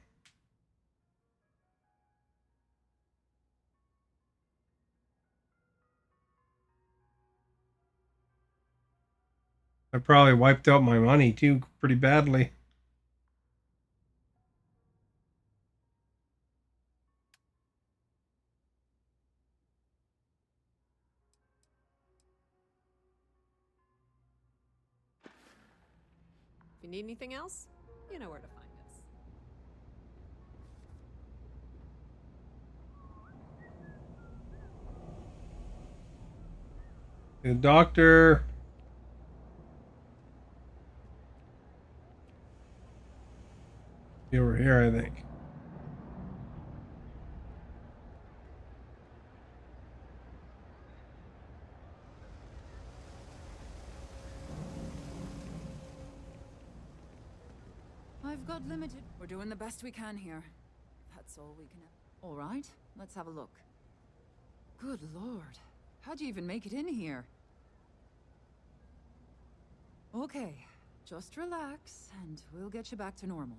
I probably wiped out my money too pretty badly. If you need anything else, you know where to find us. The doctor. Over here, I think. I've got limited. We're doing the best we can here. That's all we can. All right, let's have a look. Good lord, how'd you even make it in here? Okay, just relax, and we'll get you back to normal.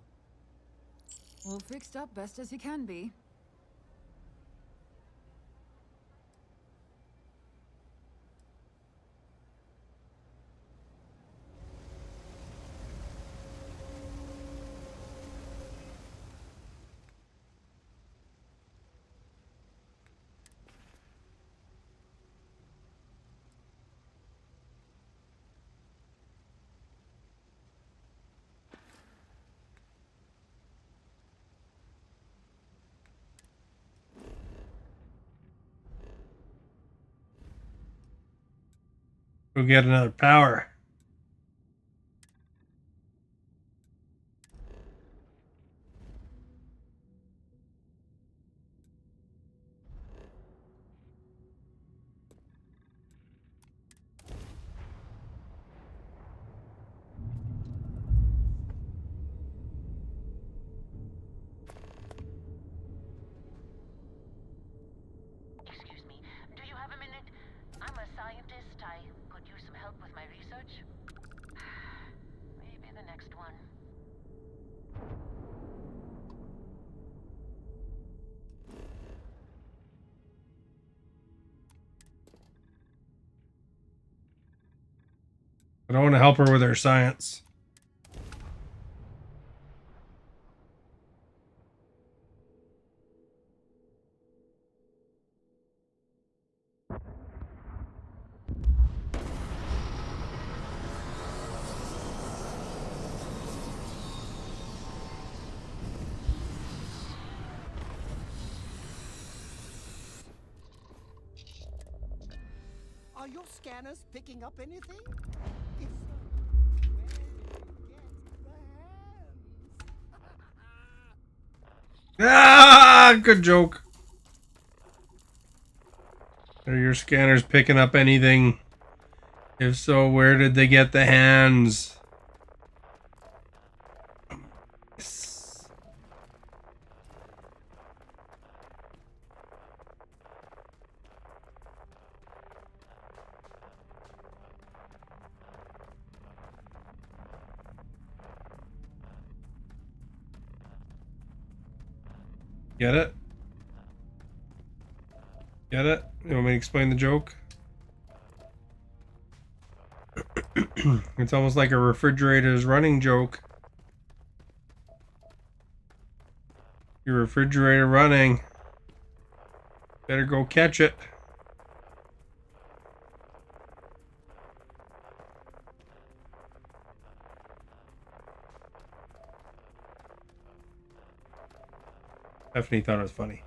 All fixed up best as you can be. Go get another power. Excuse me, do you have a minute? I'm a scientist. I could use some help with my research. Maybe the next one. I don't want to help her with her science. Are your scanners picking up anything? If so, where did they get the hands? Ah, good joke. Are your scanners picking up anything? If so, where did they get the hands? Yes. Get it? Get it? You want me to explain the joke? It's almost like a refrigerator is running joke. Your refrigerator running. Better go catch it. Stephanie thought it was funny.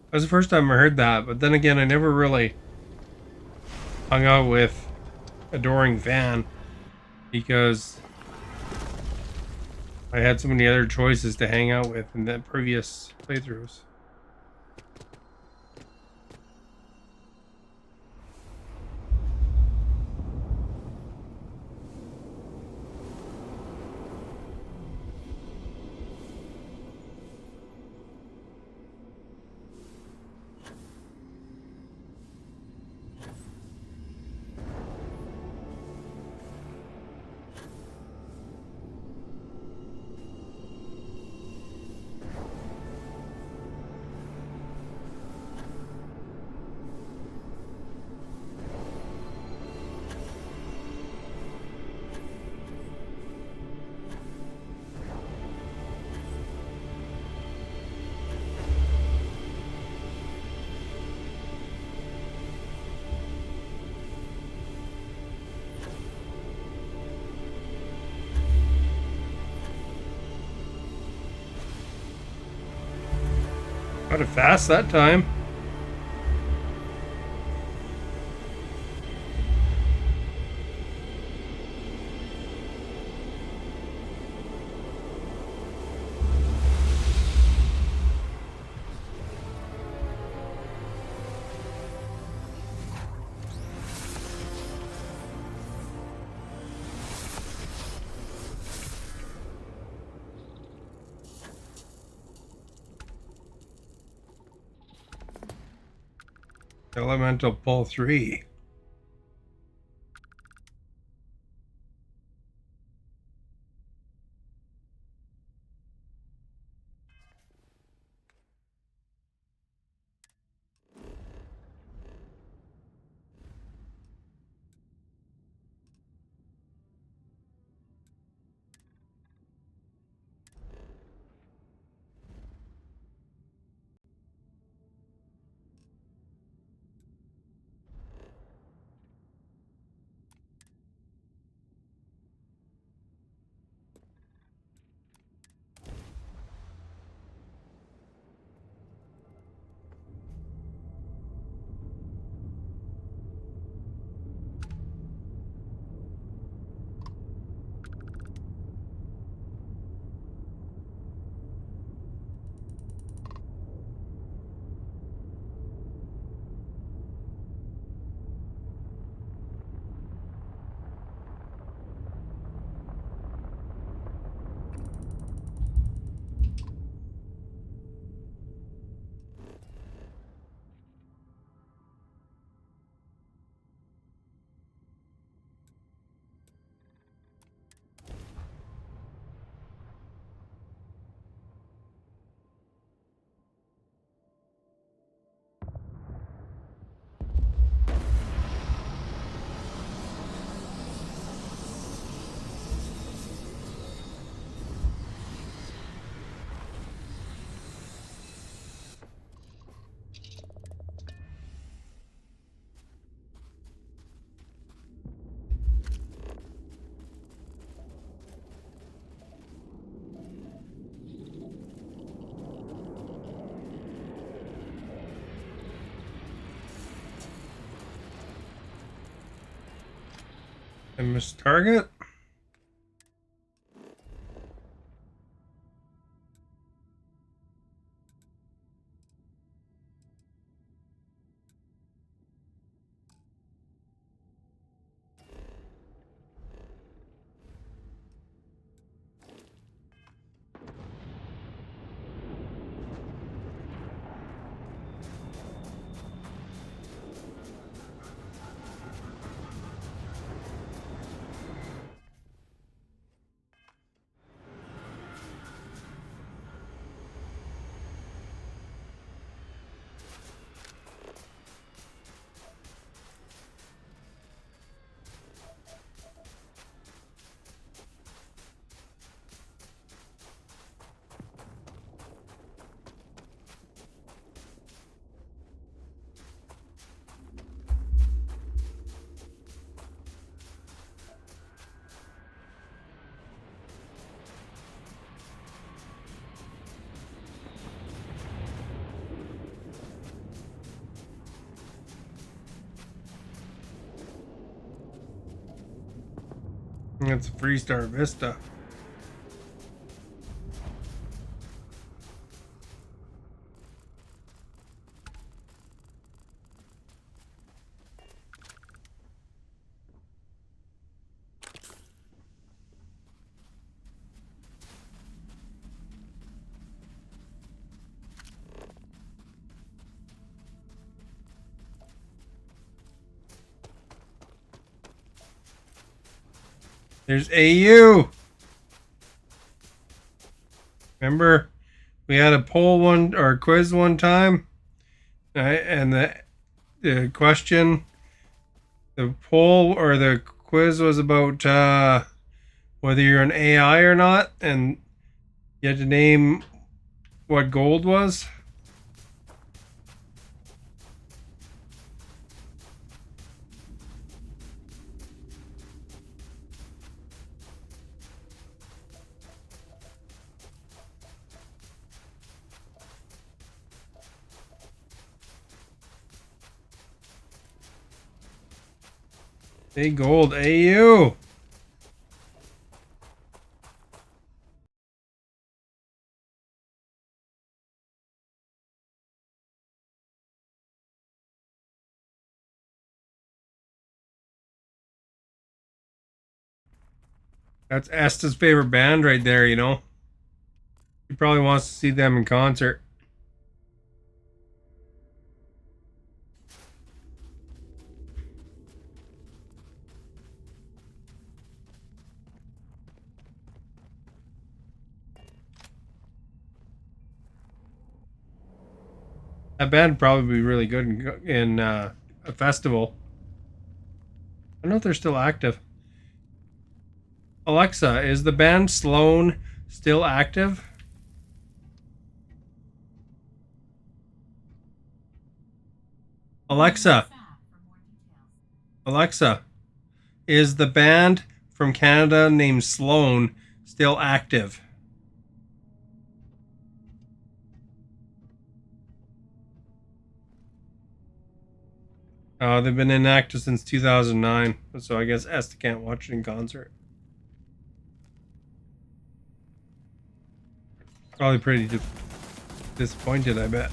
That was the first time I heard that, but then again, I never really hung out with Adoring Fan because I had so many other choices to hang out with in the previous playthroughs. Got it fast that time. Elemental pull 3. I missed target. It's a Freestar Vista. There's AU. Remember, we had a poll one or a quiz one time, right? And the question, the poll or the quiz was about whether you're an AI or not, and you had to name what gold was. Hey, gold AU. That's Esta's favorite band right there, you know. He probably wants to see them in concert. That band would probably be really good in a festival. I don't know if they're still active. Alexa, is the band Sloan still active? Alexa. Alexa, is the band from Canada named Sloan still active? They've been inactive since 2009, so I guess Esther can't watch it in concert. Probably pretty disappointed, I bet.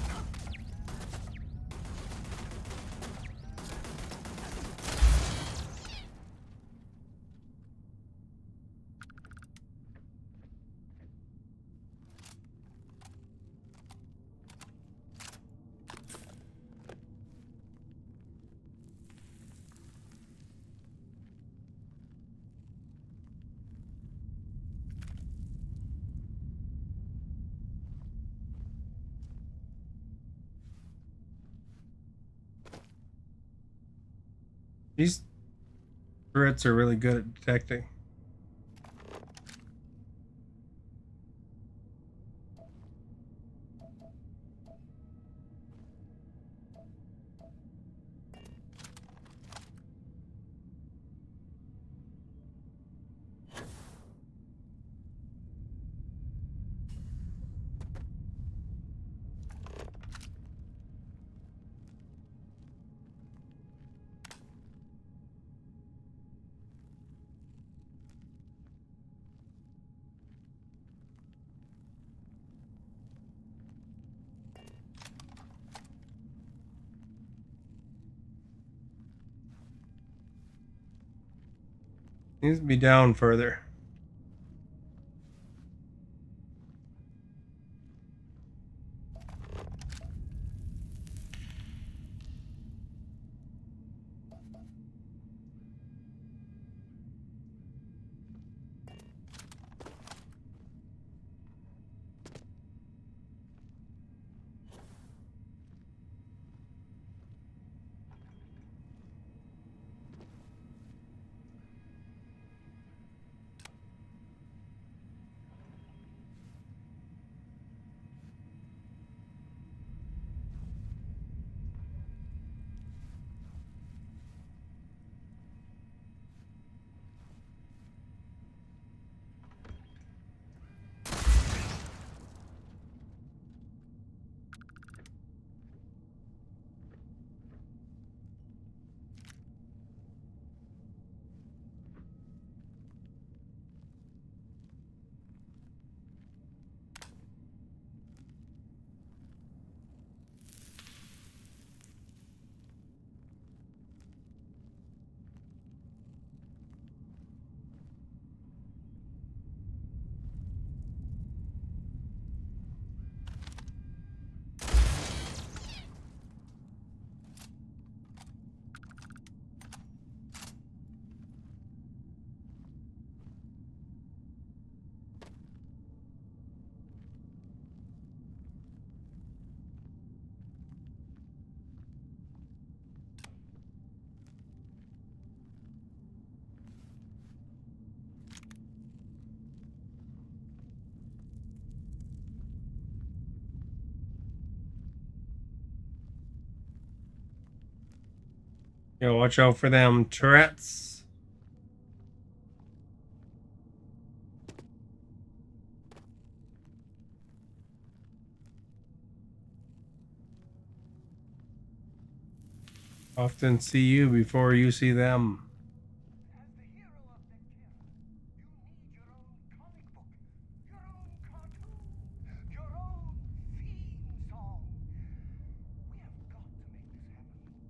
These Brits are really good at detecting. Needs to be down further. Yeah, watch out for them turrets. Often see you before you see them. As the hero of Vectera, you need your own comic book, your own cartoon, your own theme song. We have got to make this happen.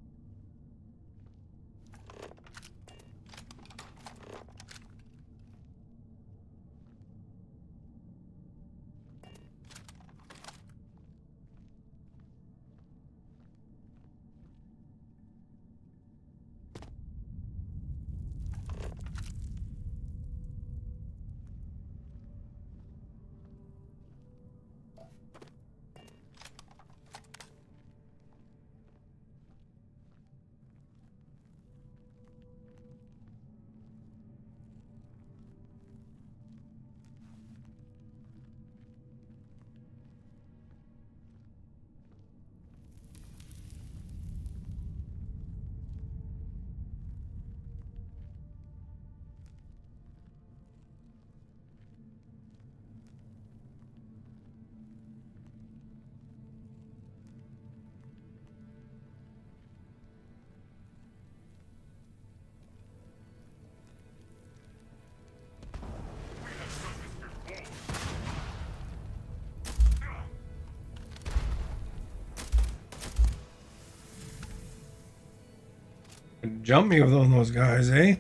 Jump me with all those guys, eh?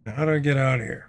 Now, how do I get out of here?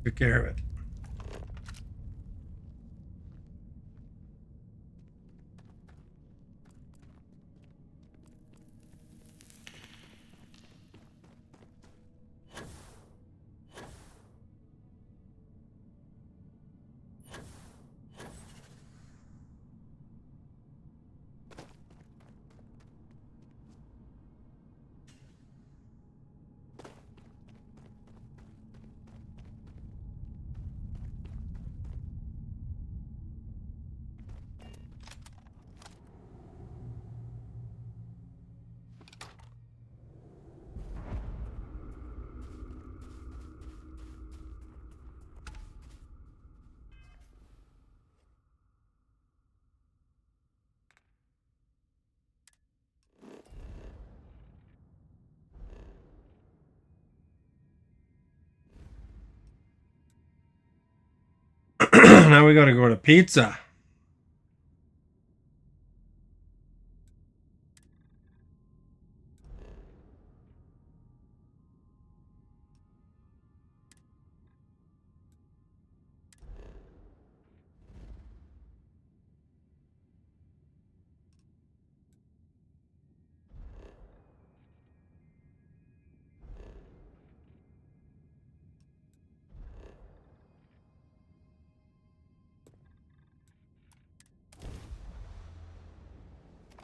Took care of it. Now we gotta go to pizza.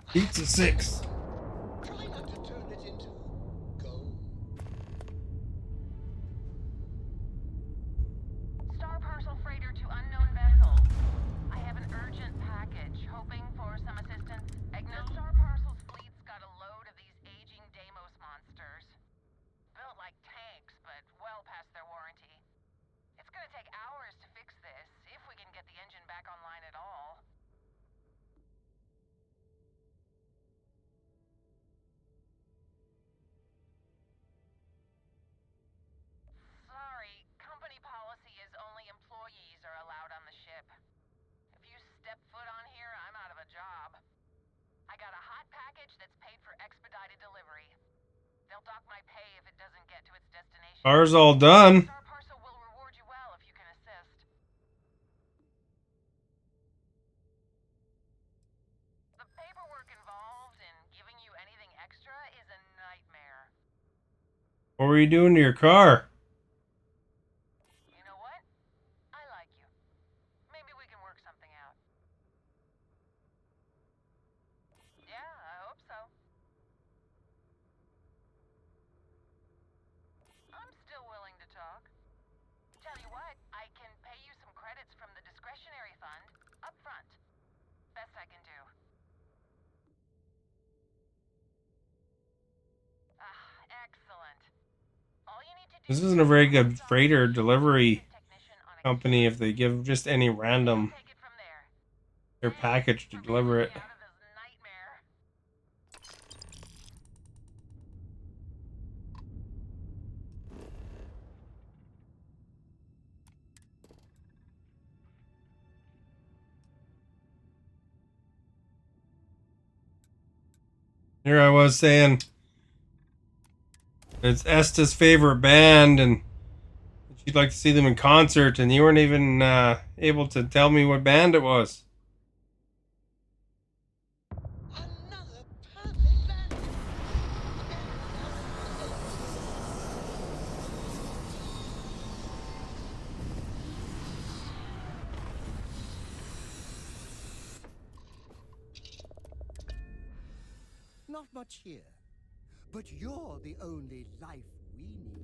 Pizza 6. Try not to turn it into gold. Star parcel freighter to unknown vessel. I have an urgent package, hoping for some assistance. Acknowledge. Star parcel's fleet's got a load of these aging Deimos monsters. Built like tanks, but well past their warranty. It's gonna take hours to fix this, if we can get the engine back online at all. Sorry, company policy is only employees are allowed on the ship. If you step foot on here, I'm out of a job. I got a hot package that's paid for expedited delivery. They'll dock my pay if it doesn't get to its destination. Car's all done. Star Parcel will reward you well if you can assist. The paperwork involved in giving you anything extra is a nightmare. What were you doing to your car? You know what? I like you. Maybe we can work something out. Yeah, I hope so. I'm still willing to talk. Tell you what, I can pay you some credits from the discretionary fund up front. Best I can do. Excellent. All you need to do. This isn't a very good freighter delivery company if they give just any random their package to deliver it. Here I was saying it's Esta's favorite band and she'd like to see them in concert, and you weren't even able to tell me what band it was. Another perfect landing. Not much here, but you're the only life we need.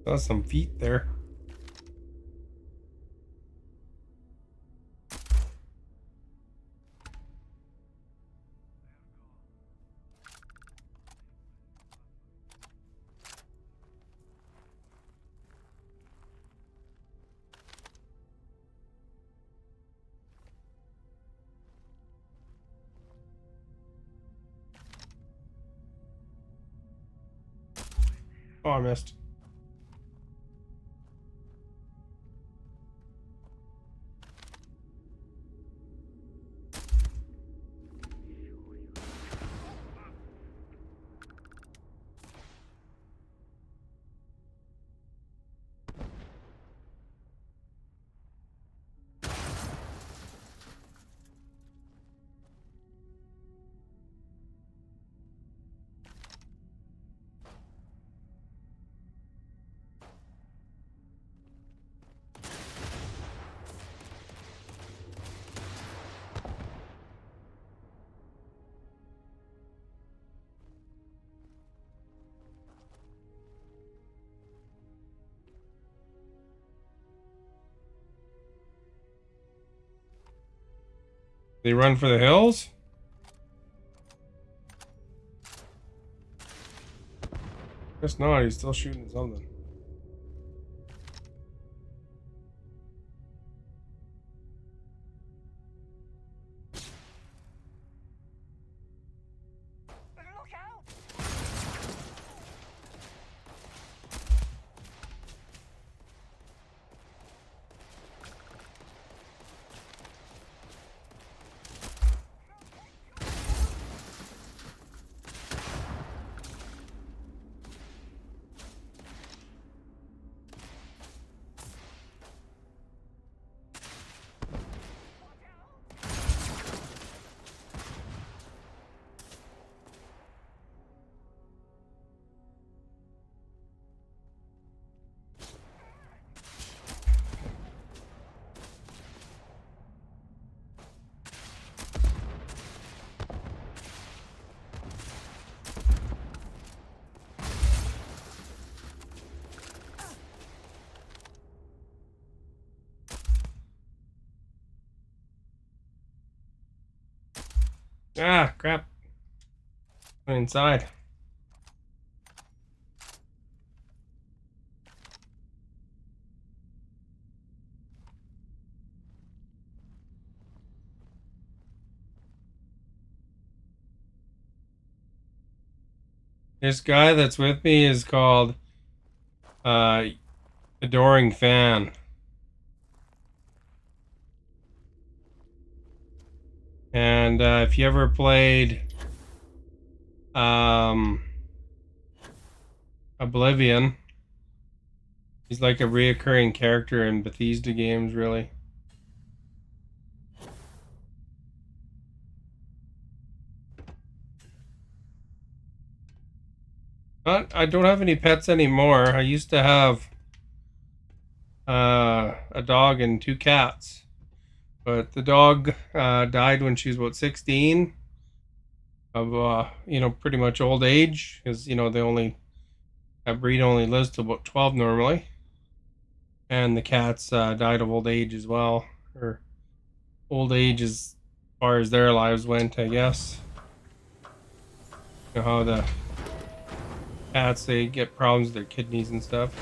Saw some feet there. Oh, I missed. They run for the hills? Guess not, he's still shooting something. Ah, crap. Went inside. This guy that's with me is called Adoring Fan. And if you ever played Oblivion, he's like a reoccurring character in Bethesda games, really. I don't have any pets anymore. I used to have a dog and 2 cats. But the dog died when she was about 16 of, pretty much old age. Because, that breed only lives to about 12 normally. And the cats died of old age as well. Or old age as far as their lives went, I guess. You know how the cats, they get problems with their kidneys and stuff.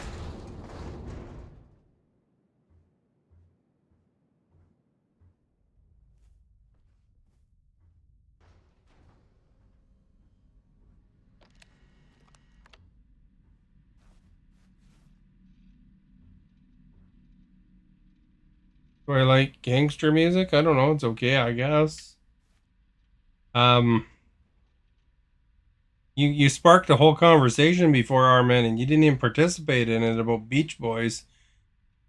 Do I like gangster music? I don't know. It's okay, I guess. Um, you sparked a whole conversation before, Armin, and you didn't even participate in it about Beach Boys.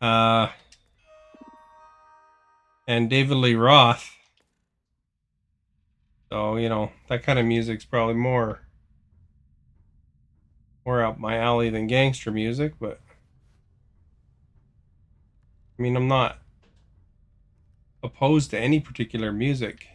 And David Lee Roth. So, that kind of music's probably more up my alley than gangster music, but I mean, I'm not opposed to any particular music.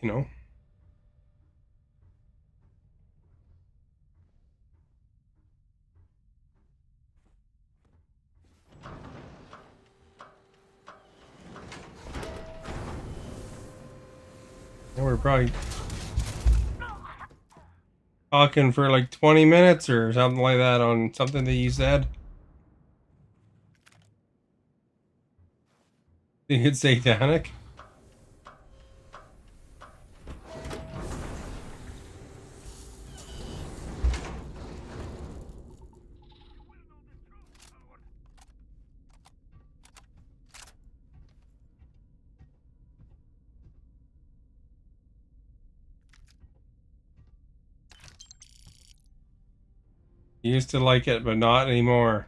probably talking for like 20 minutes or something like that on something that you said. You could satanic. You used to like it, but not anymore.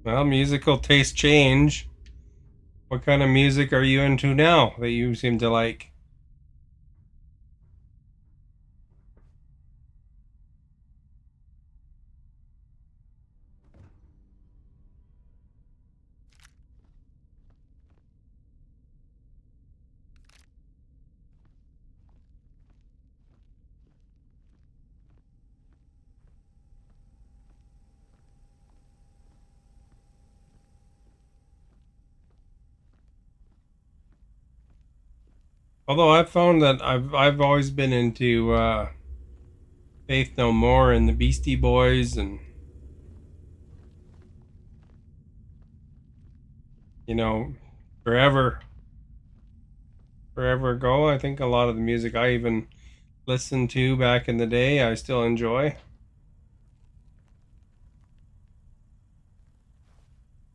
Well, musical taste change. What kind of music are you into now that you seem to like? Although I've found that I've always been into Faith No More and the Beastie Boys and you know forever ago. I think a lot of the music I even listened to back in the day I still enjoy.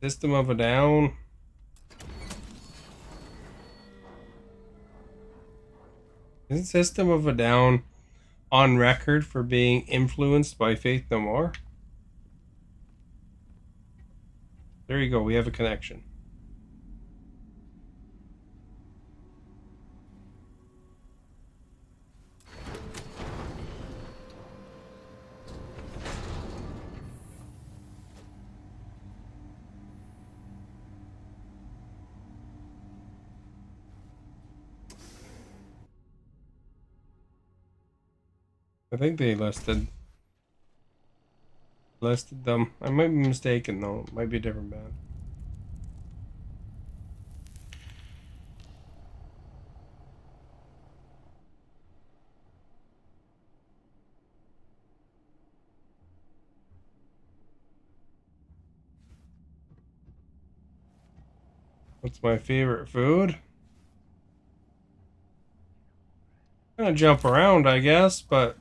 System of a Down. Isn't System of a Down on record for being influenced by Faith No More? There you go, we have a connection. I think they listed them. I might be mistaken though. It might be a different band. What's my favorite food? Gonna jump around, I guess, but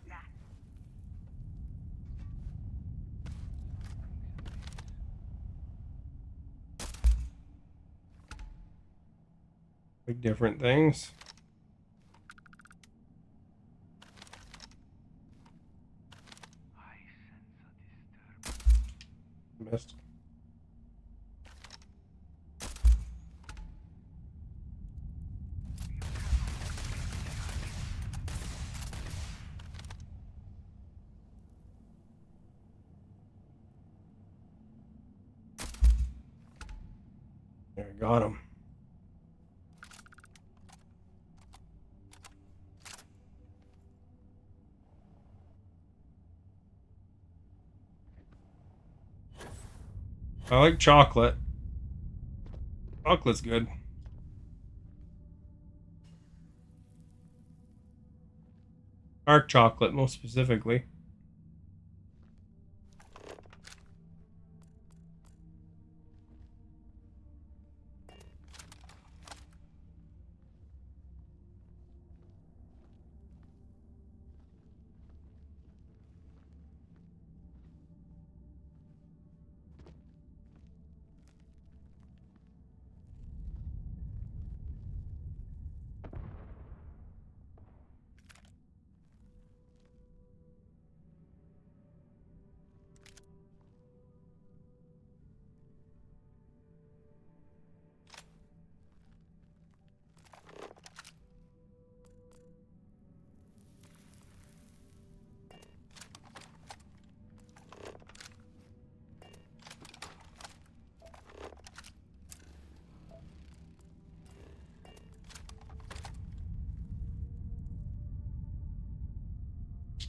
like different things. Missed. There, got him. I like chocolate. Chocolate's good. Dark chocolate, most specifically.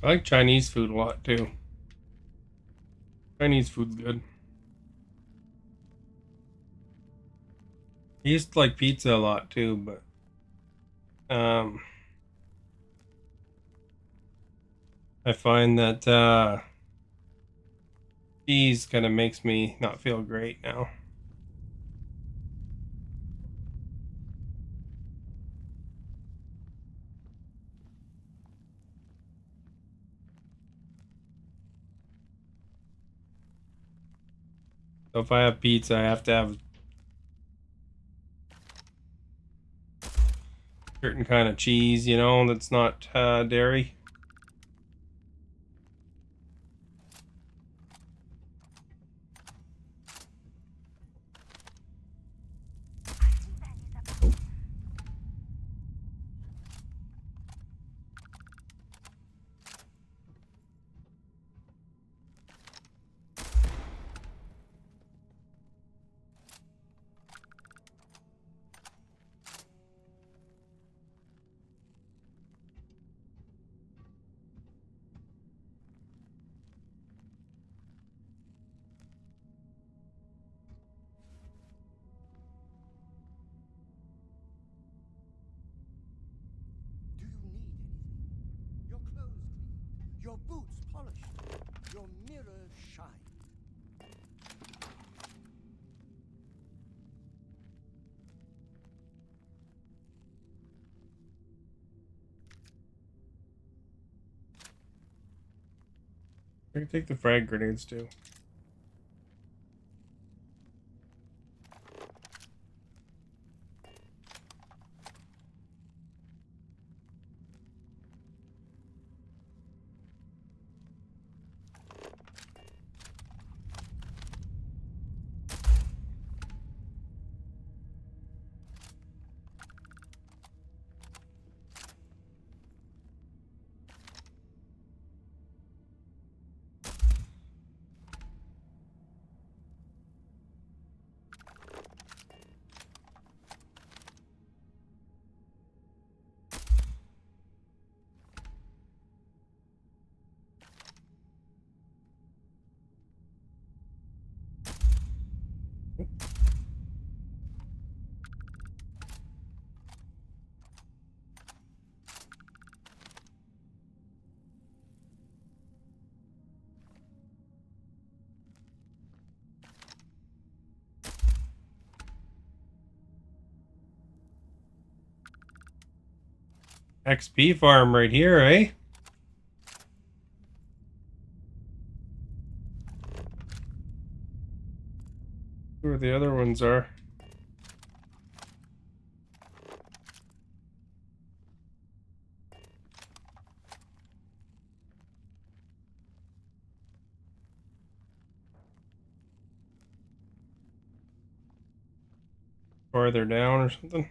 I like Chinese food a lot too. Chinese food's good. I used to like pizza a lot too, but I find that cheese kind of makes me not feel great now. So if I have pizza, I have to have certain kind of cheese, you know, that's not dairy. Do you need anything? Your clothes cleaned, your boots polished, your mirror shine. I can take the frag grenades too. XP farm right here, eh? See where the other ones are. Farther down or something.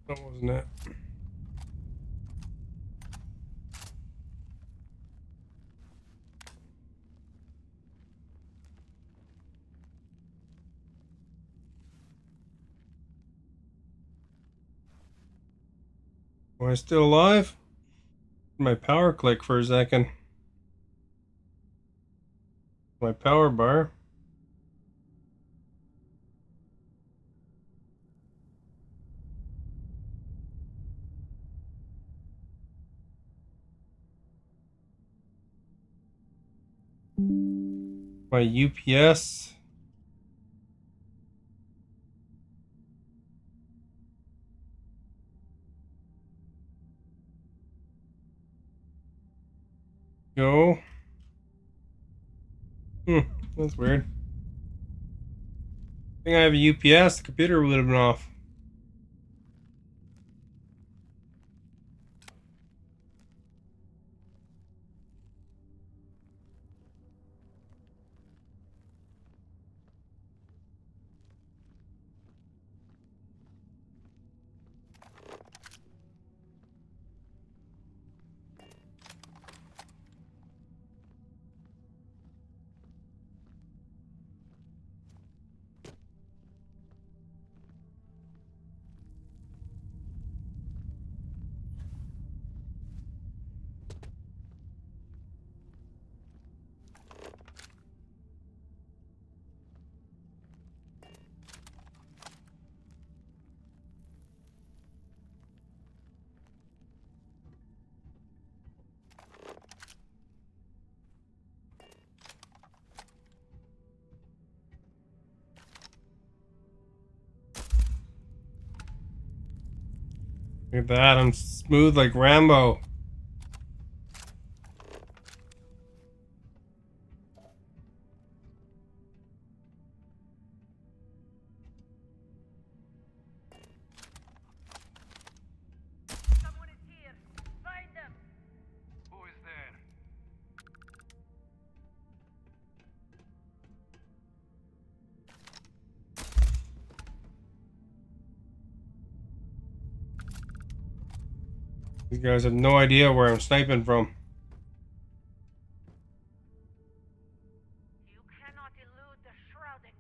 That wasn't it. Am I still alive? My power click for a second. My power bar. My UPS. Go. That's weird. I think I have a UPS. The computer would have been off. Look at that, I'm smooth like Rambo. Someone is here. Find them. Who is there? These guys have no idea where I'm sniping from. You cannot elude the shrouding.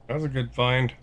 That was a good find.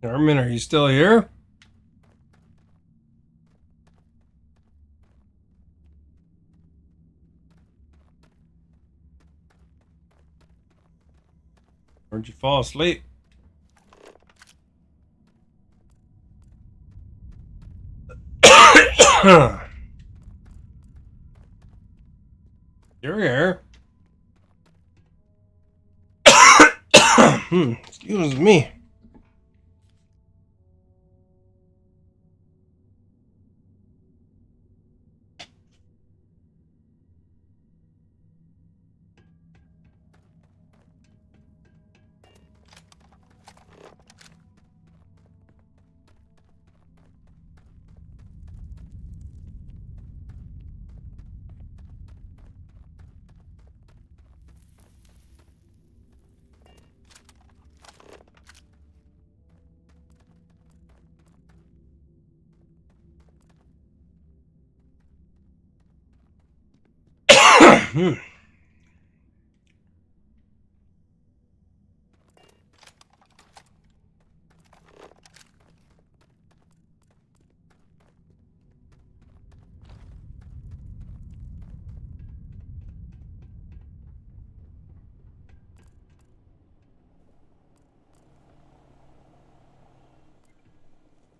Armin, are you still here? Where'd you fall asleep? You're here. Excuse me.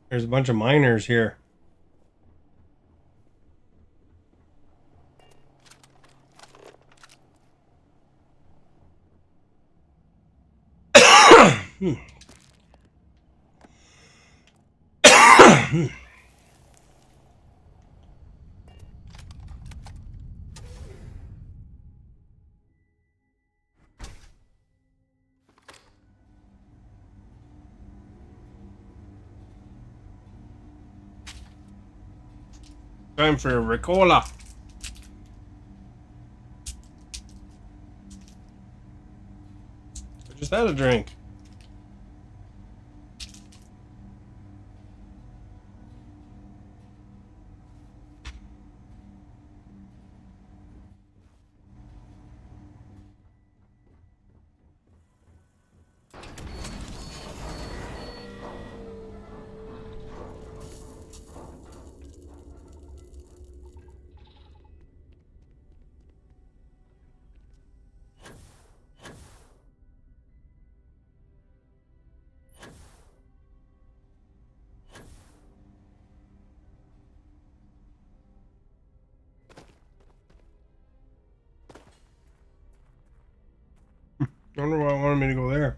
There's a bunch of miners here. Time for a Ricola. I just had a drink. I wonder why I wanted me to go there.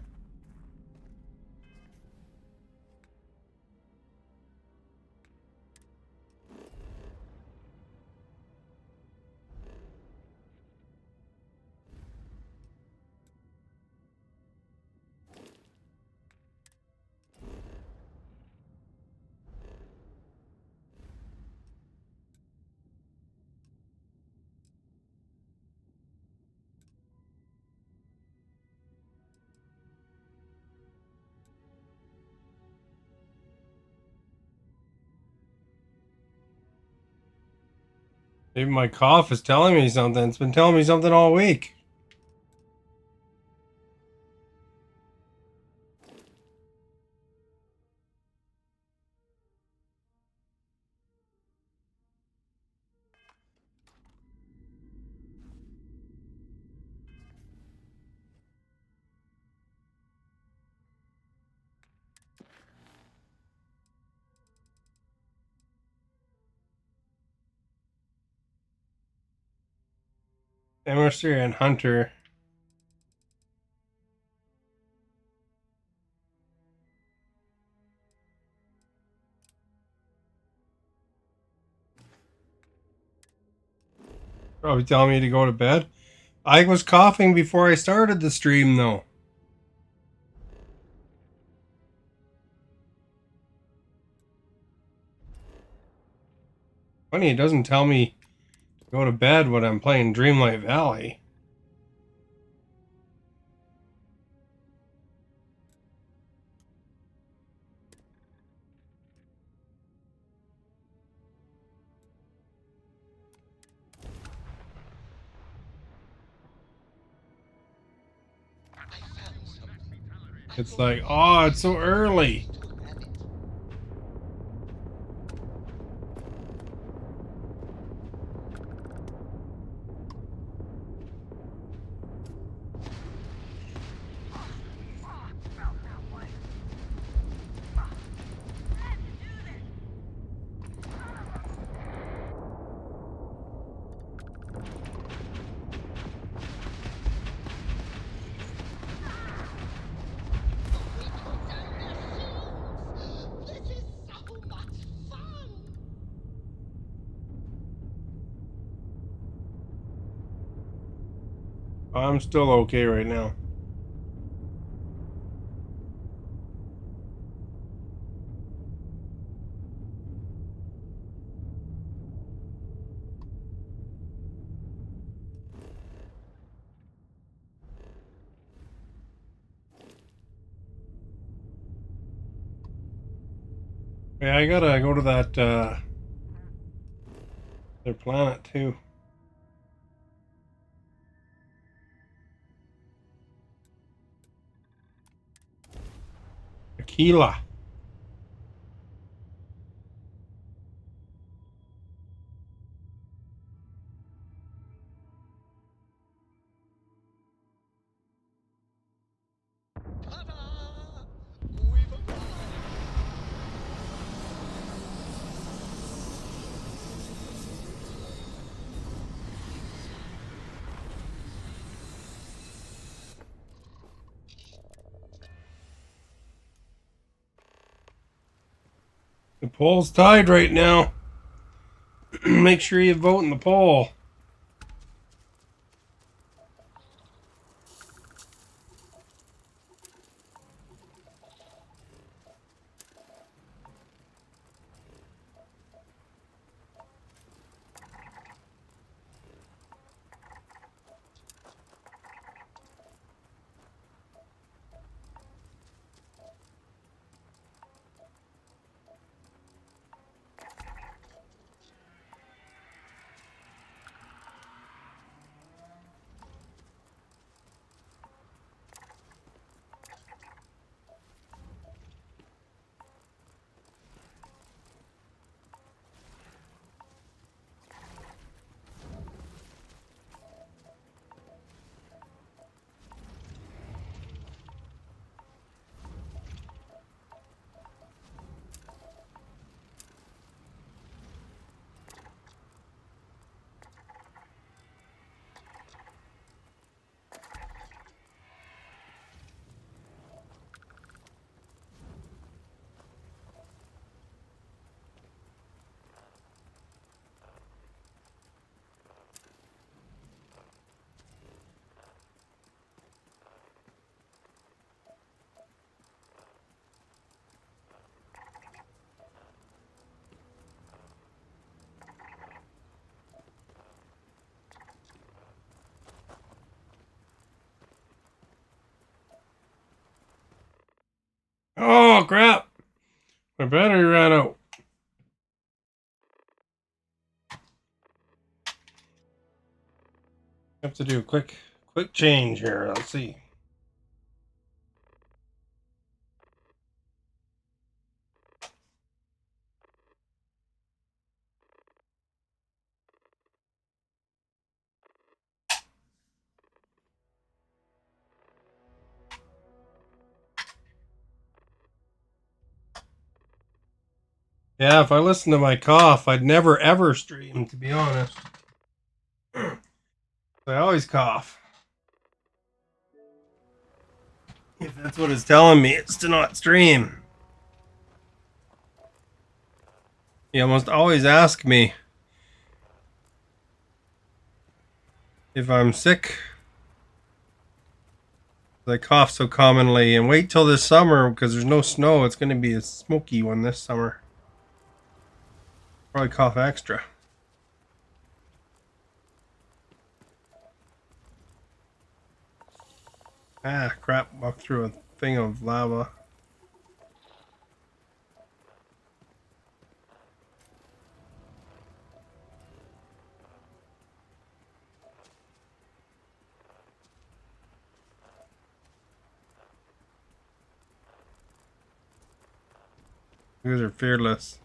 Maybe my cough is telling me something. It's been telling me something all week. Emerson and Hunter. Probably telling me to go to bed. I was coughing before I started the stream, though. Funny, it doesn't tell me to go to bed when I'm playing Dreamlight Valley. It's like, oh, it's so early. I'm still okay right now. Yeah, I gotta go to that their planet too. Aquila. The poll's tied right now. Make sure you vote in the poll. Oh crap! My battery ran out. Have to do a quick change here. Let's see. Yeah, if I listened to my cough, I'd never ever stream, to be honest. I always cough. If that's what it's telling me, it's to not stream. You almost always ask me if I'm sick. I cough so commonly, and wait till this summer because there's no snow. It's going to be a smoky one this summer. Probably cough extra. Ah, crap. Walked through a thing of lava. You guys are fearless.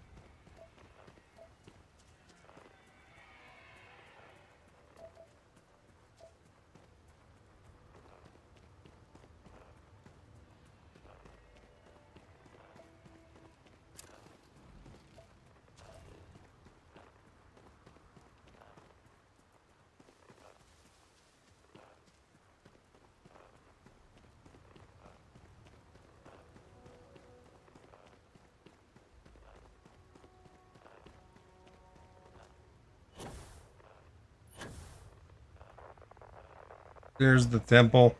There's the temple.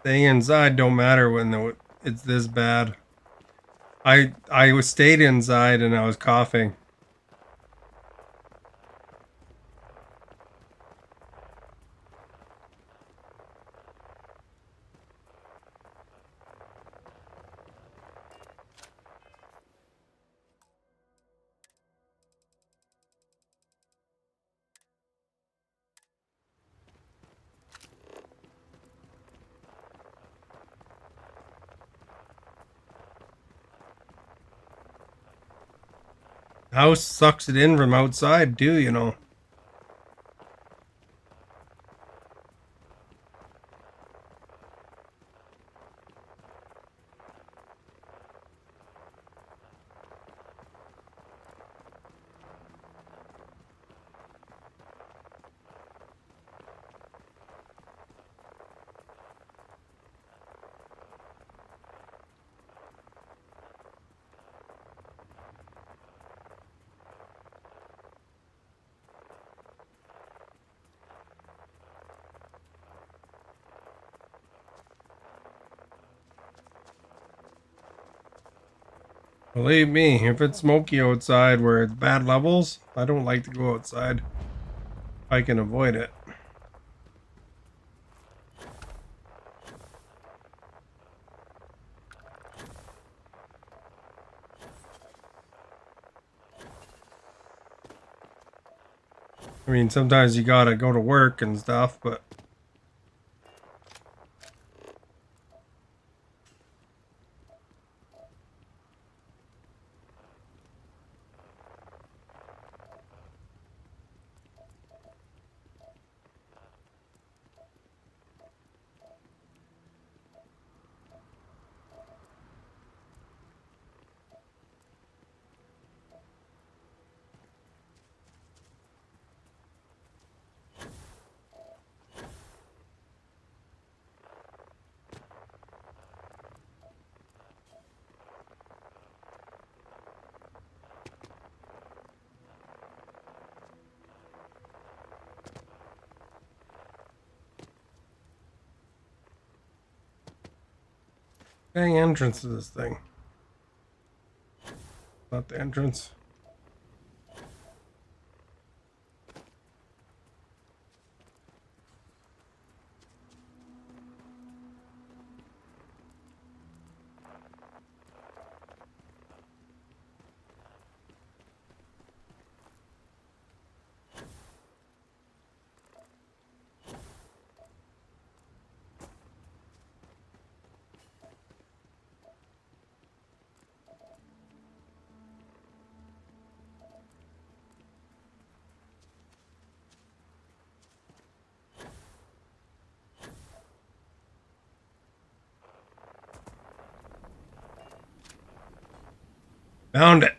Staying inside don't matter when it's this bad. I was stayed inside and I was coughing. House sucks it in from outside too, you know. Believe me, if it's smoky outside where it's bad levels, I don't like to go outside. I can avoid it. I mean, sometimes you gotta go to work and stuff, but dang entrance to this thing. Not the entrance. Found it.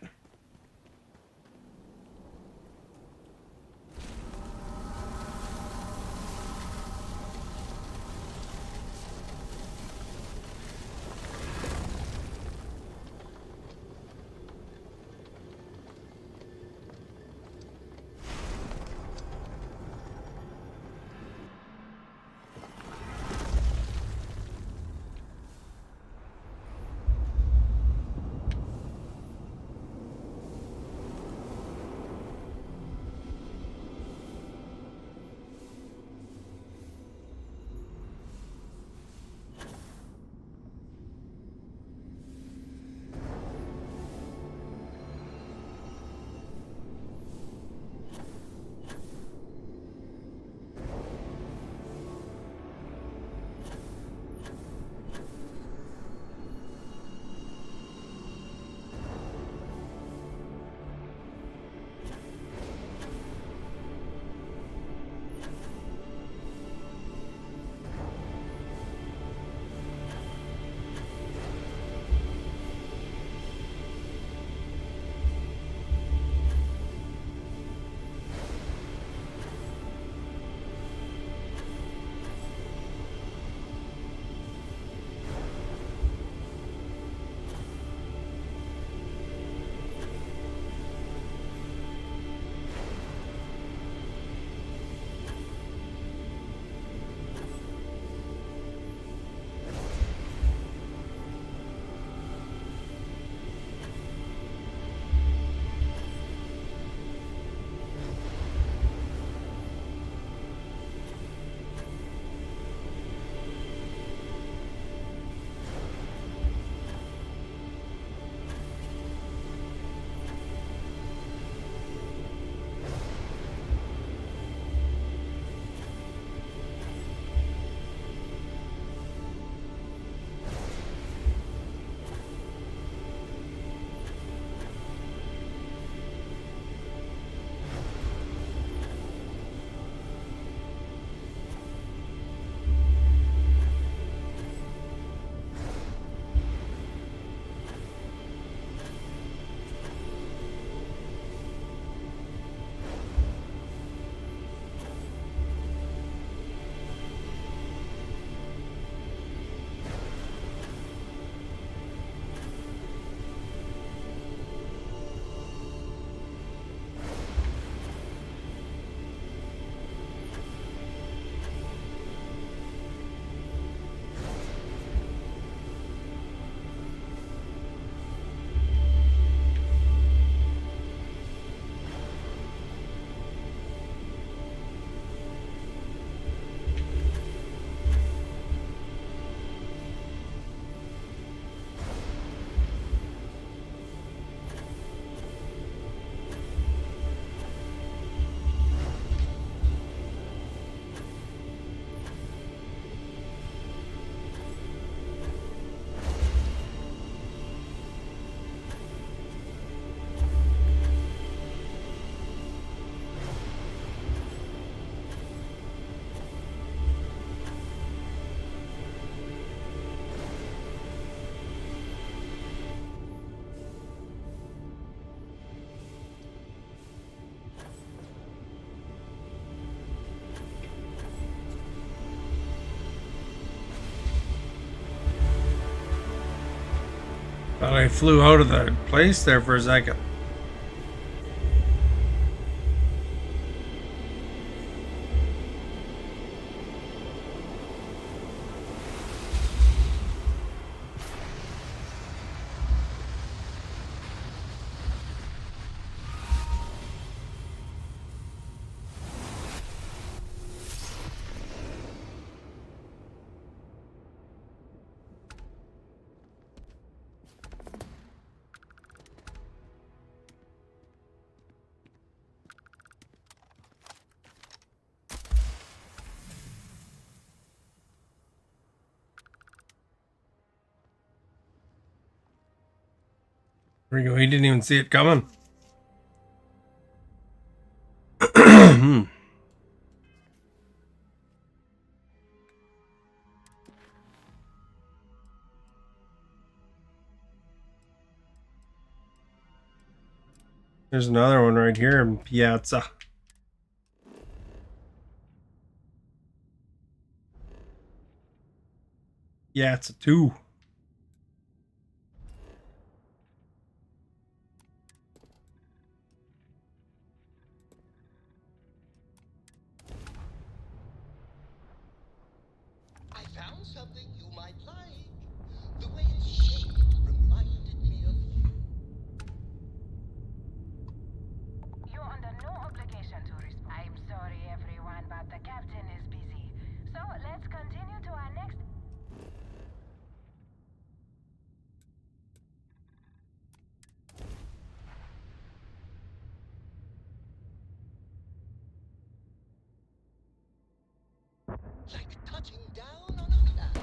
Thought I flew out of the place there for a second. There we go. He didn't even see it coming. There's another one right here in Piazza. Yeah, it's a 2. I found something you might like. The way it's shaped reminded me of you. You're under no obligation to respond. I'm sorry, everyone, but the captain is busy. So let's continue to our next. Like touching down on a cloud.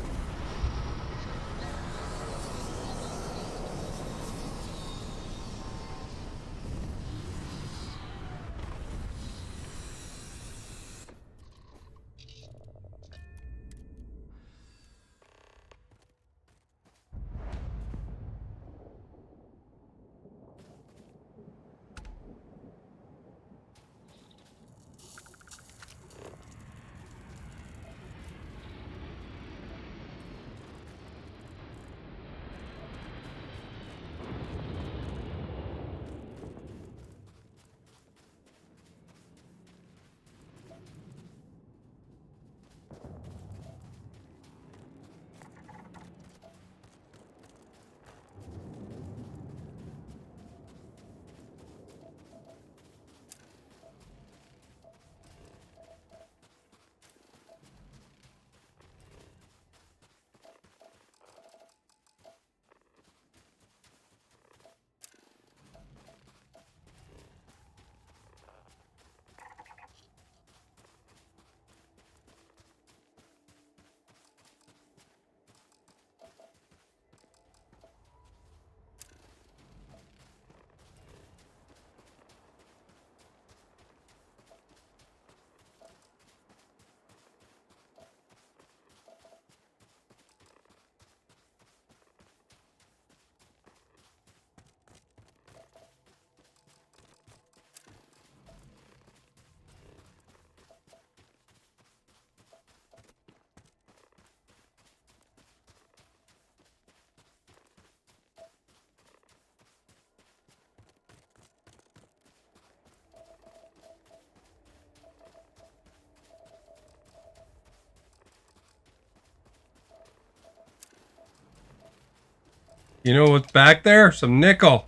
You know what's back there? Some nickel.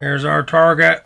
Here's our target.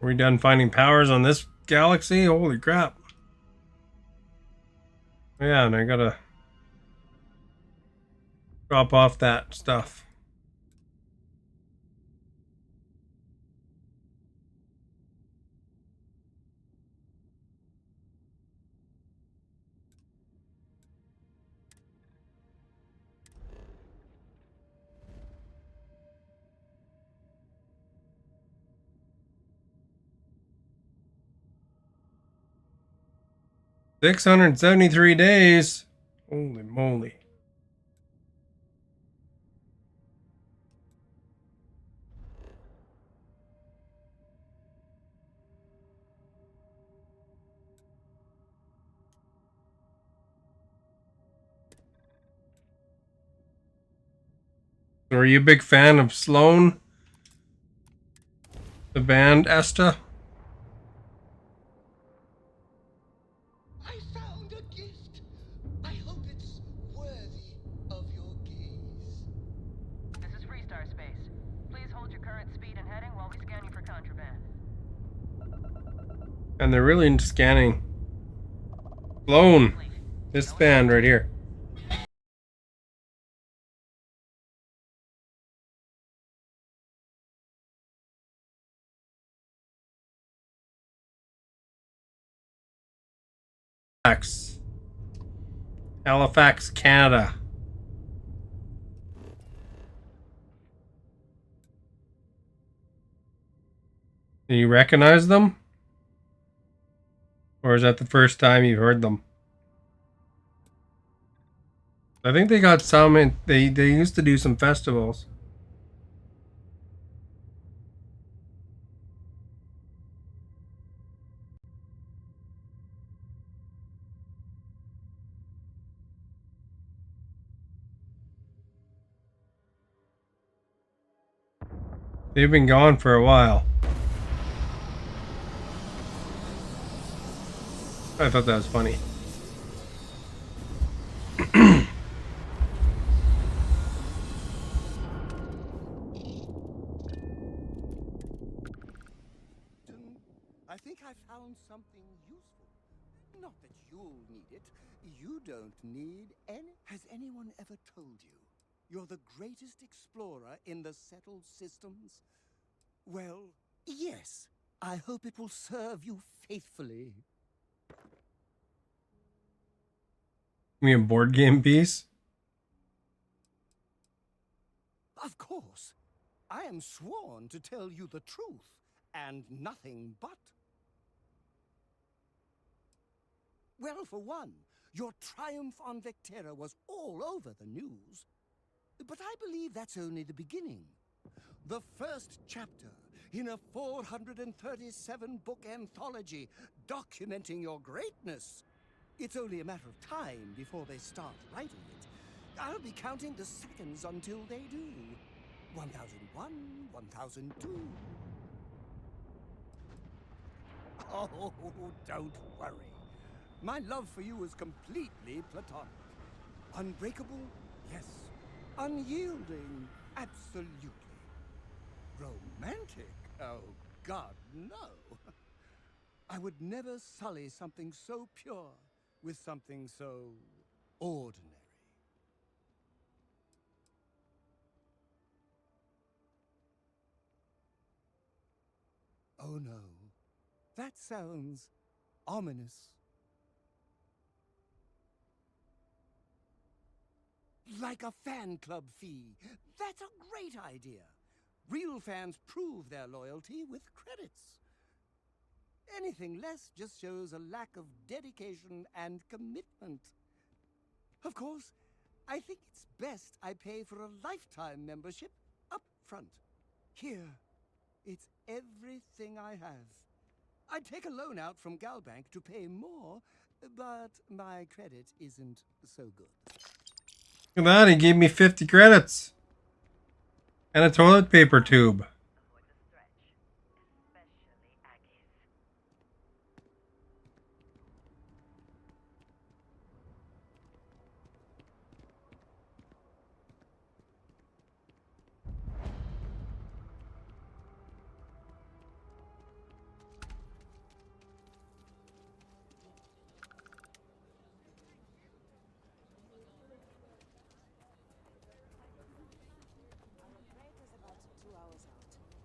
Are we done finding powers on this galaxy? Holy crap. Yeah, and I gotta drop off that stuff. $673. Holy moly. So are you a big fan of Sloan? The band Esta? I found a gift. I hope it's worthy of your gaze. This is Freestar Space. Please hold your current speed and heading while we scan you for contraband. And they're really scanning. Sloan. This band right here. Halifax, Canada. Do you recognize them? Or is that the first time you've heard them? I think they got some, they used to do some festivals. They've been gone for a while. I thought that was funny. I think I found something useful. Not that you'll need it. You don't need any. Has anyone ever told you you're the greatest explorer in the settled systems? Well, yes. I hope it will serve you faithfully. Me a board game piece? Of course. I am sworn to tell you the truth and nothing but. Well, for one, your triumph on Vectera was all over the news. But I believe that's only the beginning. The first chapter in a 437-book anthology documenting your greatness. It's only a matter of time before they start writing it. I'll be counting the seconds until they do. 1001, 1002. Oh, don't worry. My love for you is completely platonic. Unbreakable? Yes. Unyielding? Absolutely. Romantic? Oh, God, no. I would never sully something so pure with something so ordinary. Oh, no. That sounds ominous. Like a fan club fee. That's a great idea. Real fans prove their loyalty with credits. Anything less just shows a lack of dedication and commitment. Of course, I think it's best I pay for a lifetime membership up front. Here, it's everything I have. I'd take a loan out from Galbank to pay more, but my credit isn't so good. Look at that, he gave me 50 credits. And a toilet paper tube.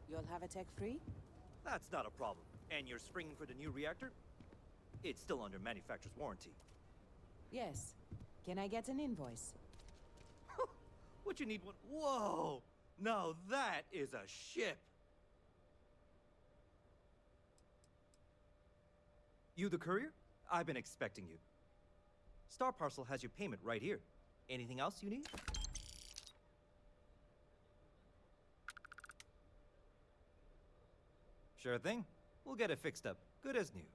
You'll have a tech free? That's not a problem. And you're springing for the new reactor? It's still under manufacturer's warranty. Yes. Can I get an invoice? What you need one? Whoa! Now that is a ship! You the courier? I've been expecting you. Star Parcel has your payment right here. Anything else you need? Sure thing. We'll get it fixed up. Good as new.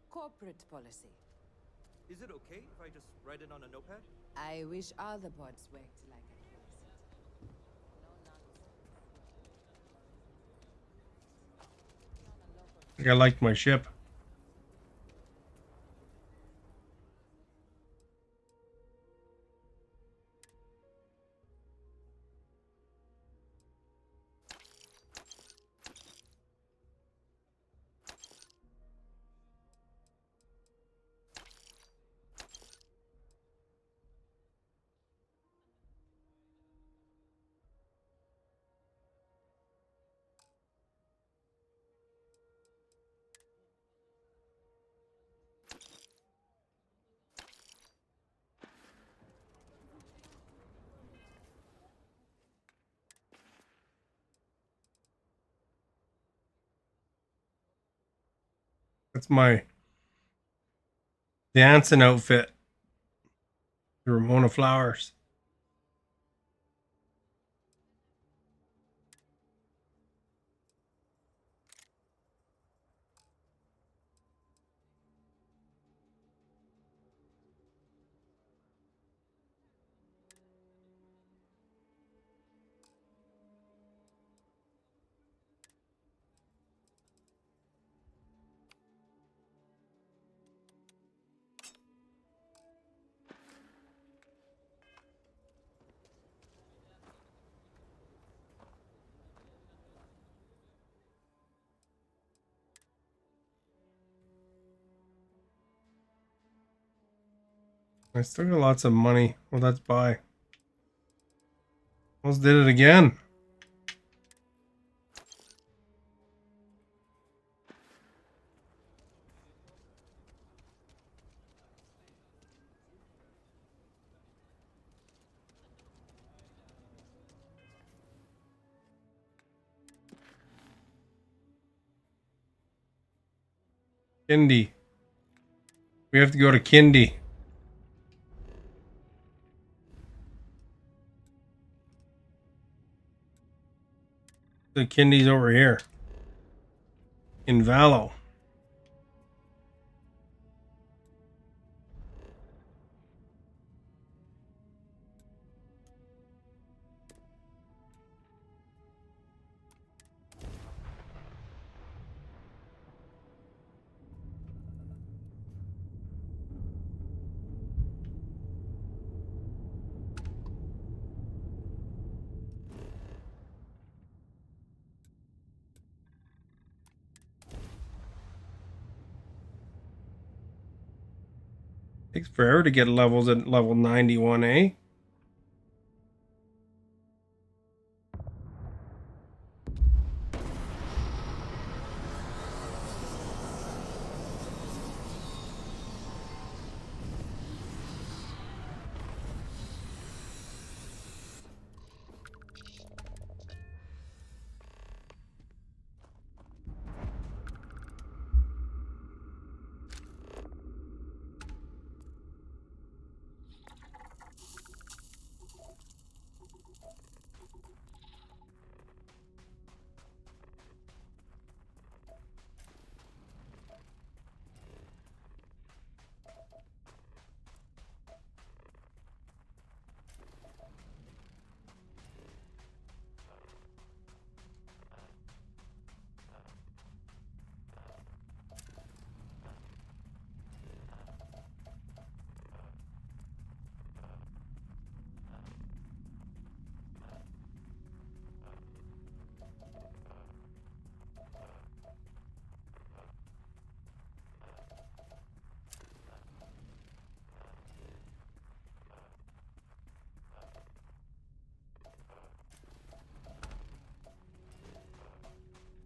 Corporate policy. Is it okay if I just write it on a notepad? I wish all the pods worked like I think I liked my ship. That's my dancing outfit. The Ramona Flowers. I still got lots of money. Well, that's buy. Almost did it again. Kindy. We have to go to Kindy. The Kindy's over here. In Valo. Takes forever to get levels at level 91, eh?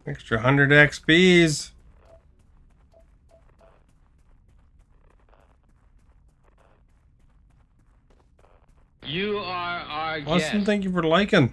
Extra 100 XPs. You are our Austin, guest. thank you for liking.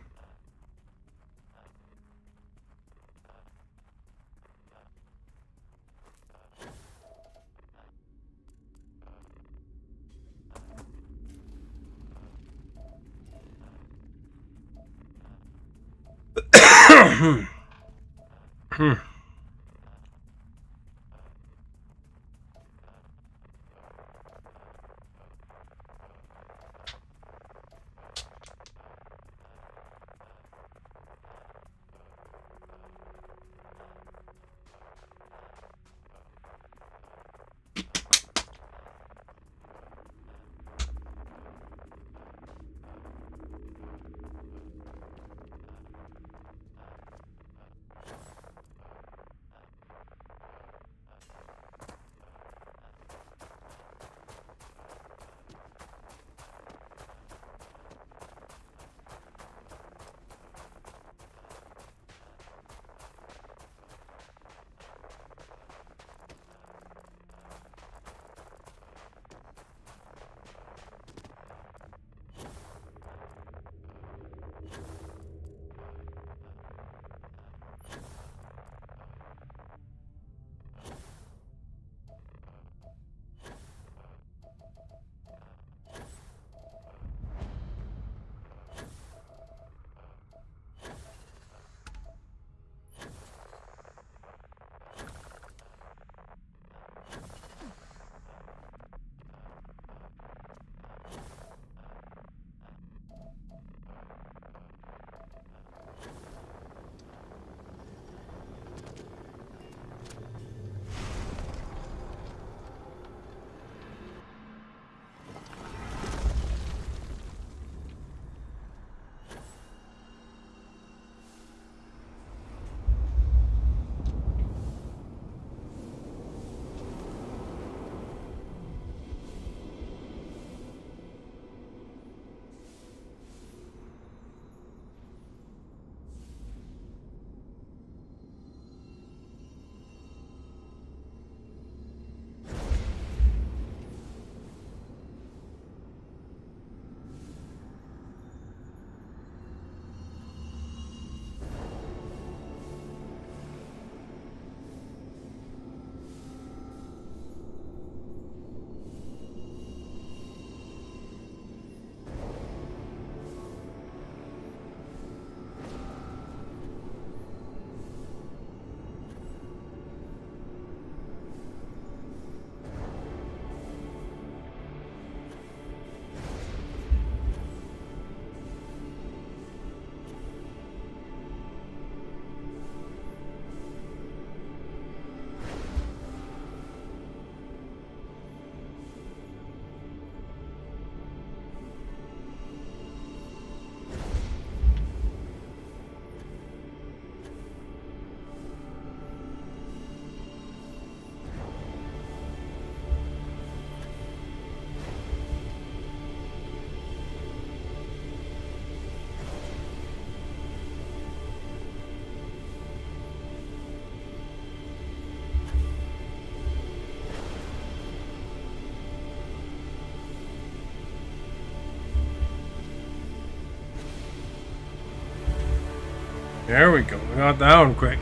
There we go. We got down quick.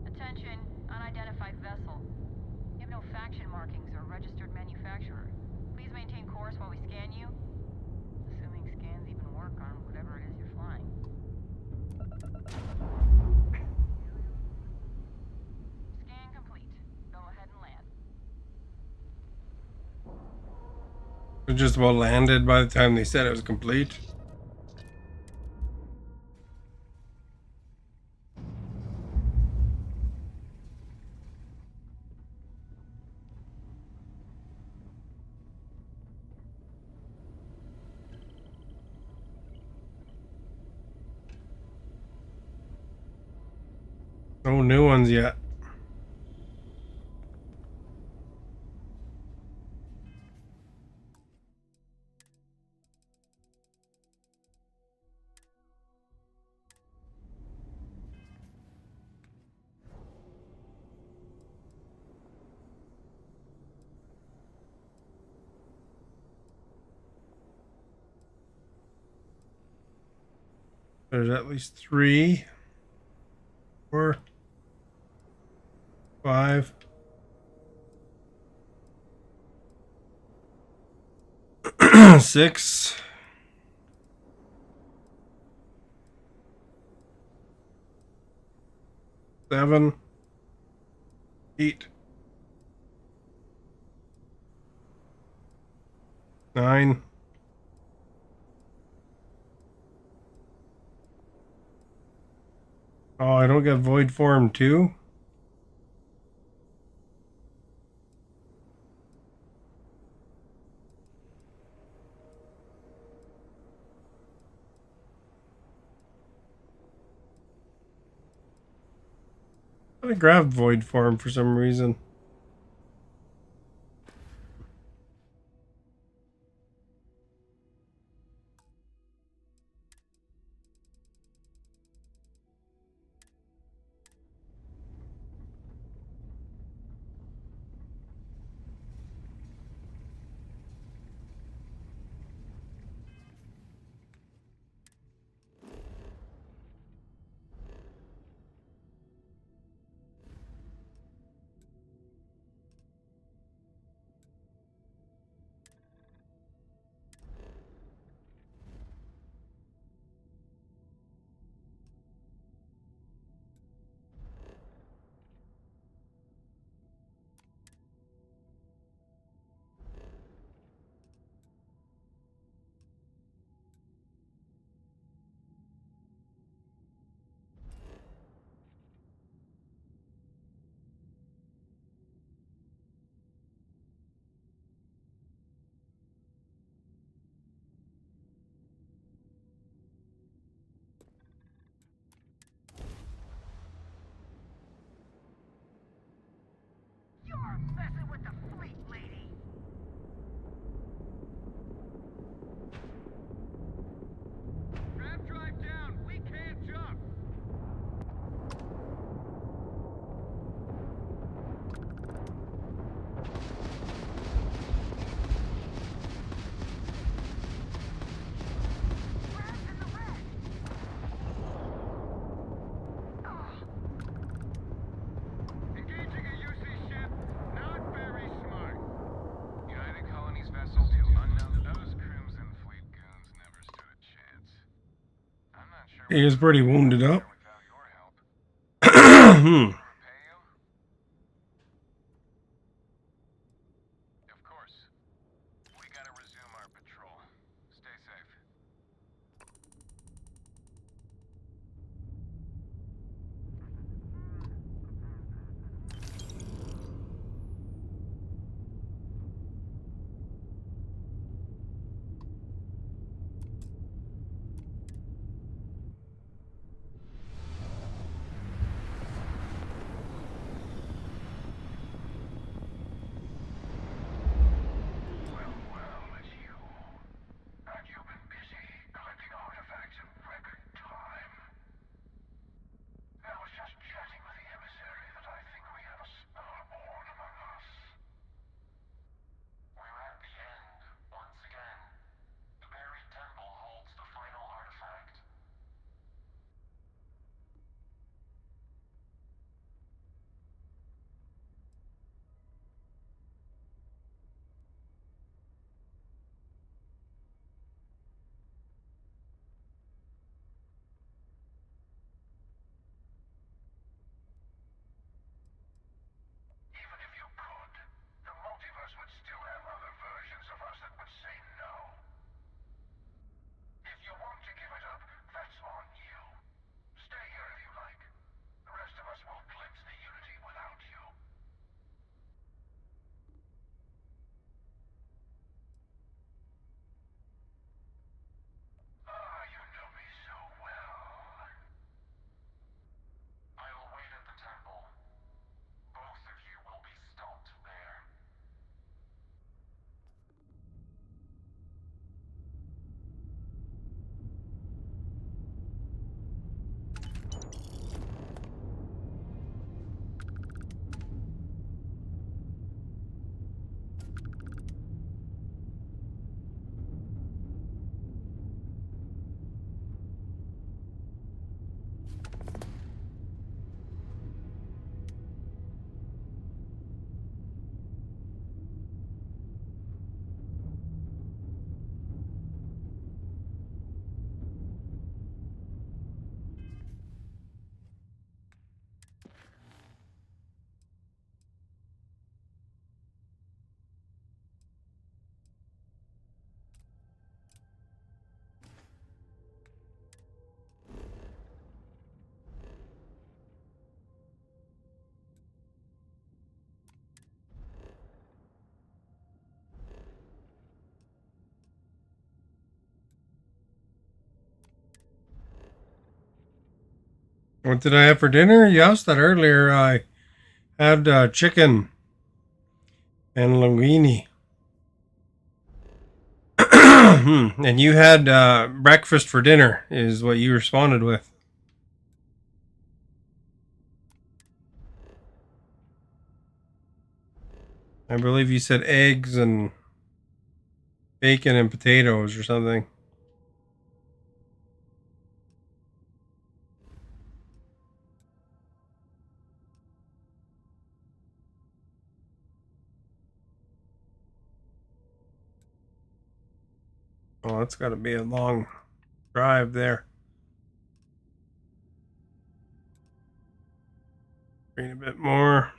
Attention, unidentified vessel. You have no faction markings or registered manufacturer. Please maintain course while we scan you. Assuming scans even work on whatever it is you're flying. Scan complete. Go ahead and land. We just about landed by the time they said it was complete. No new ones yet. There's at least 3, 4, 5. 6. 7. 8. 9. Oh, I don't get void form too? I grabbed void form for some reason. You're messing with the fleet, lady! Grab drive down! We can't jump! He is pretty wounded up. Hmm. Of course. We gotta resume our patrol. Stay safe. What did I have for dinner? You asked that earlier. I had chicken and linguine. And you had breakfast for dinner, is what you responded with. I believe you said eggs and bacon and potatoes or something. Oh, that's got to be a long drive there. Read a bit more.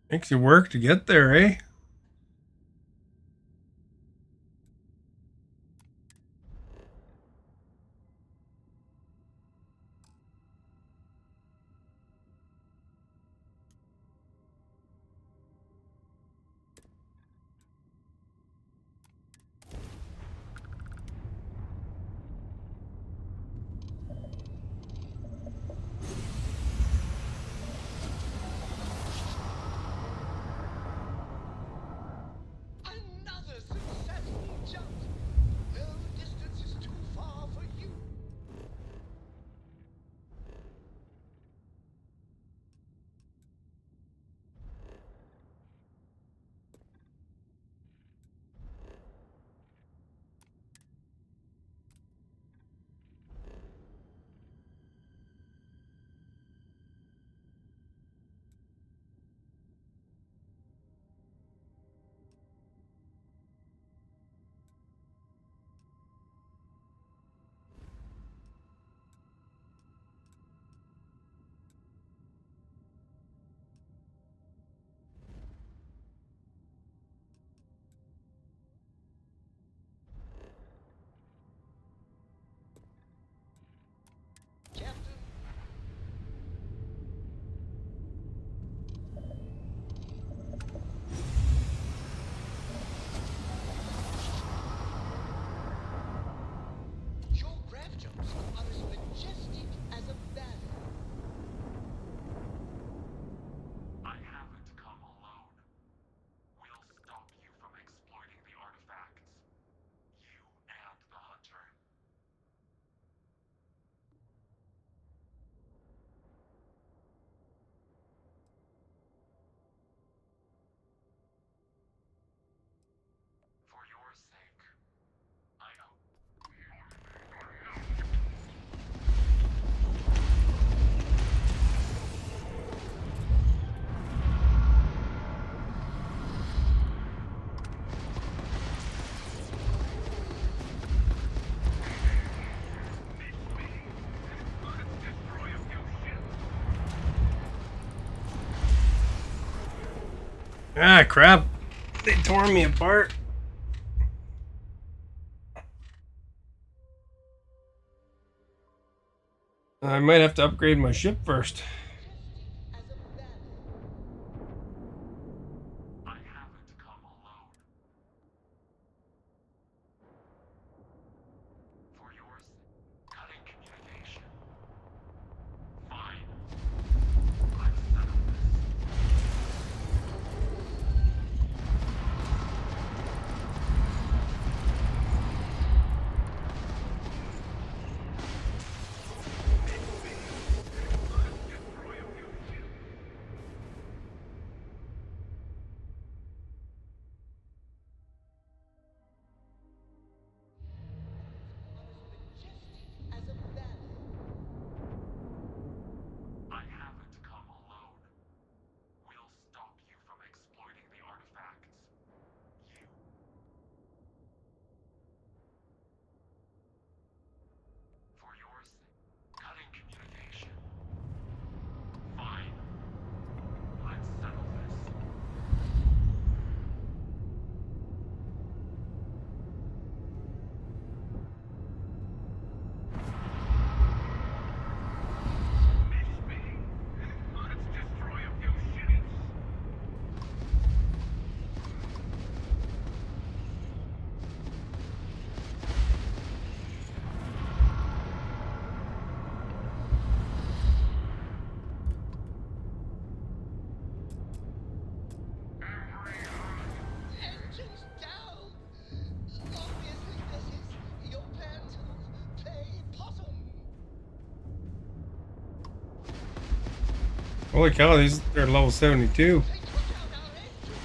Makes you work to get there, eh? Another successful jump. No distance is too far for you. Captain. Your grav jumps are as majestic as a ballet. I haven't come alone. We'll stop you from exploiting the artifacts. You and the hunter. For your sake, I hope. Ah, crap. They tore me apart. I might have to upgrade my ship first. I haven't come alone. For your sake. Cutting communication. Fine. I've settled this. As a ballet. I haven't come alone. We'll stop you from exploiting the artifacts. You. For your sake. Cutting communication. Fine. Let's settle this. Engines down! Obviously, this is your plan to play possum. Holy cow, they're level 72. They took out our engine.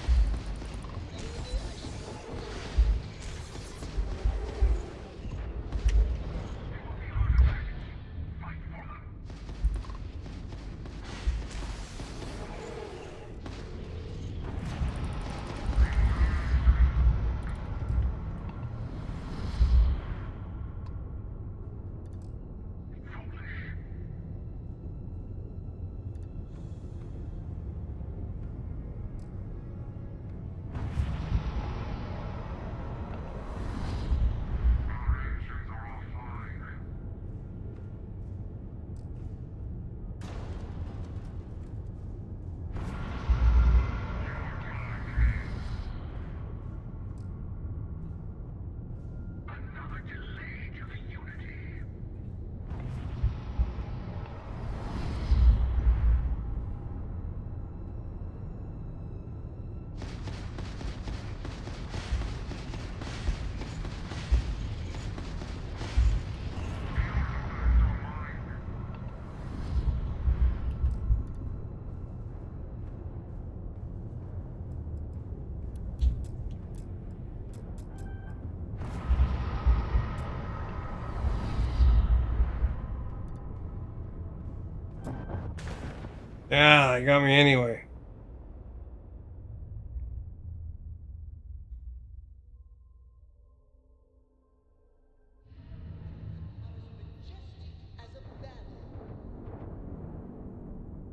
Yeah, they got me anyway.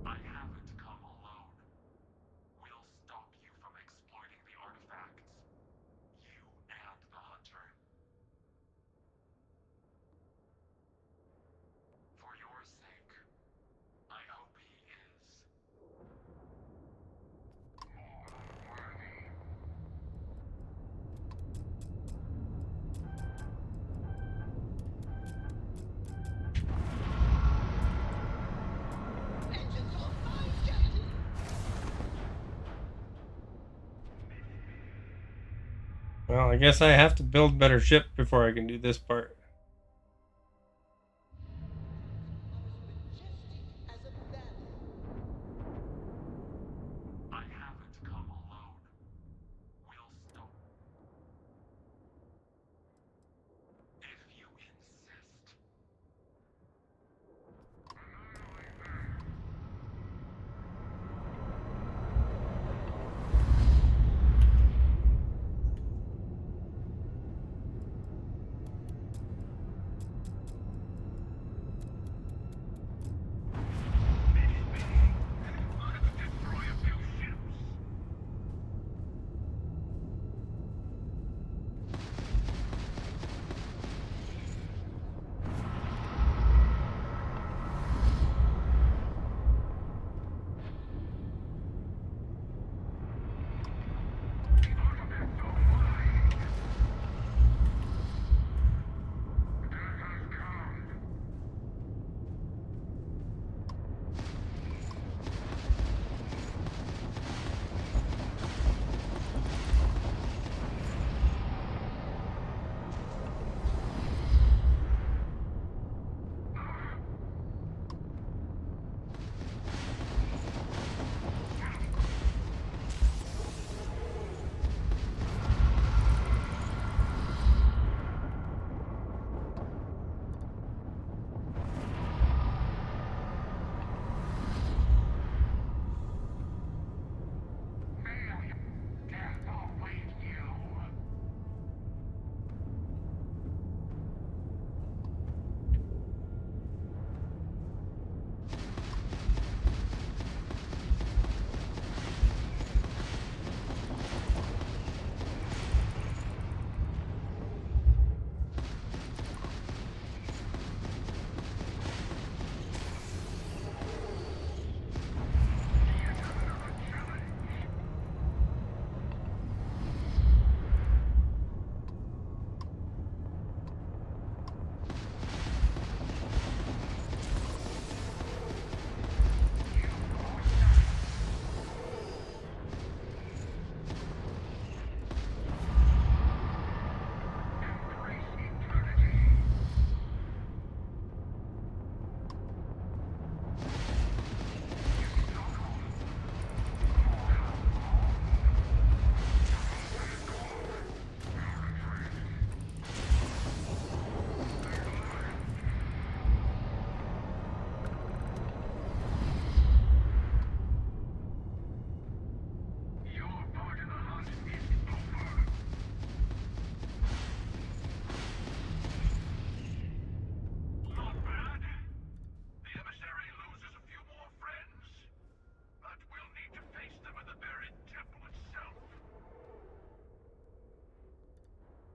I haven't come alone. We'll stop you from exploiting the artifacts. You and the hunter. For your sake, I hope he is. Well, I guess I have to build better ship before I can do this part. I haven't come alone. We'll stop. If you insist.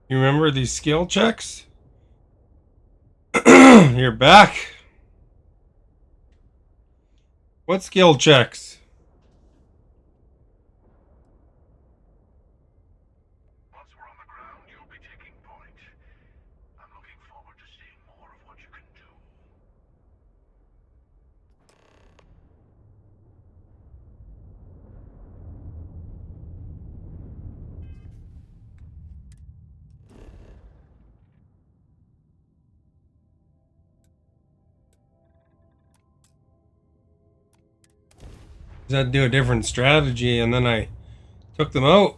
You remember these skill checks? You're back. What skill checks? Once we're on the ground, you'll be taking point. I'm looking forward to seeing more of what you can do. I had to do a different strategy, and then I took them out.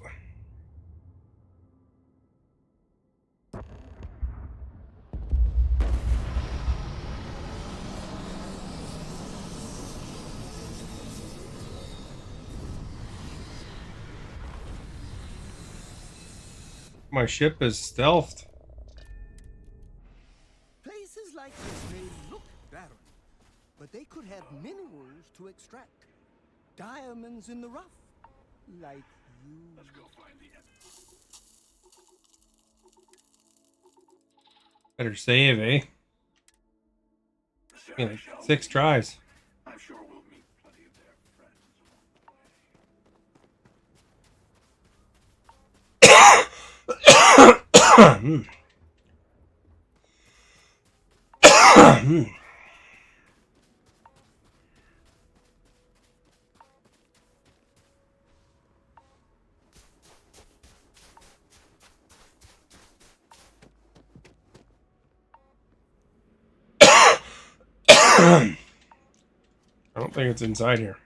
My ship is stealthed. Places like this may look barren, but they could have minerals to extract. Diamonds in the rough, like you. Let's go find the Better save, eh? Yeah, like 6 tries. I'm sure we'll meet plenty of their friends along the way. I don't think it's inside here.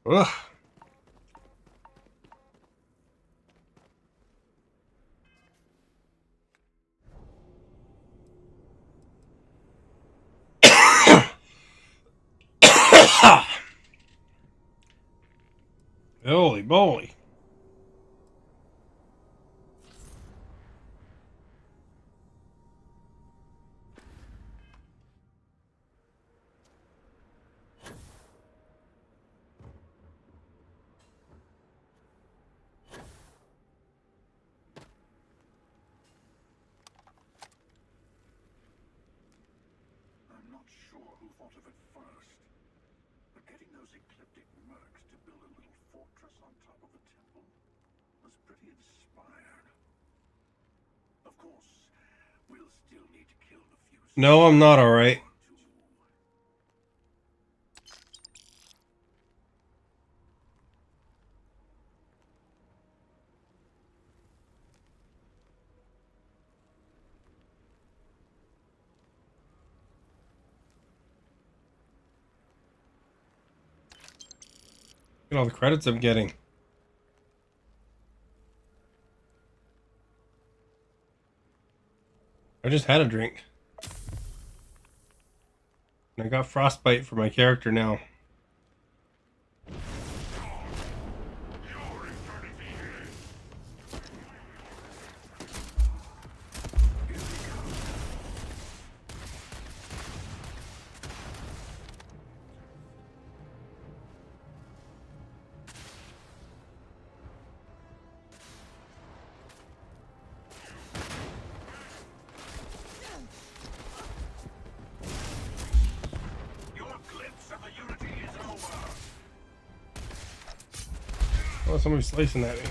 Ugh. Holy moly. I'm not sure who thought of it first, but getting those ecliptic mercs to build a little fortress on top of the temple was pretty inspired. Of course, we'll still need to kill a few. No, I'm not alright. Look at all the credits I'm getting. I just had a drink. And I got frostbite for my character now. Oh, somebody's slicing at me.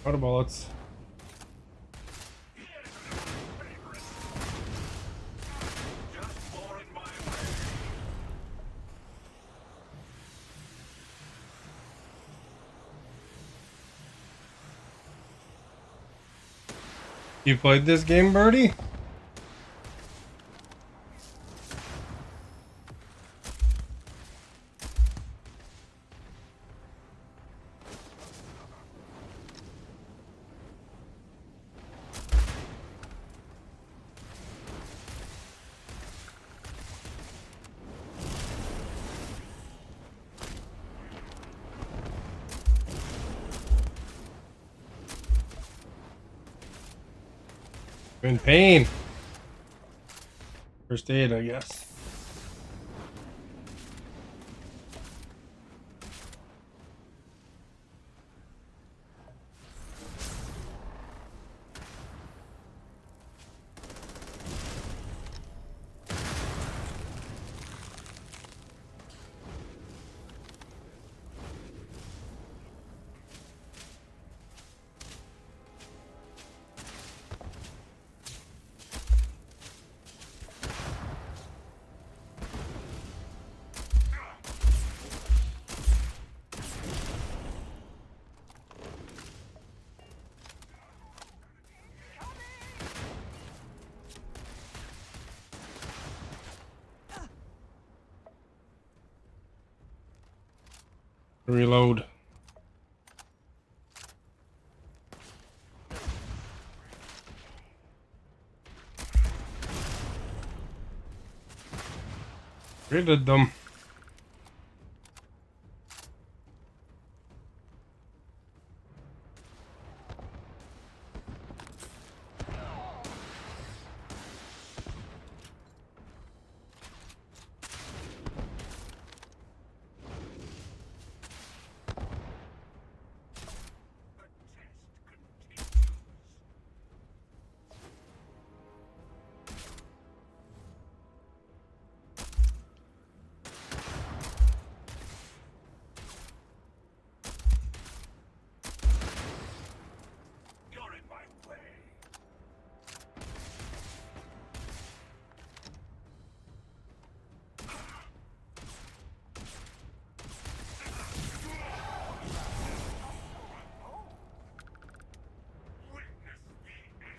Water bullets. You played this game, Birdie? I'm in pain. First aid, I guess. Reload. Raided them.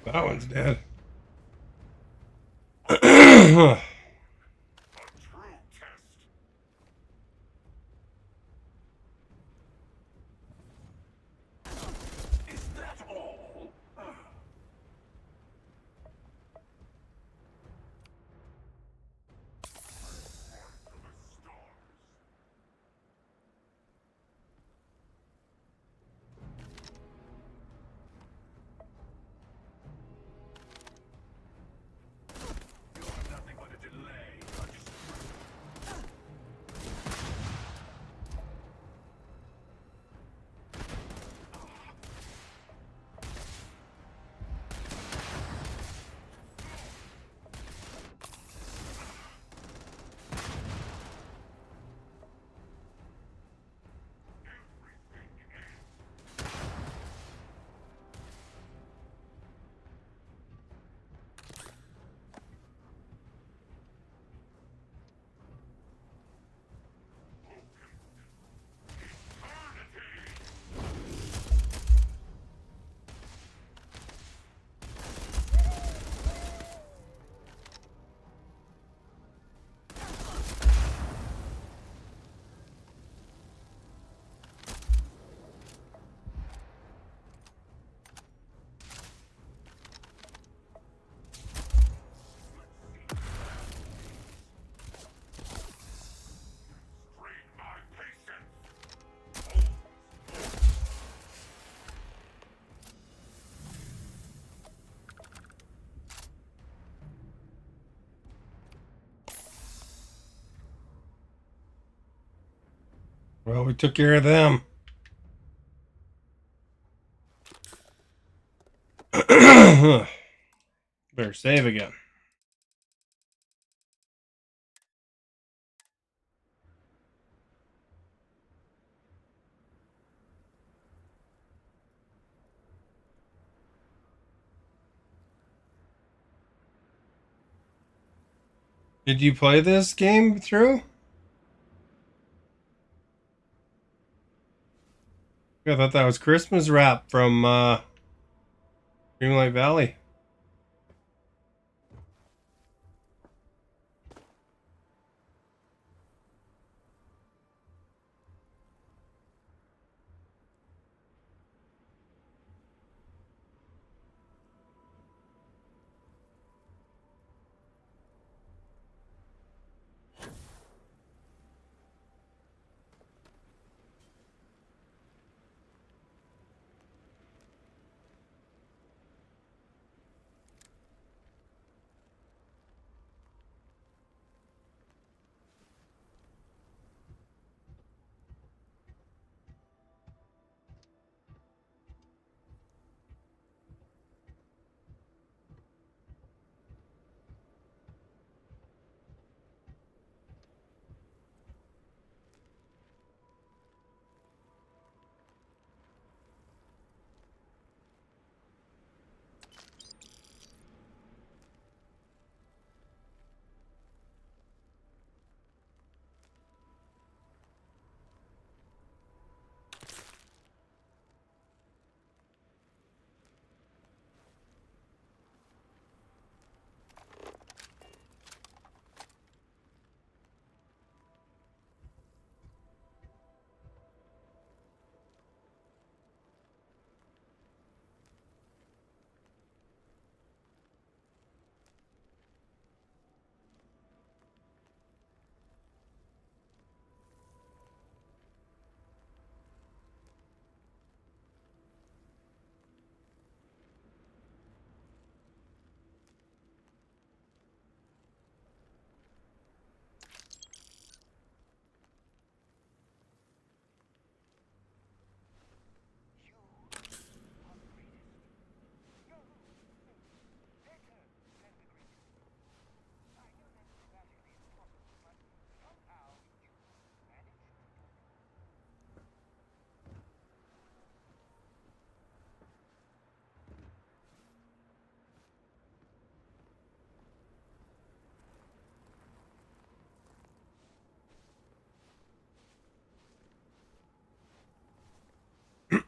That one's dead. Well, we took care of them. Better save again. Did you play this game through? I thought that was Christmas wrap from Dreamlight Valley.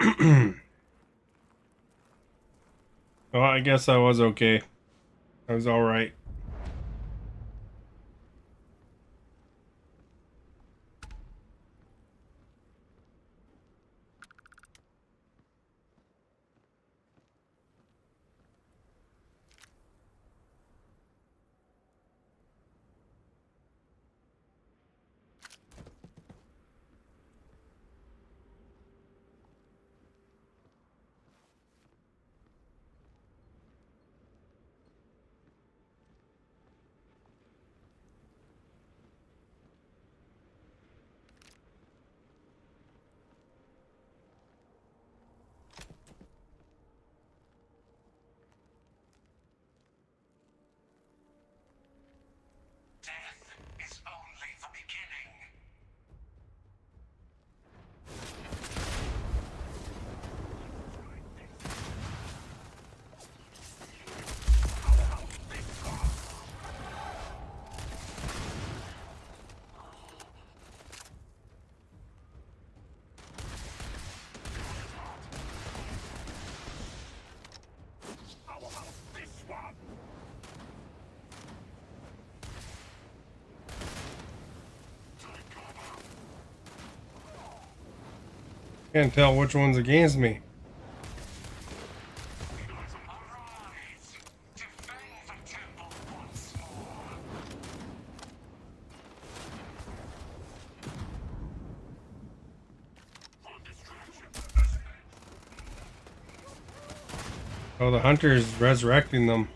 Well, I guess I was okay. I was alright. Is only the beginning. How about this one? Can't tell which one's against me. Oh, the hunter is resurrecting them.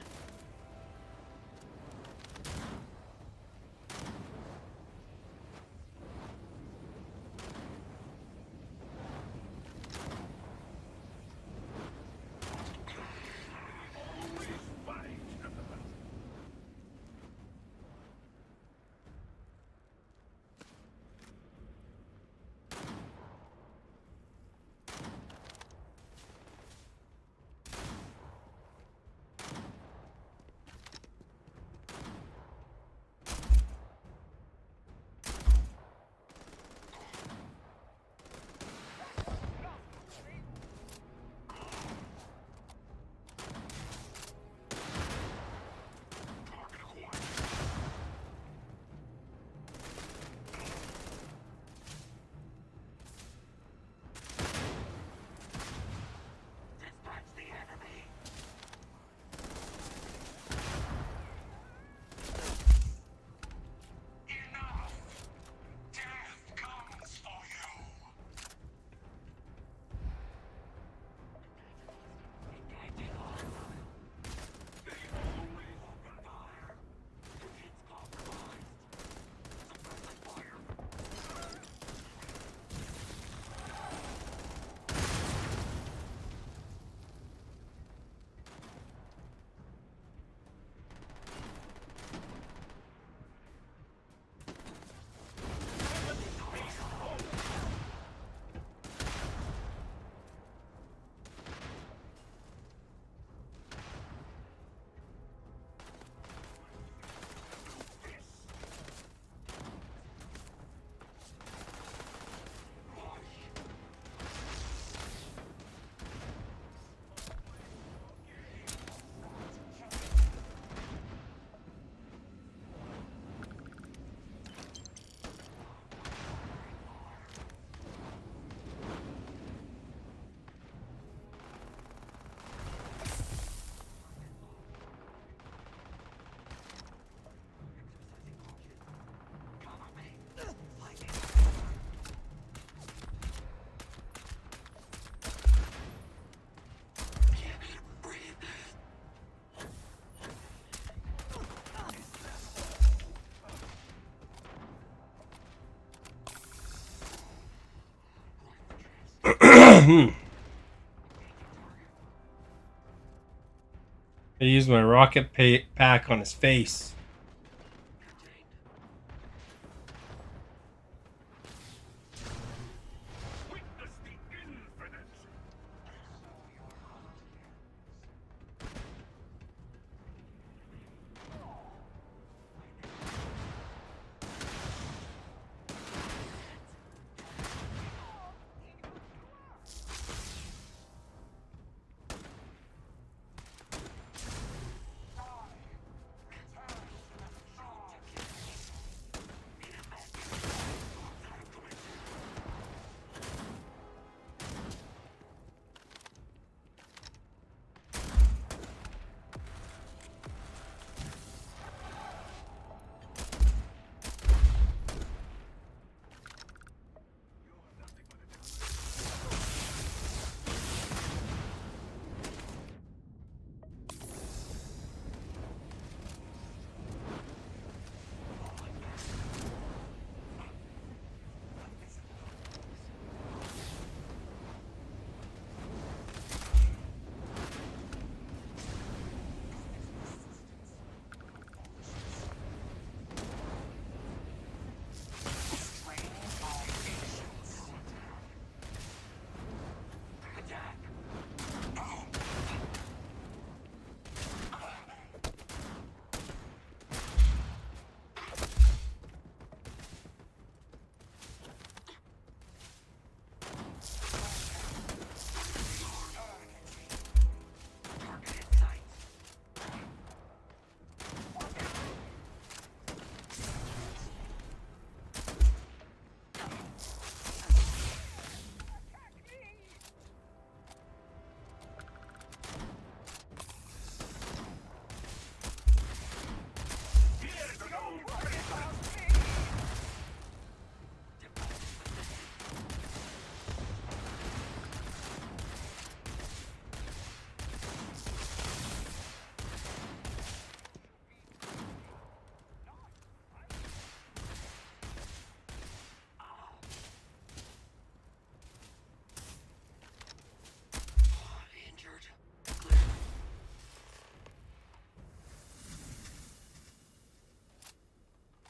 I used my rocket pack on his face.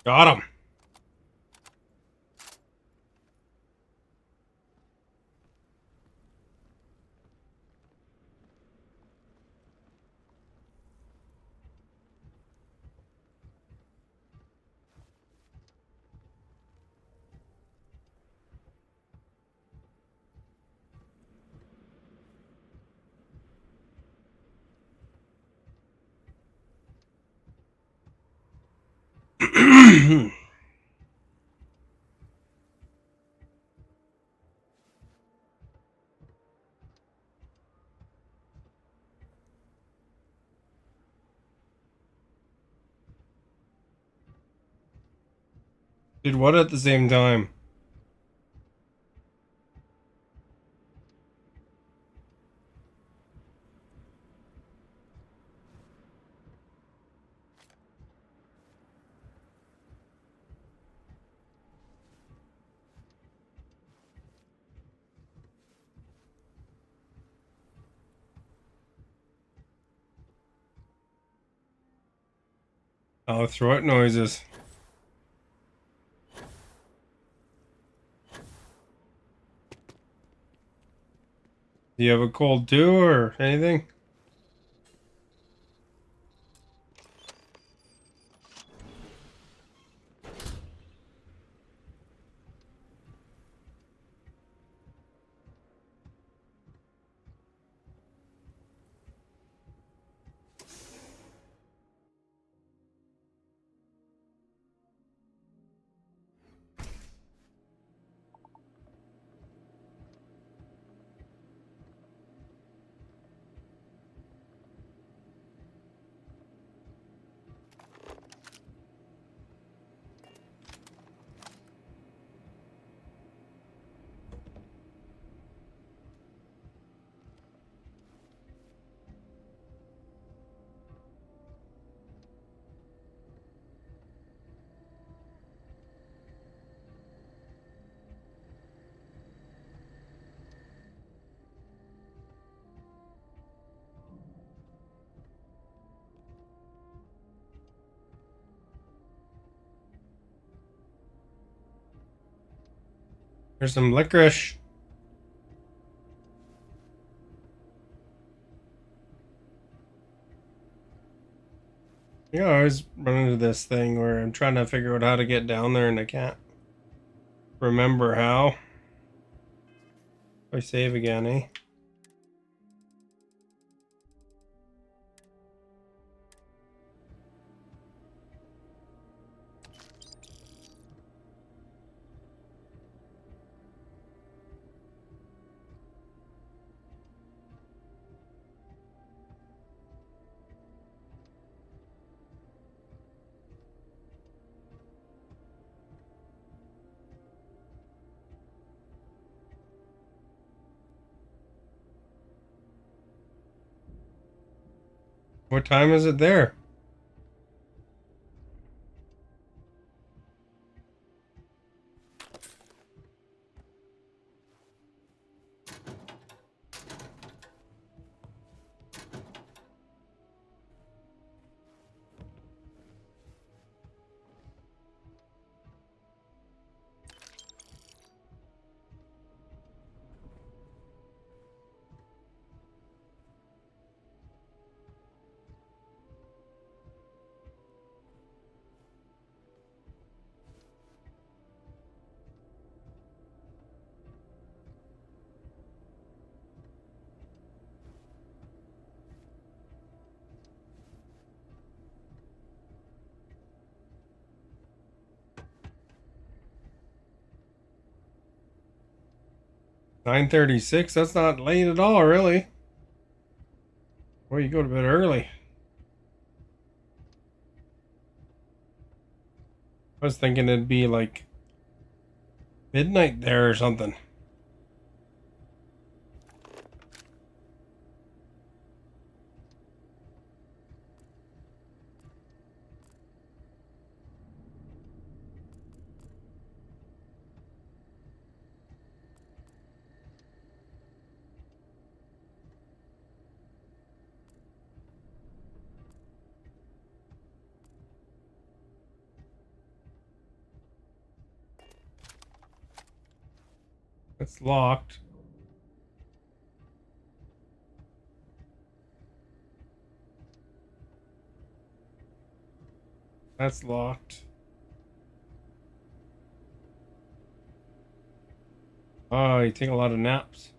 Got him. Did what at the same time? Oh, throat noises. Do you have a cold too, or anything? There's some licorice. Yeah, I always run into this thing where I'm trying to figure out how to get down there and I can't remember how. I save again, eh? What time is it there? $9:36. That's not late at all, really. Well, you go to bed early. I was thinking it'd be like midnight there or something. It's locked. That's locked. Oh, you take a lot of naps.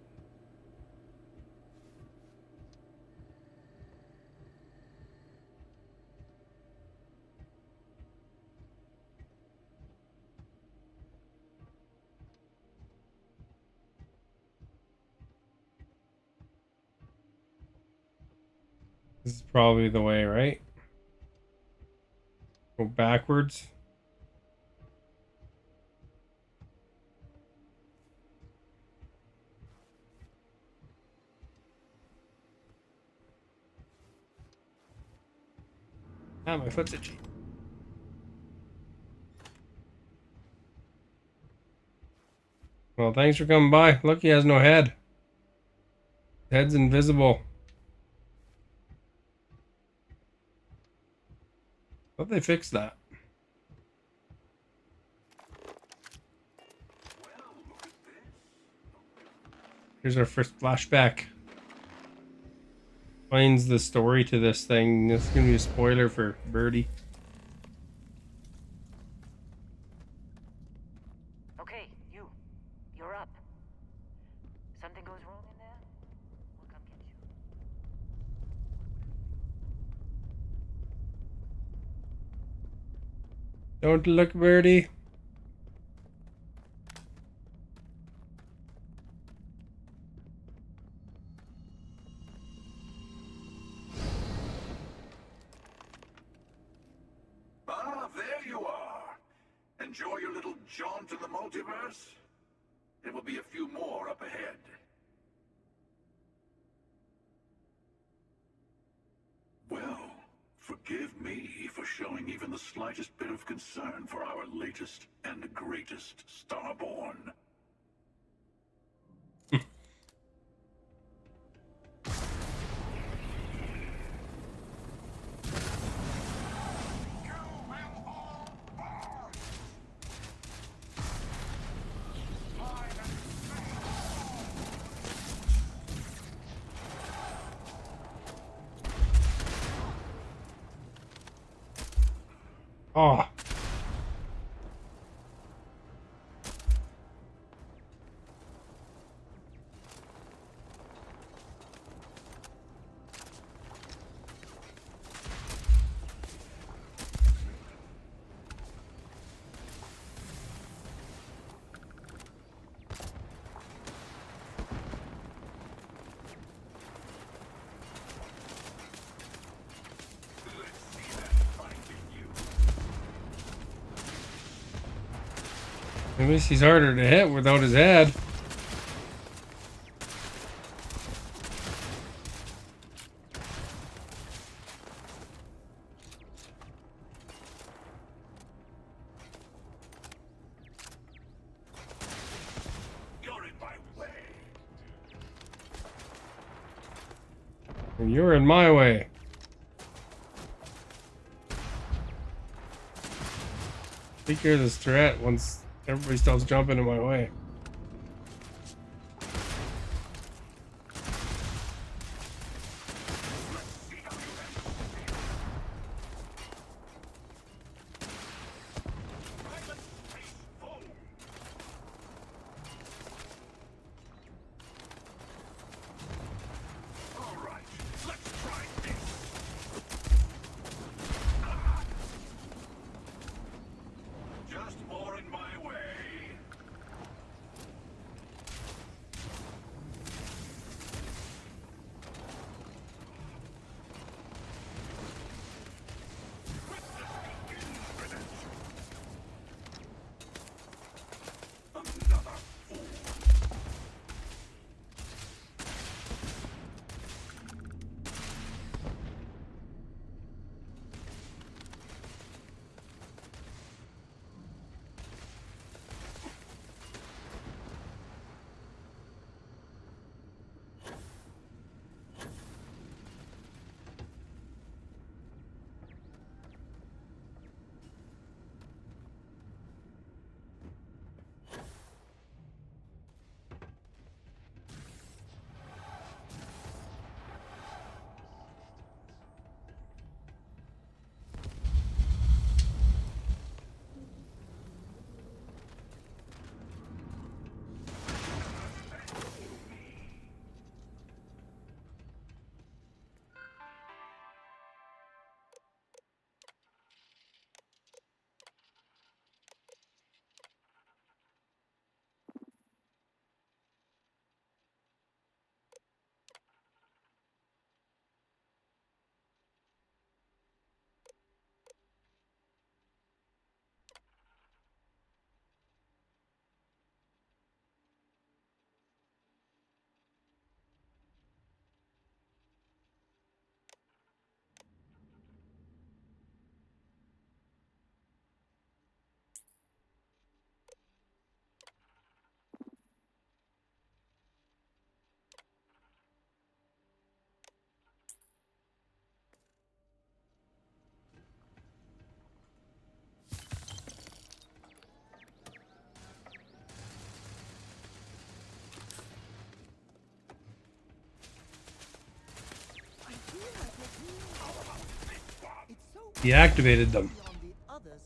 This is probably the way, right? Go backwards. Ah, my foot's itchy. Well, thanks for coming by. Look, he has no head. Head's invisible. Thought they fixed that. Here's our first flashback. Finds the story to this thing. This is gonna be a spoiler for Birdie. Okay, you're up. Something goes wrong in there? We'll come get you. Don't look, Birdie. Ah, there you are. Enjoy your little jaunt to the multiverse? There will be a few more up ahead. Well, forgive me for showing even the slightest bit of concern for our latest and greatest Starborn. Oh. At least he's harder to hit without his head. You're in my way. And you're in my way. Take care of this threat once everybody stops jumping in my way. He activated them. On the other side.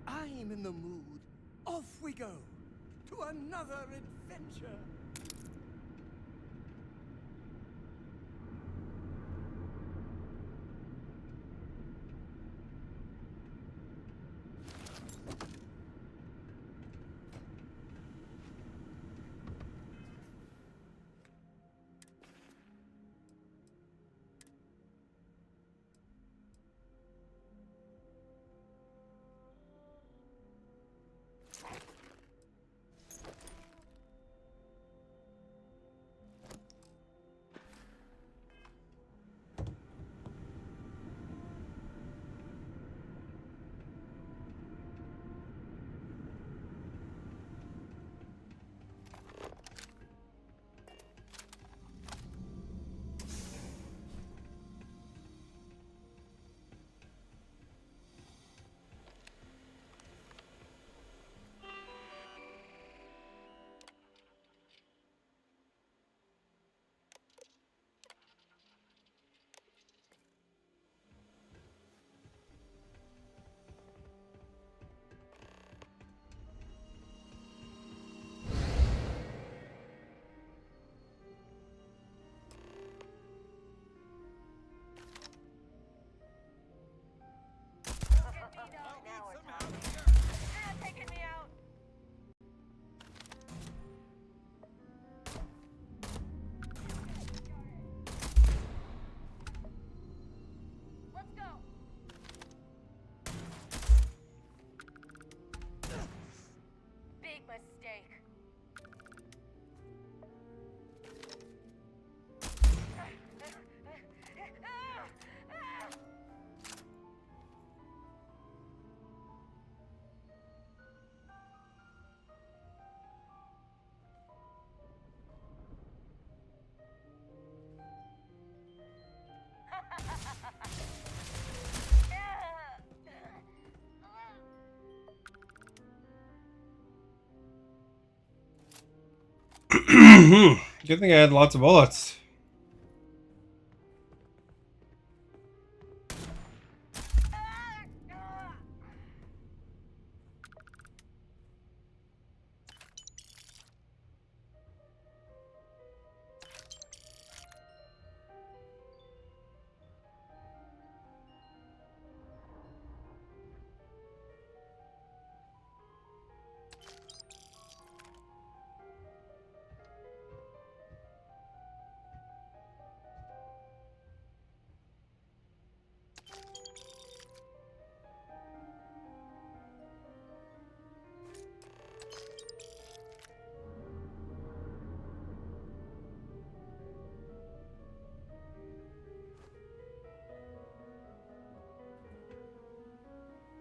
I'm in the mood. Off we go to another adventure. Mistake. Good thing I had lots of bullets.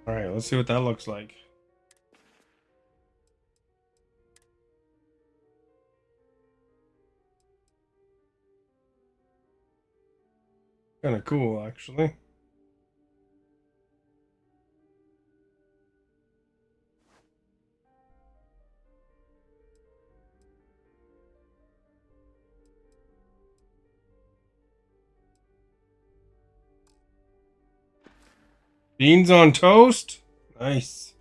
All right, let's see what that looks like. Kind of cool, actually. Beans on toast? Nice.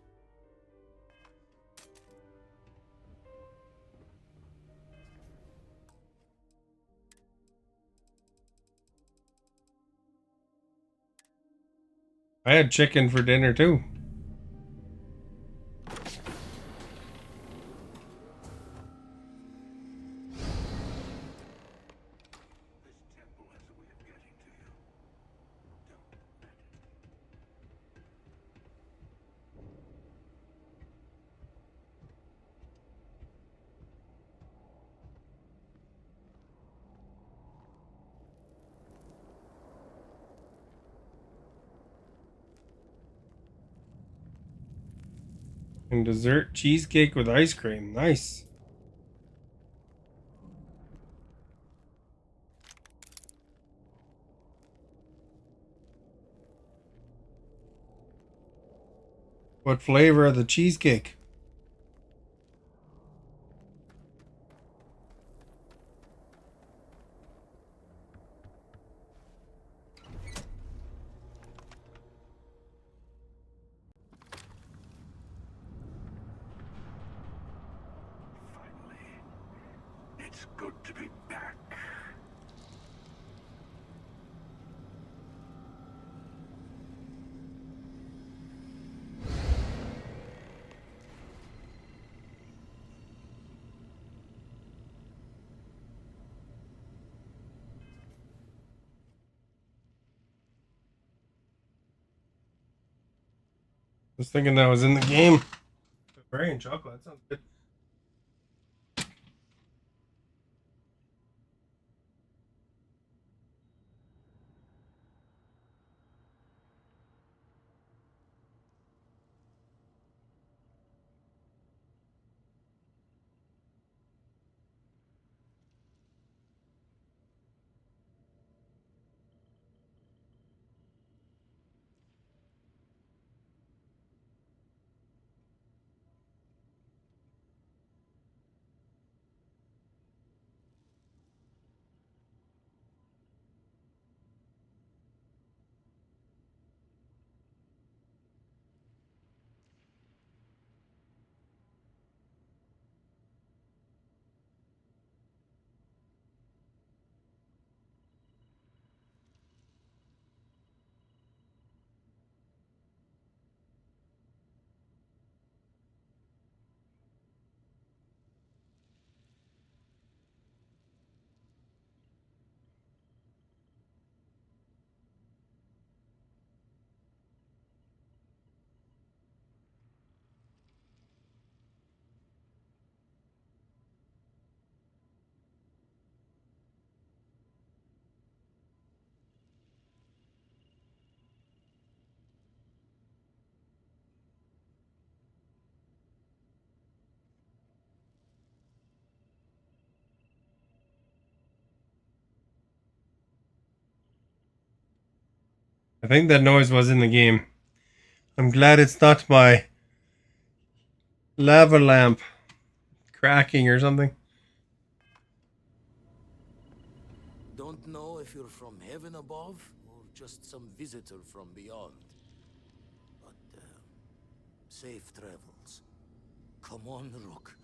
I had chicken for dinner too. This temple has a way of getting to you. Don't let it. And dessert cheesecake with ice cream. Nice. What flavor of the cheesecake? Finally. It's good to be back. I was thinking that was in the game. Berry and chocolate. That sounds good. I think that noise was in the game. I'm glad it's not my lava lamp cracking or something. Don't know if you're from heaven above or just some visitor from beyond. But, safe travels. Come on, Rook.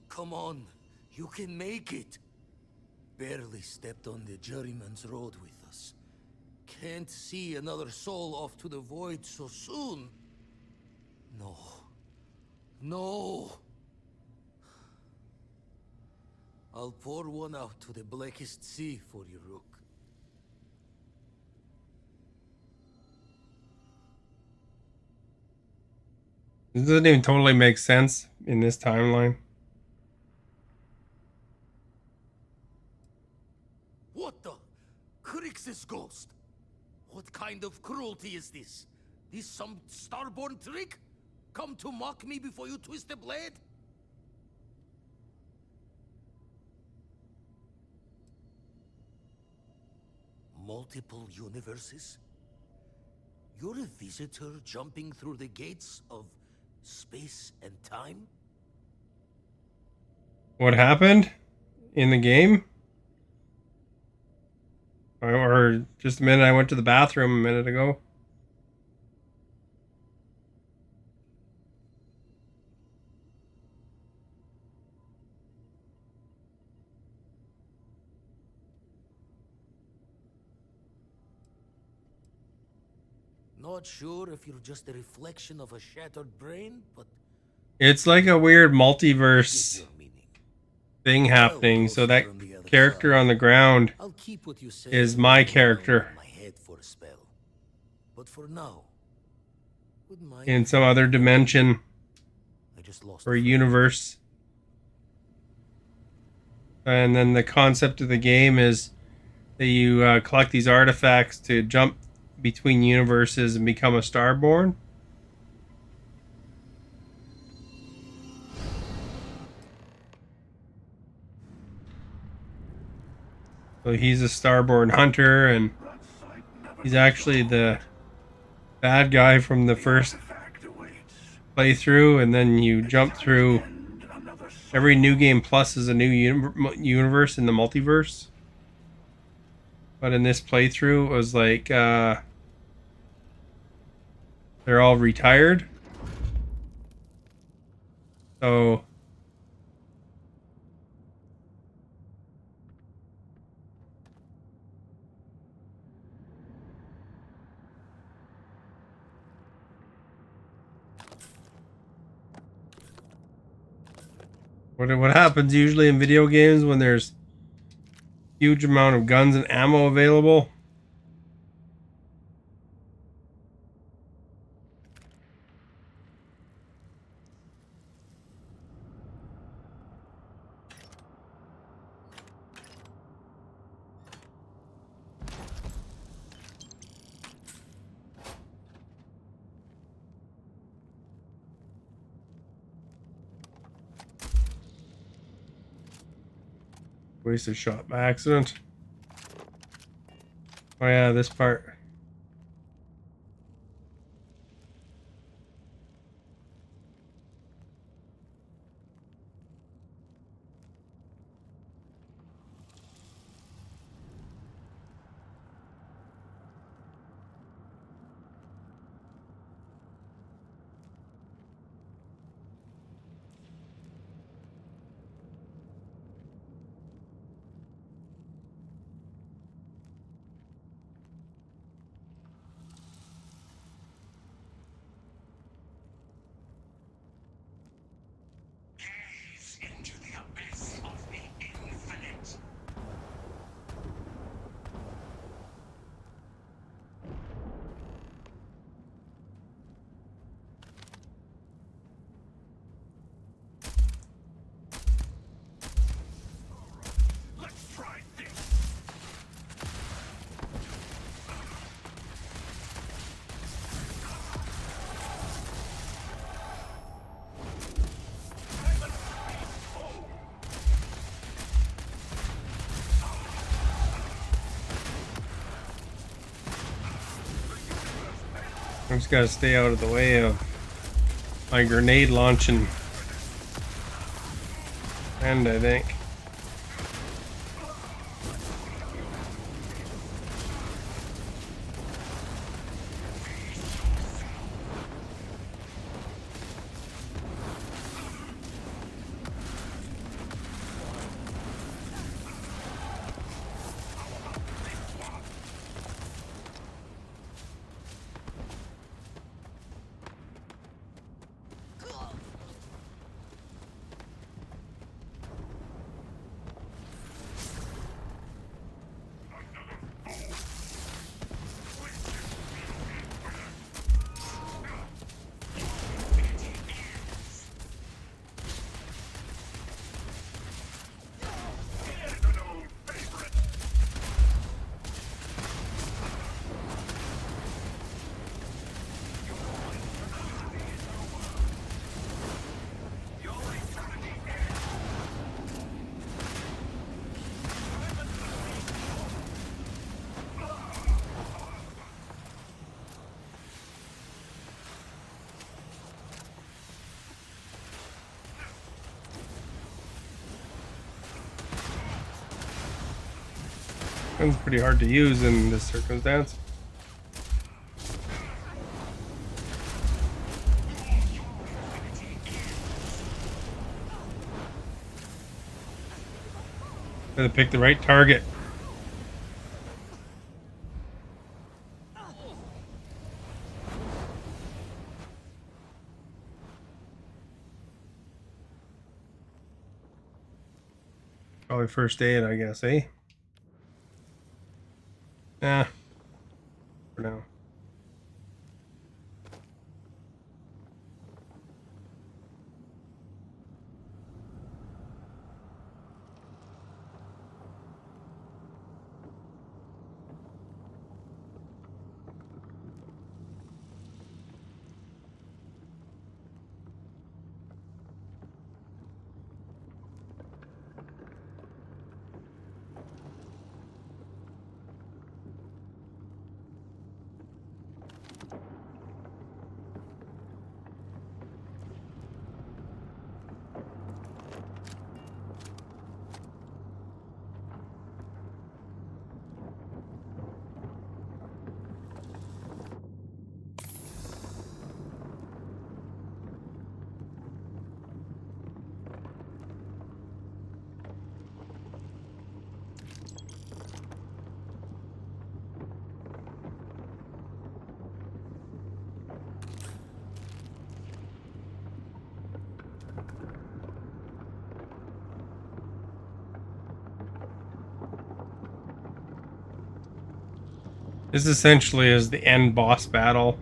Come on. You can make it. Barely stepped on the juryman's road with us. Can't see another soul off to the void so soon. No. No. I'll pour one out to the blackest sea for you, Rook. This doesn't even totally make sense in this timeline. What the? Crix's ghost? What kind of cruelty is this? This some starborn trick? Come to mock me before you twist the blade? Multiple universes? You're a visitor jumping through the gates of space and time? What happened in the game? Or just a minute, I went to the bathroom a minute ago. Not sure if you're just a reflection of a shattered brain, but It's like a weird multiverse thing happening. So that character on the ground I'll keep what you say is my character in my head for a spell. But for now, wouldn't mind in some other dimension I just lost or universe. And then the concept of the game is that you collect these artifacts to jump between universes and become a Starborn. So he's a Starborn hunter, and he's actually the bad guy from the first playthrough, and then you jump through. Every new game plus is a new universe in the multiverse. But in this playthrough, it was like they're all retired. So what happens usually in video games when there's huge amount of guns and ammo available? Wasted shot by accident. Oh yeah, this part. I just gotta stay out of the way of my grenade launching friend, I think. Gun's pretty hard to use in this circumstance. Gotta pick the right target. Probably first aid, I guess, eh? Yeah, for now. This essentially is the end boss battle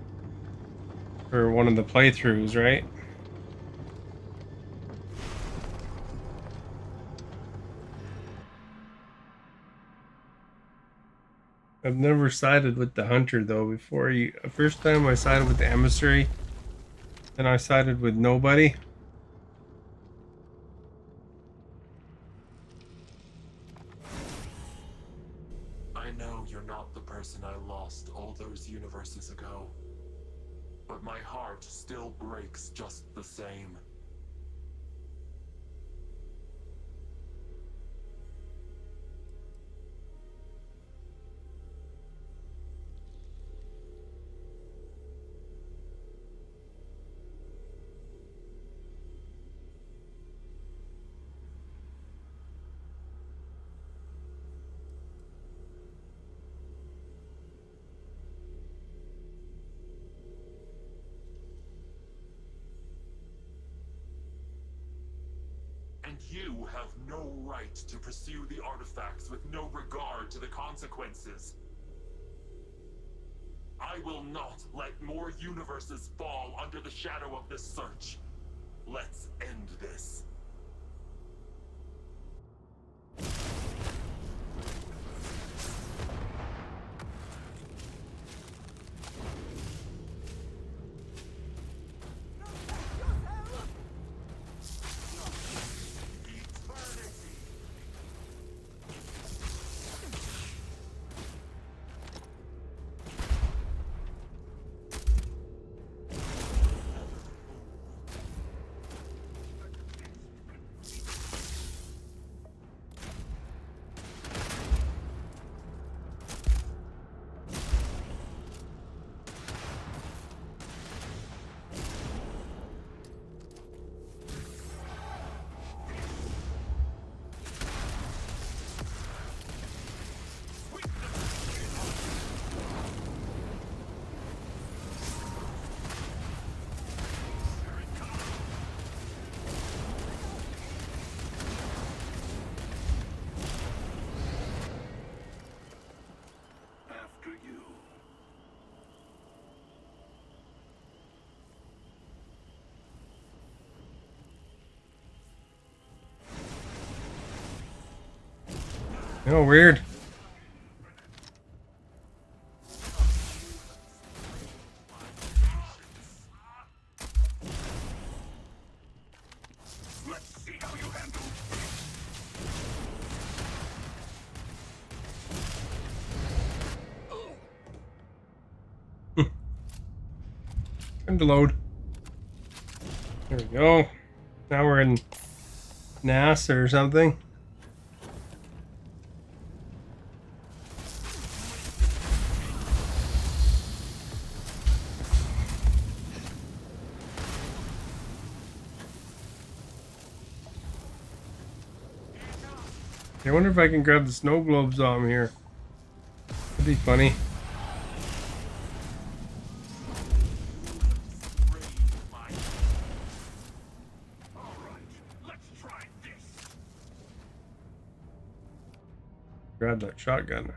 for one of the playthroughs, right? I've never sided with the hunter though before. First time I sided with the emissary, then I sided with nobody. I know you're not the person I lost all those universes ago, but my heart still breaks just the same. And you have no right to pursue the artifacts with no regard to the consequences. I will not let more universes fall under the shadow of this search. Let's end this. Oh, weird. Let's see how you handle. Time to load. There we go. Now we're in NASA or something. I wonder if I can grab the snow globes on here. That'd be funny. Grab that shotgun.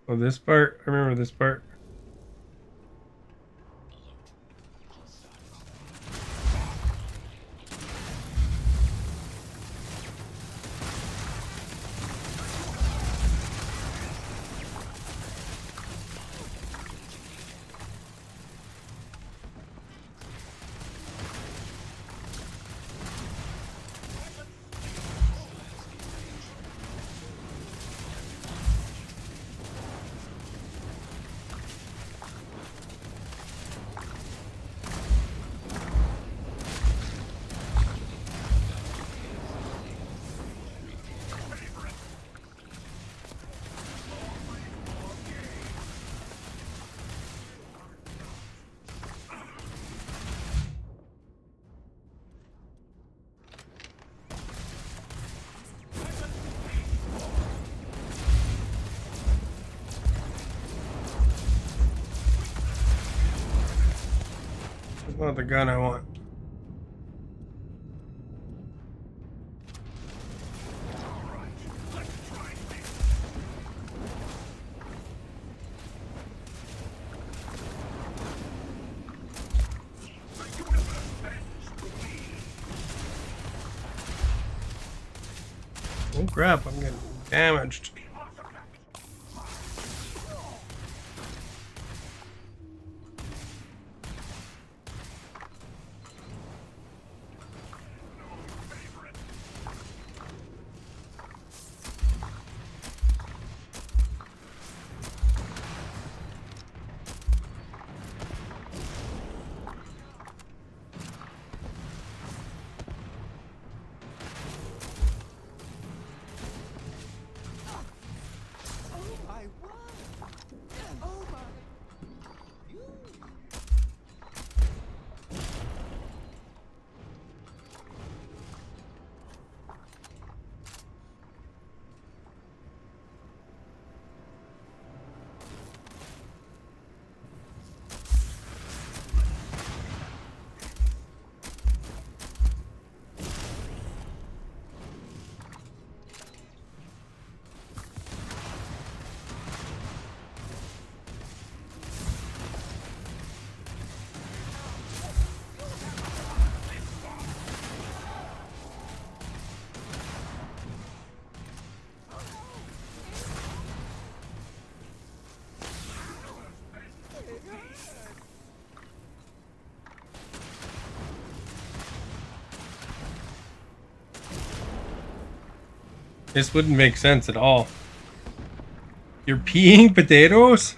Oh, this part? I remember this part. That's not the gun I want. Oh crap, I'm getting damaged. This wouldn't make sense at all. You're peeing potatoes?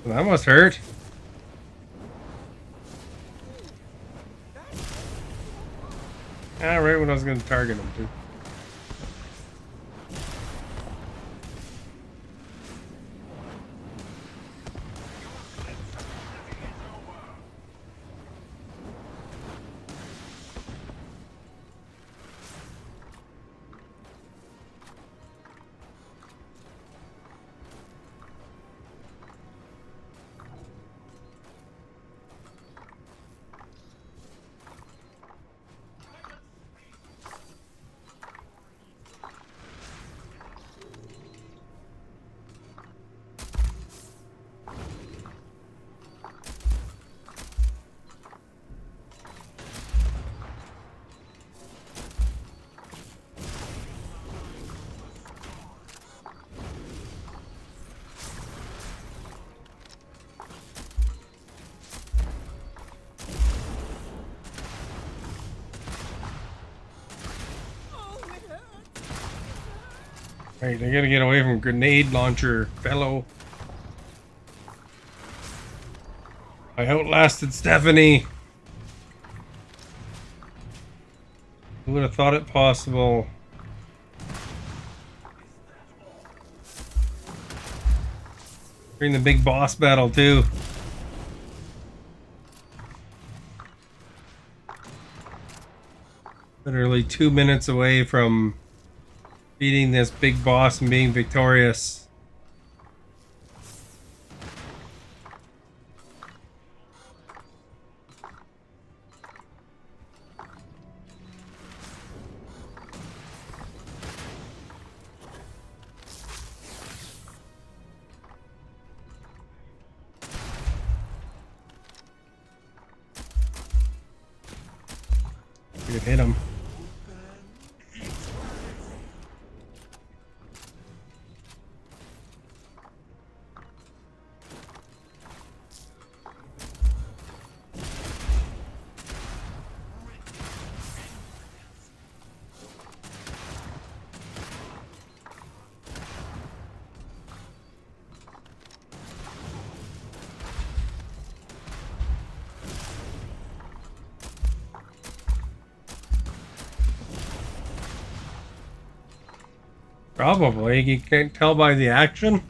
Well, that must hurt. Ah, right when I was going to target him, too. Right, I gotta get away from grenade launcher, fellow. I outlasted Stephanie. Who would have thought it possible? During the big boss battle, too. Literally 2 minutes away from beating this big boss and being victorious. You could hit him. Probably. You can't tell by the action.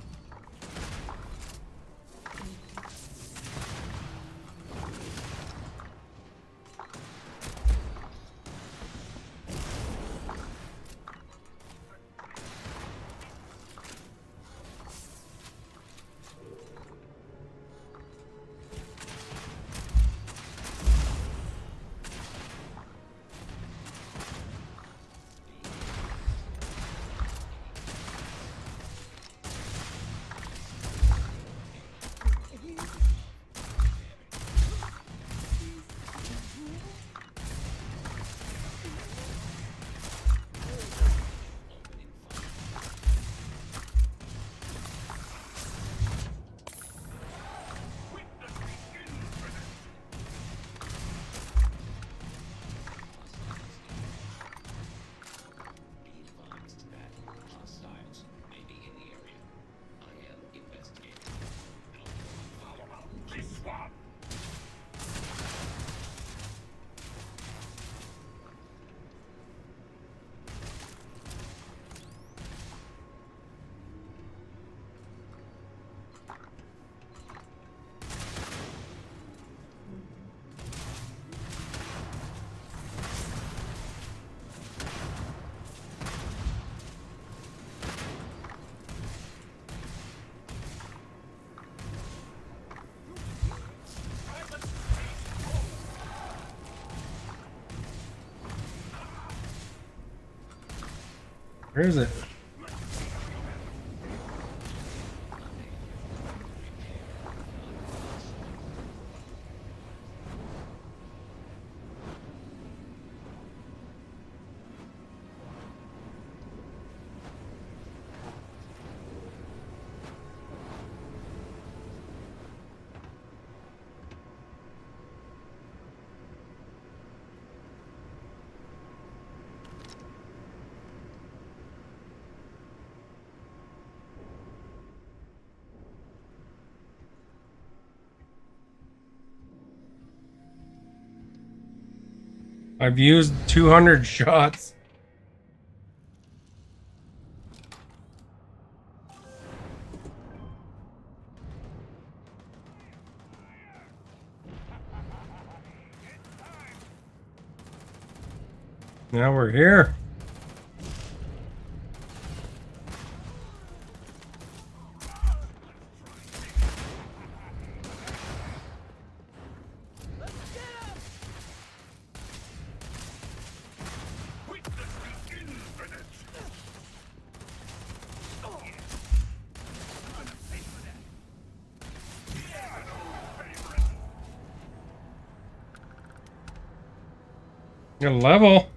Where is it? I've used 200 shots. Now we're here. Good level.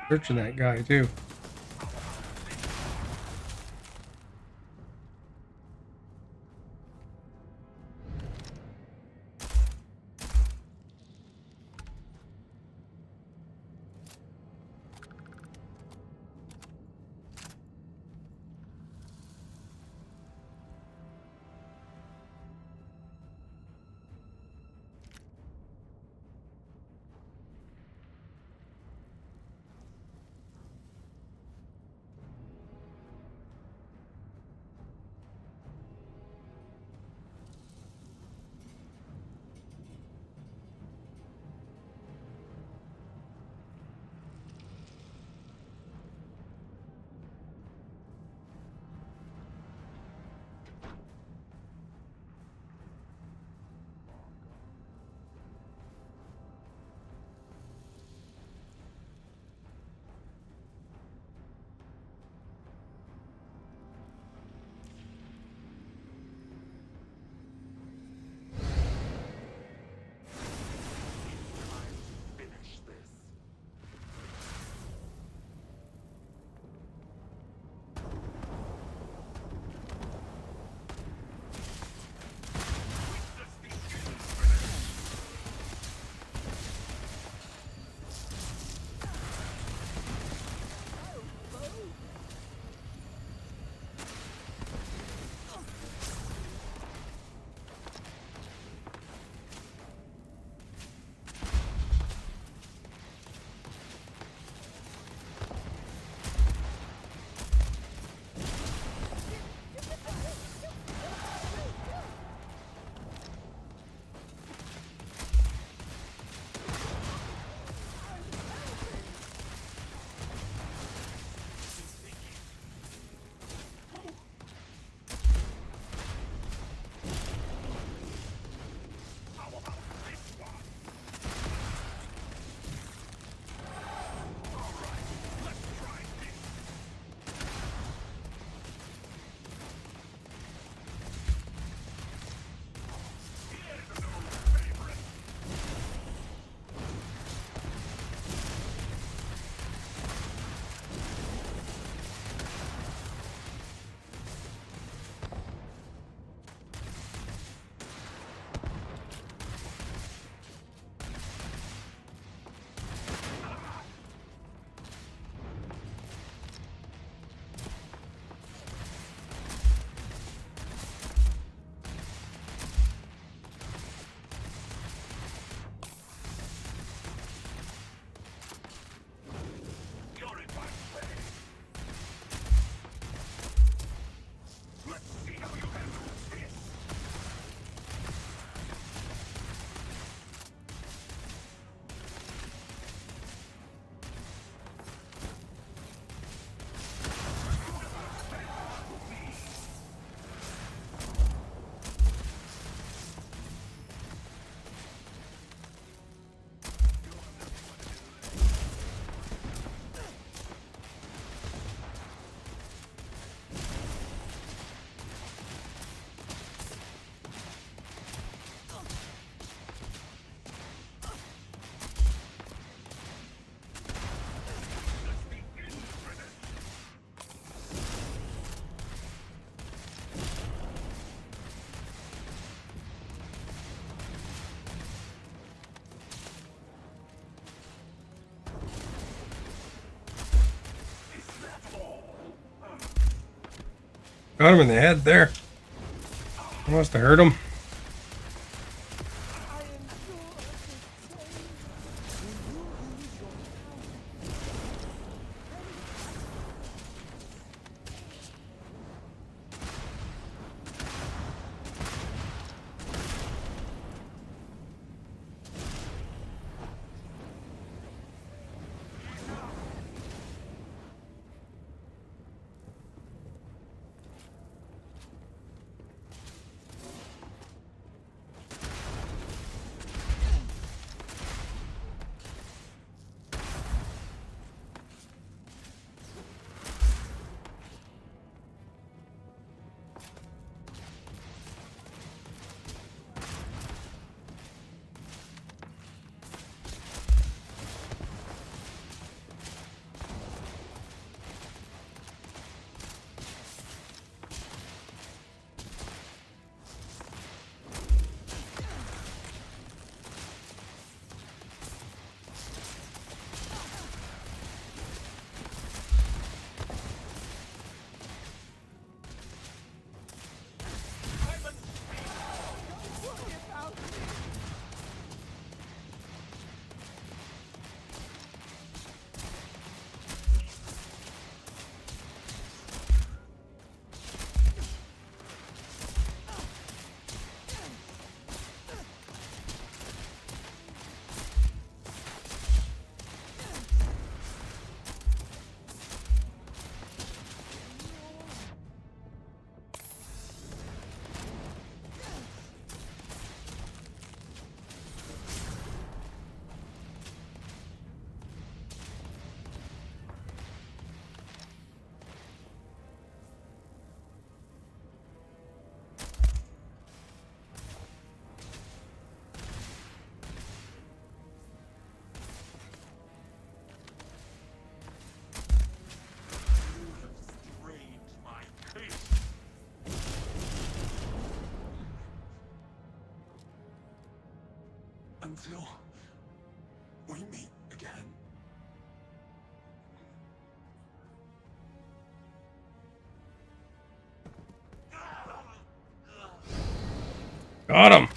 Searching that guy too. Got him in the head there. I must have hurt him. Until we meet again. Got him.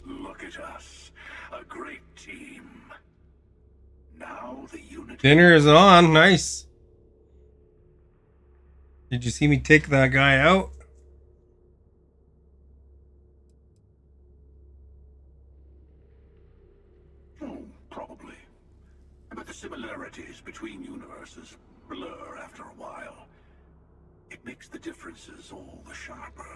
Look at us, a great team. Now the unity. Dinner is on. Nice. Did you see me take that guy out? Oh, probably. But the similarities between universes blur after a while. It makes the differences all the sharper.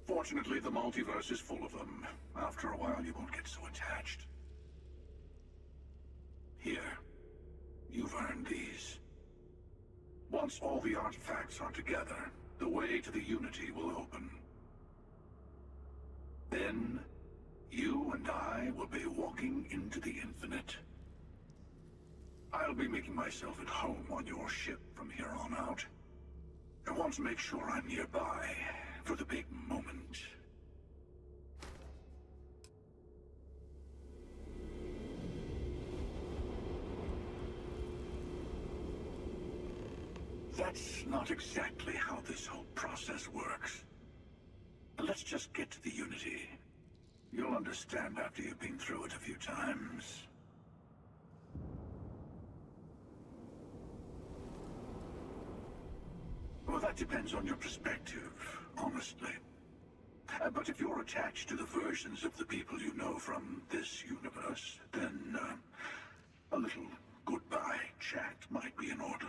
Fortunately, the multiverse is full of them. After a while, you won't get so attached. Here, you've earned these. Once all the artifacts are together, the way to the Unity will open. Then, you and I will be walking into the infinite. I'll be making myself at home on your ship from here on out. I want to make sure I'm nearby for the big moment. That's not exactly how this whole process works. Let's just get to the Unity. You'll understand after you've been through it a few times. Well, that depends on your perspective, honestly. But if you're attached to the versions of the people you know from this universe, then a little goodbye chat might be in order.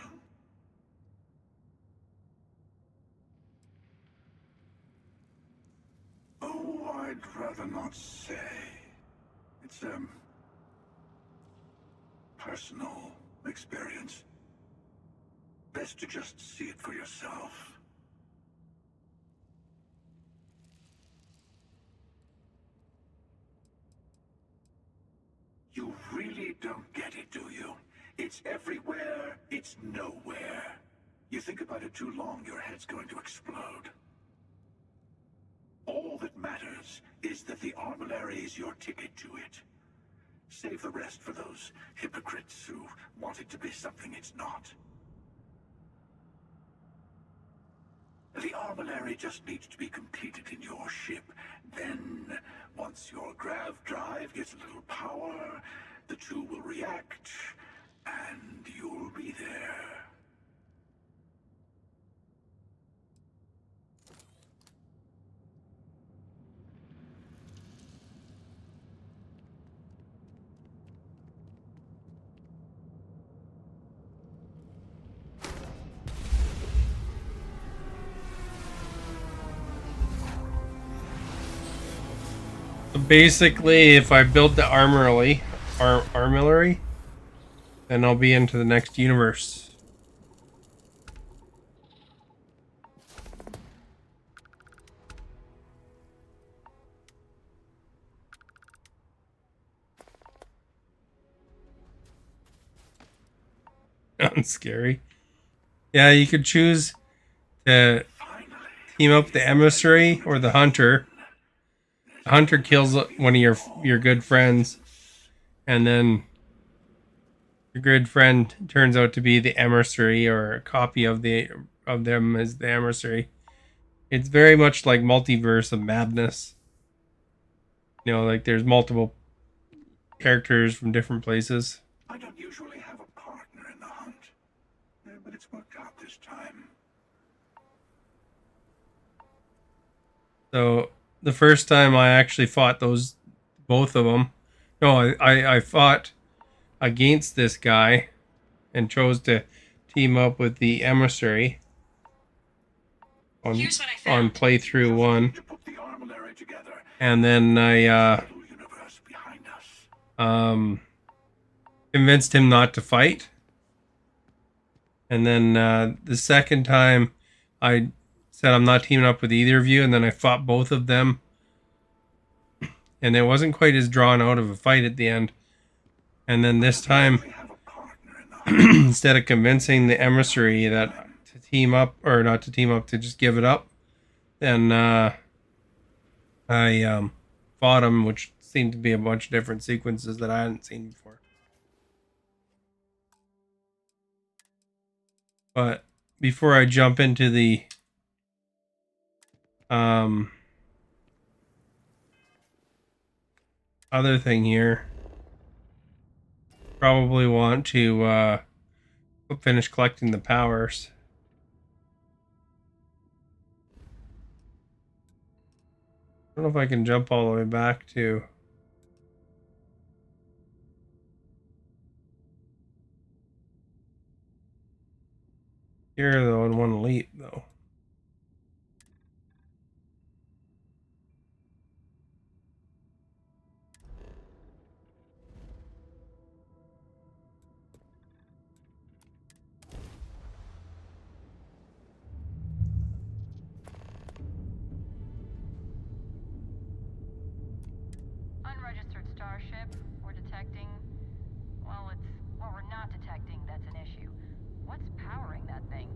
Oh, I'd rather not say. It's a personal experience. Best to just see it for yourself. You really don't get it, do you? It's everywhere, it's nowhere. You think about it too long, your head's going to explode. All that matters is that the armillary is your ticket to it. Save the rest for those hypocrites who want it to be something it's not. The armillary just needs to be completed in your ship. Then, once your grav drive gets a little power, the two will react, and you'll be there. So basically, if I build the armillary, then I'll be into the next universe. Sounds scary. Yeah, you could choose to team up the emissary or the hunter. The hunter kills one of your good friends, and then your good friend turns out to be the emissary, or a copy of them as the emissary. It's very much like Multiverse of Madness. You know, like there's multiple characters from different places. I don't usually have a partner in the hunt, but it's worked out this time. So the first time I actually fought both of them. No, I fought against this guy and chose to team up with the emissary on playthrough 1. And then I convinced him not to fight. And then the second time I said I'm not teaming up with either of you, and then I fought both of them. And it wasn't quite as drawn out of a fight at the end. And then this time, instead of convincing the emissary that to team up, or not to team up, to just give it up, then I fought him, which seemed to be a bunch of different sequences that I hadn't seen before. But before I jump into the other thing here, probably want to finish collecting the powers. I don't know if I can jump all the way back to... here though in one leap though. Unregistered starship. We're detecting... well, we're not detecting, that's an issue. What's powering that thing?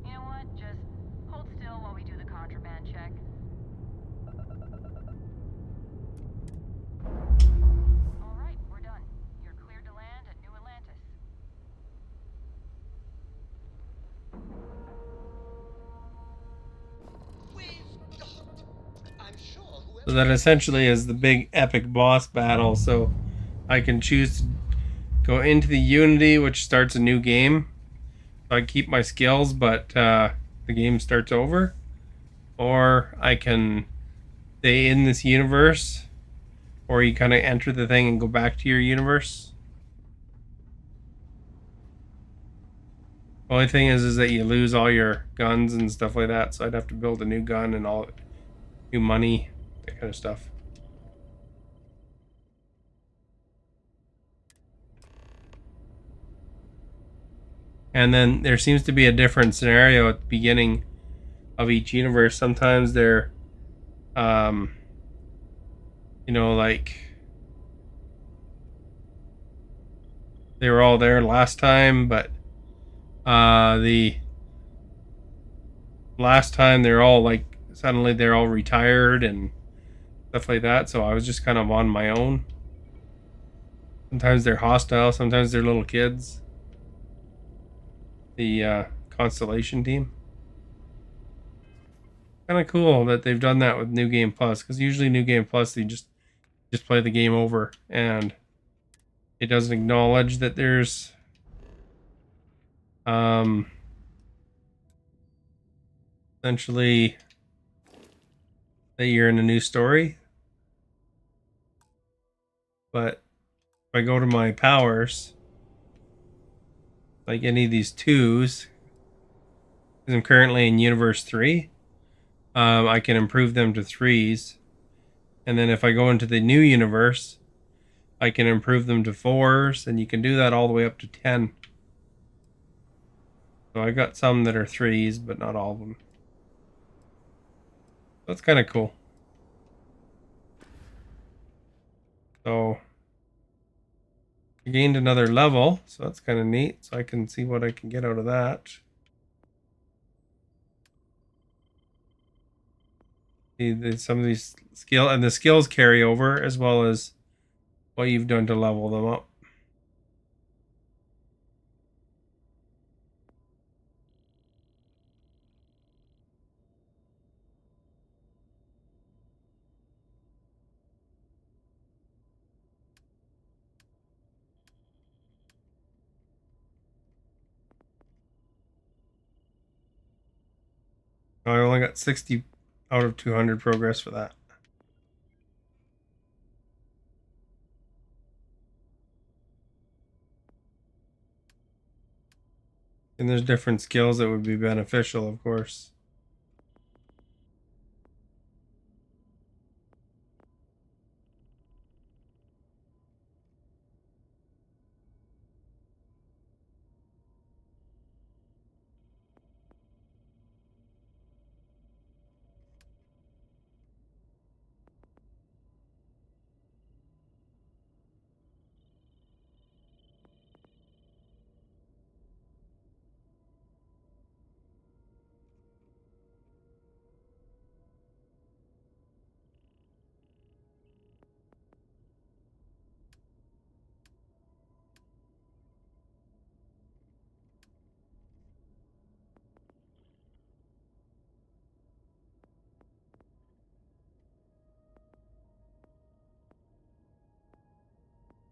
You know what? Just hold still while we do the contraband check. Alright, we're done. You're cleared to land at New Atlantis. So that essentially is the big epic boss battle. So I can choose to go into the Unity, which starts a new game. So I keep my skills, but the game starts over. Or I can stay in this universe, or you kind of enter the thing and go back to your universe. Only thing is that you lose all your guns and stuff like that. So I'd have to build a new gun and all new money, that kind of stuff. And then there seems to be a different scenario at the beginning of each universe. Sometimes they're, you know, like They were all there last time, but the last time they're all like suddenly they're all retired and stuff like that. So I was just kind of on my own. Sometimes they're hostile, sometimes they're little kids. The Constellation team. Kind of cool that they've done that with New Game Plus, because usually New Game Plus they just play the game over, and it doesn't acknowledge that there's essentially that you're in a new story. But if I go to my powers, like any of these twos, because I'm currently in Universe 3, I can improve them to 3s. And then if I go into the new universe, I can improve them to 4s, and you can do that all the way up to 10. So I got some that are 3s, but not all of them. That's kind of cool. So I gained another level, so that's kind of neat. So I can see what I can get out of that. See, some of these the skills carry over as well as what you've done to level them up. I only got 60 out of 200 progress for that. And there's different skills that would be beneficial, of course.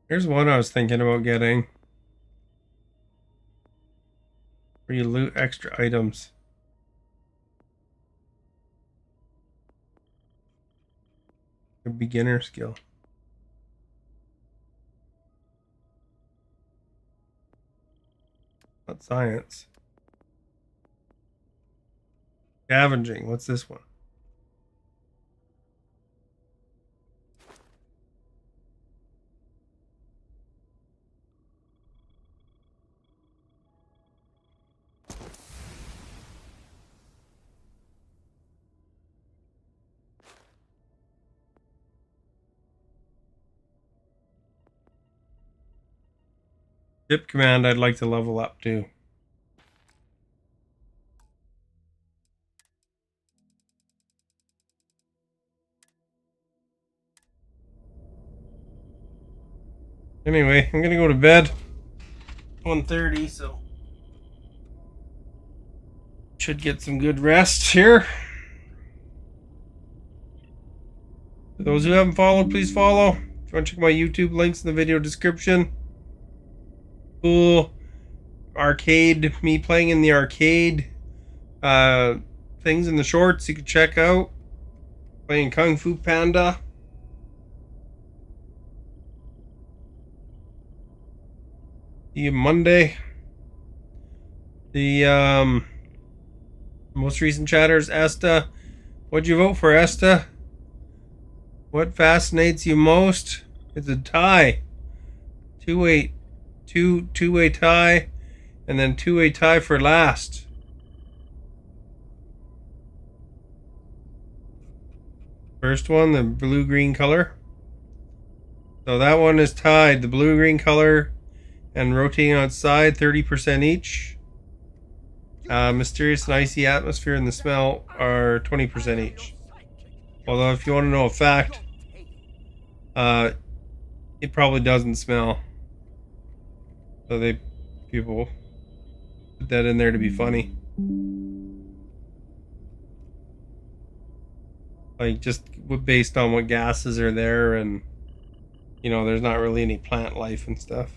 Here's one I was thinking about getting. Where you loot extra items. A beginner skill. Not science. Scavenging. What's this one? Ship command I'd like to level up too. Anyway, I'm gonna go to bed. 1:30, so should get some good rest here. For those who haven't followed, please follow. If you want to check my YouTube, links in the video description. Cool arcade, me playing in the arcade things in the shorts you can check out. Playing Kung Fu Panda. See you Monday. The most recent chatters, Esta. What'd you vote for, Esta? What fascinates you most? It's a tie. Two-way tie, and then two-way tie for last. First one, the blue-green color. So that one is tied. The blue-green color And rotating outside, 30% each. Mysterious and icy atmosphere and the smell are 20% each. Although if you want to know a fact, it probably doesn't smell. So people put that in there to be funny. Like just based on what gases are there, and you know, there's not really any plant life and stuff.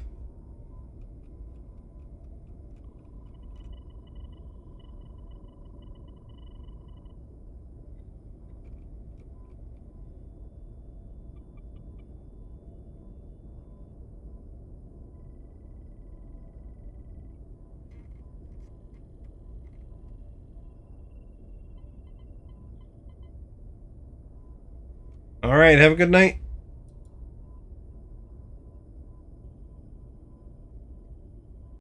All right, have a good night.